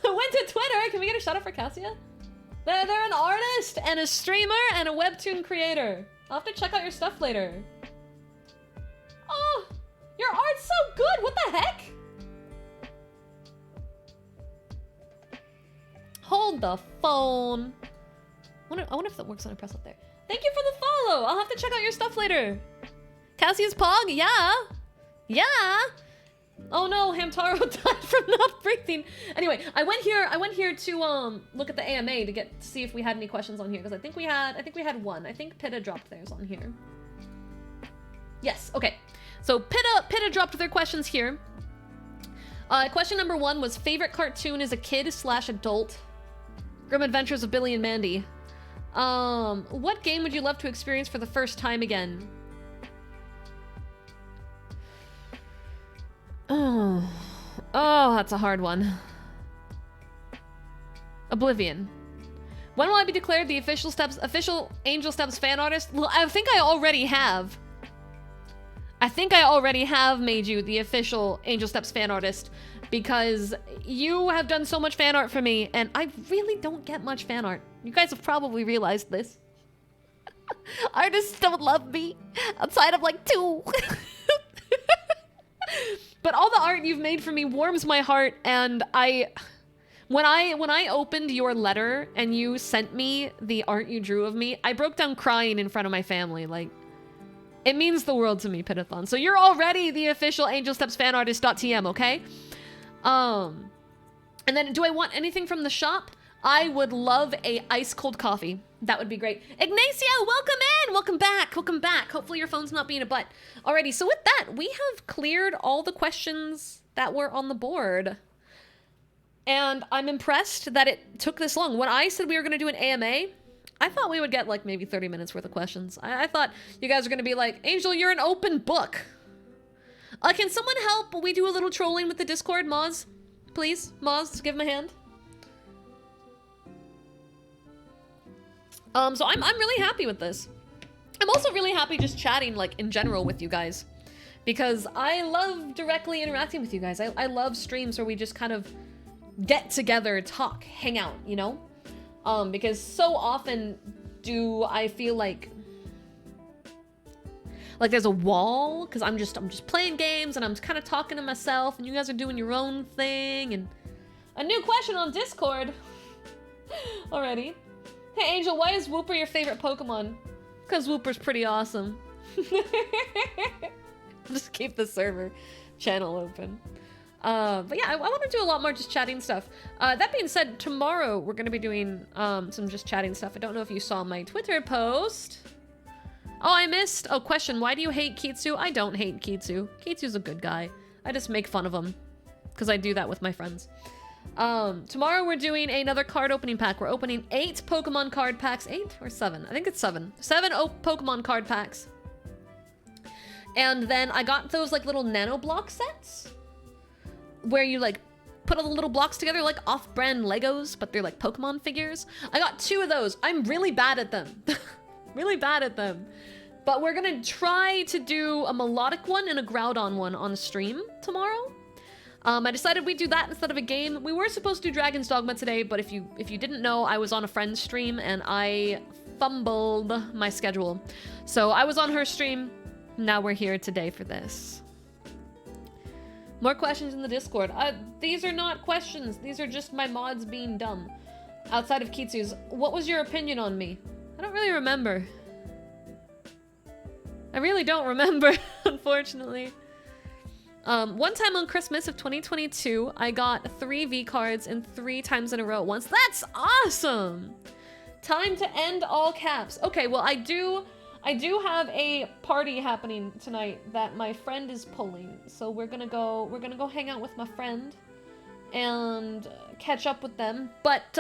I went to Twitter. Can we get a shout out for Cassia? They're an artist and a streamer and a webtoon creator. I'll have to check out your stuff later. Oh, your art's so good. What the heck? Hold the phone. I wonder if that works when I press up there. Thank you for the follow. I'll have to check out your stuff later. Cassia's Pog? Yeah. Yeah. Oh no, Hamtaro died from not breathing. Anyway, I went here to look at the AMA to see if we had any questions on here because I think we had one. I think Pitta dropped theirs on here. Yes, okay. So Pitta dropped their questions here. Question number 1 was favorite cartoon as a kid/adult. Grim Adventures of Billy and Mandy. What game would you love to experience for the first time again? Oh, that's a hard one. Oblivion. When will I be declared the official Angel Steps fan artist? Well, I think I already have. I think I already have made you the official Angel Steps fan artist because you have done so much fan art for me and I really don't get much fan art. You guys have probably realized this. Artists don't love me outside of like 2. But all the art you've made for me warms my heart, and when I opened your letter and you sent me the art you drew of me, I broke down crying in front of my family. Like, it means the world to me, Pitathon. So you're already the official Angel Steps fan artist.tm, okay? And then do I want anything from the shop? I would love a ice cold coffee. That would be great. Ignacio, welcome in! Welcome back, welcome back. Hopefully your phone's not being a butt. Alrighty, so with that, we have cleared all the questions that were on the board. And I'm impressed that it took this long. When I said we were gonna do an AMA, I thought we would get like maybe 30 minutes worth of questions. I thought you guys were gonna be like, Angel, you're an open book. Can someone help we do a little trolling with the Discord, Moz? Please, Moz, give him a hand. So I'm really happy with this. I'm also really happy just chatting, like, in general with you guys. Because I love directly interacting with you guys. I love streams where we just kind of get together, talk, hang out, you know? Because so often do I feel like there's a wall, because I'm just playing games and I'm kind of talking to myself and you guys are doing your own thing. And a new question on Discord already. Hey Angel, why is Wooper your favorite Pokemon? Because Wooper's pretty awesome. Just keep the server channel open. But yeah, I want to do a lot more just chatting stuff. That being said, tomorrow we're going to be doing some just chatting stuff. I don't know if you saw my Twitter post. Oh, I missed. Oh, question. Why do you hate Kitsu? I don't hate Kitsu. Kitsu's a good guy. I just make fun of him because I do that with my friends. Tomorrow we're doing another card opening pack. We're opening 8 Pokemon card packs. 8 or 7? I think it's 7. 7 Pokemon card packs. And then I got those like little nano block sets where you like put all the little blocks together like off-brand Legos, but they're like Pokemon figures. I got 2 of those. I'm really bad at them. Really bad at them. But we're gonna try to do a melodic one and a Groudon one on stream tomorrow. I decided we'd do that instead of a game. We were supposed to do Dragon's Dogma today, but if you didn't know, I was on a friend's stream and I fumbled my schedule. So I was on her stream. Now we're here today for this. More questions in the Discord. These are not questions. These are just my mods being dumb. Outside of Kitsu's, what was your opinion on me? I don't really remember. I really don't remember, unfortunately. One time on Christmas of 2022, I got 3 V cards and 3 times in a row at once. That's awesome! Time to end all caps. Okay, well, I do have a party happening tonight that my friend is pulling. So we're gonna go hang out with my friend and catch up with them. But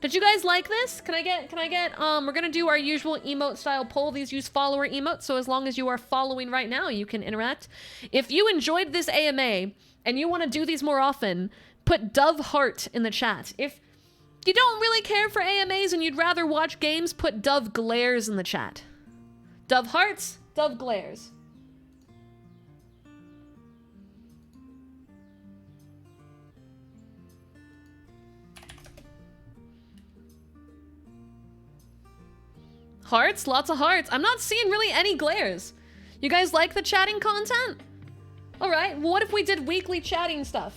did you guys like this? Can I get we're gonna do our usual emote style poll. These use follower emotes, so as long as you are following right now, you can interact. If you enjoyed this AMA and you want to do these more often, put Dove Heart in the chat. If you don't really care for AMAs and you'd rather watch games, put Dove Glares in the chat. Dove Hearts, Dove Glares. Hearts? Lots of hearts. I'm not seeing really any glares. You guys like the chatting content? Alright, well, what if we did weekly chatting stuff?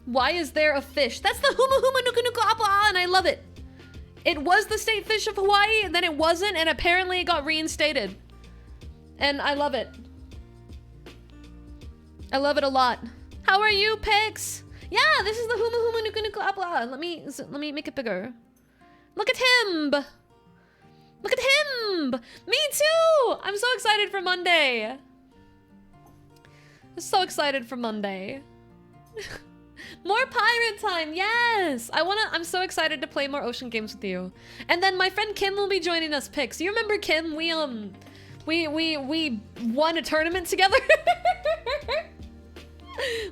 Why is there a fish? That's the Huma Huma Nuku Nuku Appa, and I love it. It was the state fish of Hawaii, and then it wasn't, and apparently it got reinstated. And I love it. I love it a lot. How are you, Pix? Yeah, this is the Huma Huma Nuku Nuku Appa. Let me make it bigger. Look at him. Look at him. Me too. I'm so excited for Monday. I'm so excited for Monday. More pirate time, yes! I'm so excited to play more ocean games with you. And then my friend Kim will be joining us, Pix. You remember Kim? We won a tournament together.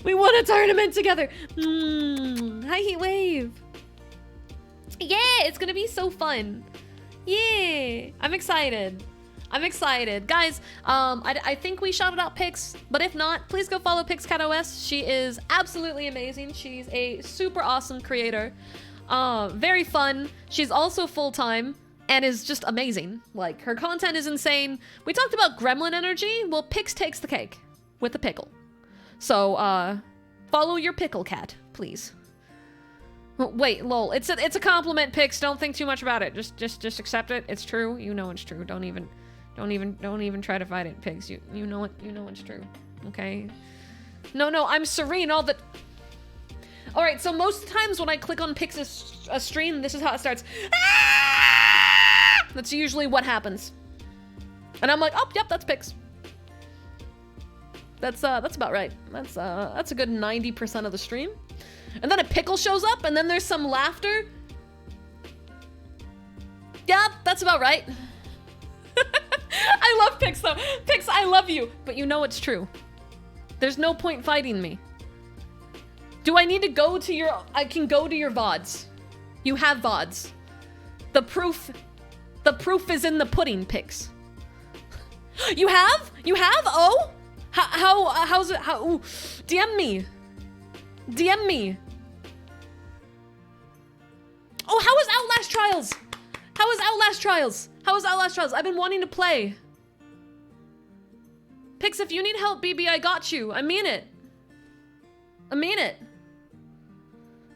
We won a tournament together. Hi, Heat Wave. Yeah, it's gonna be so fun. Yeah, I'm excited. I'm excited. Guys, I think we shouted out Pix, but if not, please go follow PixCatOS. She is absolutely amazing. She's a super awesome creator. Very fun. She's also full-time and is just amazing. Like, her content is insane. We talked about gremlin energy. Well, Pix takes the cake with a pickle. So, follow your pickle cat, please. Wait, lol. It's a compliment, Pix. Don't think too much about it. Just accept it. It's true. You know it's true. Don't even try to fight it, Pigs. You know it's true. Okay? No, I'm serene all the... Alright, so most times when I click on Pix's stream, this is how it starts. Ah! That's usually what happens. And I'm like, oh, yep, that's Pix. That's about right. That's a good 90% of the stream. And then a pickle shows up, and then there's some laughter. Yep, that's about right. I love Pix though. Pix, I love you, but you know it's true. There's no point fighting me. Do I need to go to your... I can go to your VODs. You have VODs. The proof is in the pudding, Pix. You have? You have? Oh? How's it? Ooh, DM me. DM me. Oh, how is Outlast Trials? How is Outlast Trials? How is Outlast Trials? I've been wanting to play. Pix, if you need help, BB, I got you. I mean it. I mean it.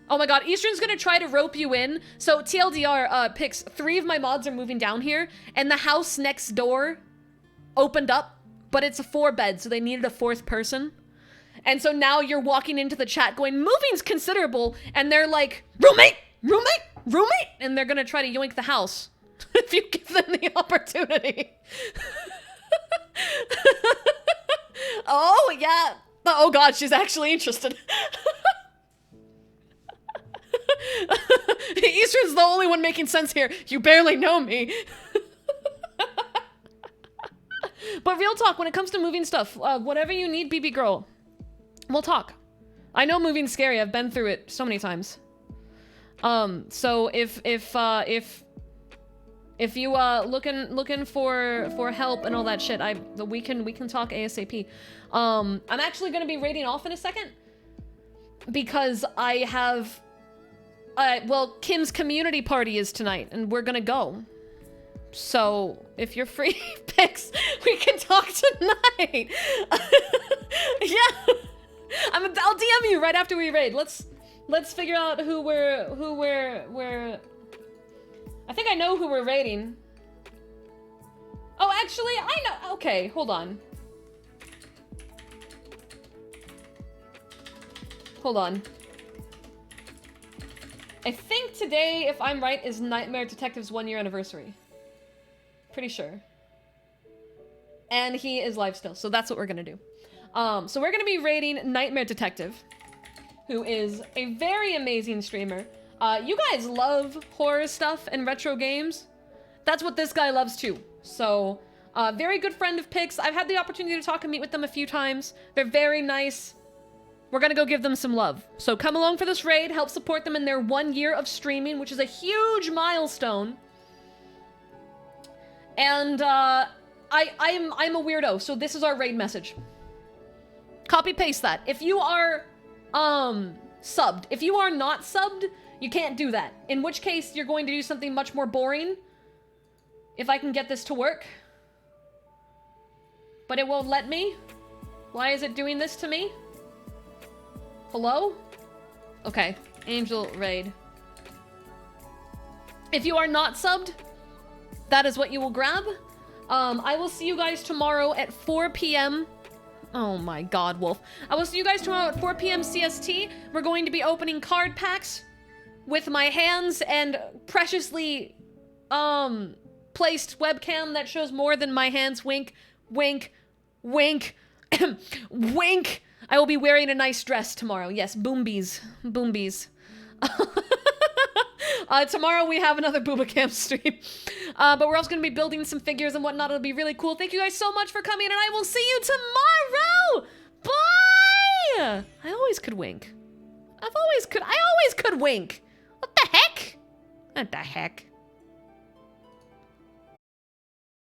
Oh my god, Eastern's gonna try to rope you in. So TLDR, Pix, 3 of my mods are moving down here, and the house next door opened up, but it's a 4-bed, so they needed a 4th person. And so now you're walking into the chat going, moving's considerable, and they're like, roommate, roommate, roommate, and they're gonna try to yoink the house if you give them the opportunity. Oh, yeah. Oh, God, she's actually interested. Eastern's the only one making sense here. You barely know me. But real talk, when it comes to moving stuff, whatever you need, BB girl, we'll talk. I know moving's scary. I've been through it so many times. So if you looking for help and all that shit, we can talk ASAP. I'm actually gonna be raiding off in a second because I have well, Kim's community party is tonight and we're gonna go. So if you're free, Pix, we can talk tonight. Yeah. I'll DM you right after we raid. Let's figure out who we're I think I know who we're raiding. Oh, actually, I know. Okay, hold on. Hold on. I think today, if I'm right, is Nightmare Detective's 1-year anniversary. Pretty sure. And he is live still, so that's what we're gonna do. So we're gonna be raiding Nightmare Detective, who is a very amazing streamer. You guys love horror stuff and retro games. That's what this guy loves too. So, very good friend of Pix. I've had the opportunity to talk and meet with them a few times. They're very nice. We're gonna go give them some love. So come along for this raid, help support them in their 1 year of streaming, which is a huge milestone. And, I'm a weirdo, so this is our raid message. Copy paste that. If you are, subbed. If you are not subbed, you can't do that. In which case, you're going to do something much more boring. If I can get this to work. But it won't let me. Why is it doing this to me? Hello? Okay. Angel raid. If you are not subbed, that is what you will grab. I will see you guys tomorrow at 4 p.m. Oh my god, Wolf. I will see you guys tomorrow at 4 p.m. CST. We're going to be opening card packs with my hands and preciously, placed webcam that shows more than my hands. Wink, wink, wink, wink. I will be wearing a nice dress tomorrow. Yes, boombies. Boombies. Tomorrow we have another Booba Camp stream. But we're also going to be building some figures and whatnot. It'll be really cool. Thank you guys so much for coming, and I will see you tomorrow! Bye! I always could wink. I always could wink. What the heck? What the heck?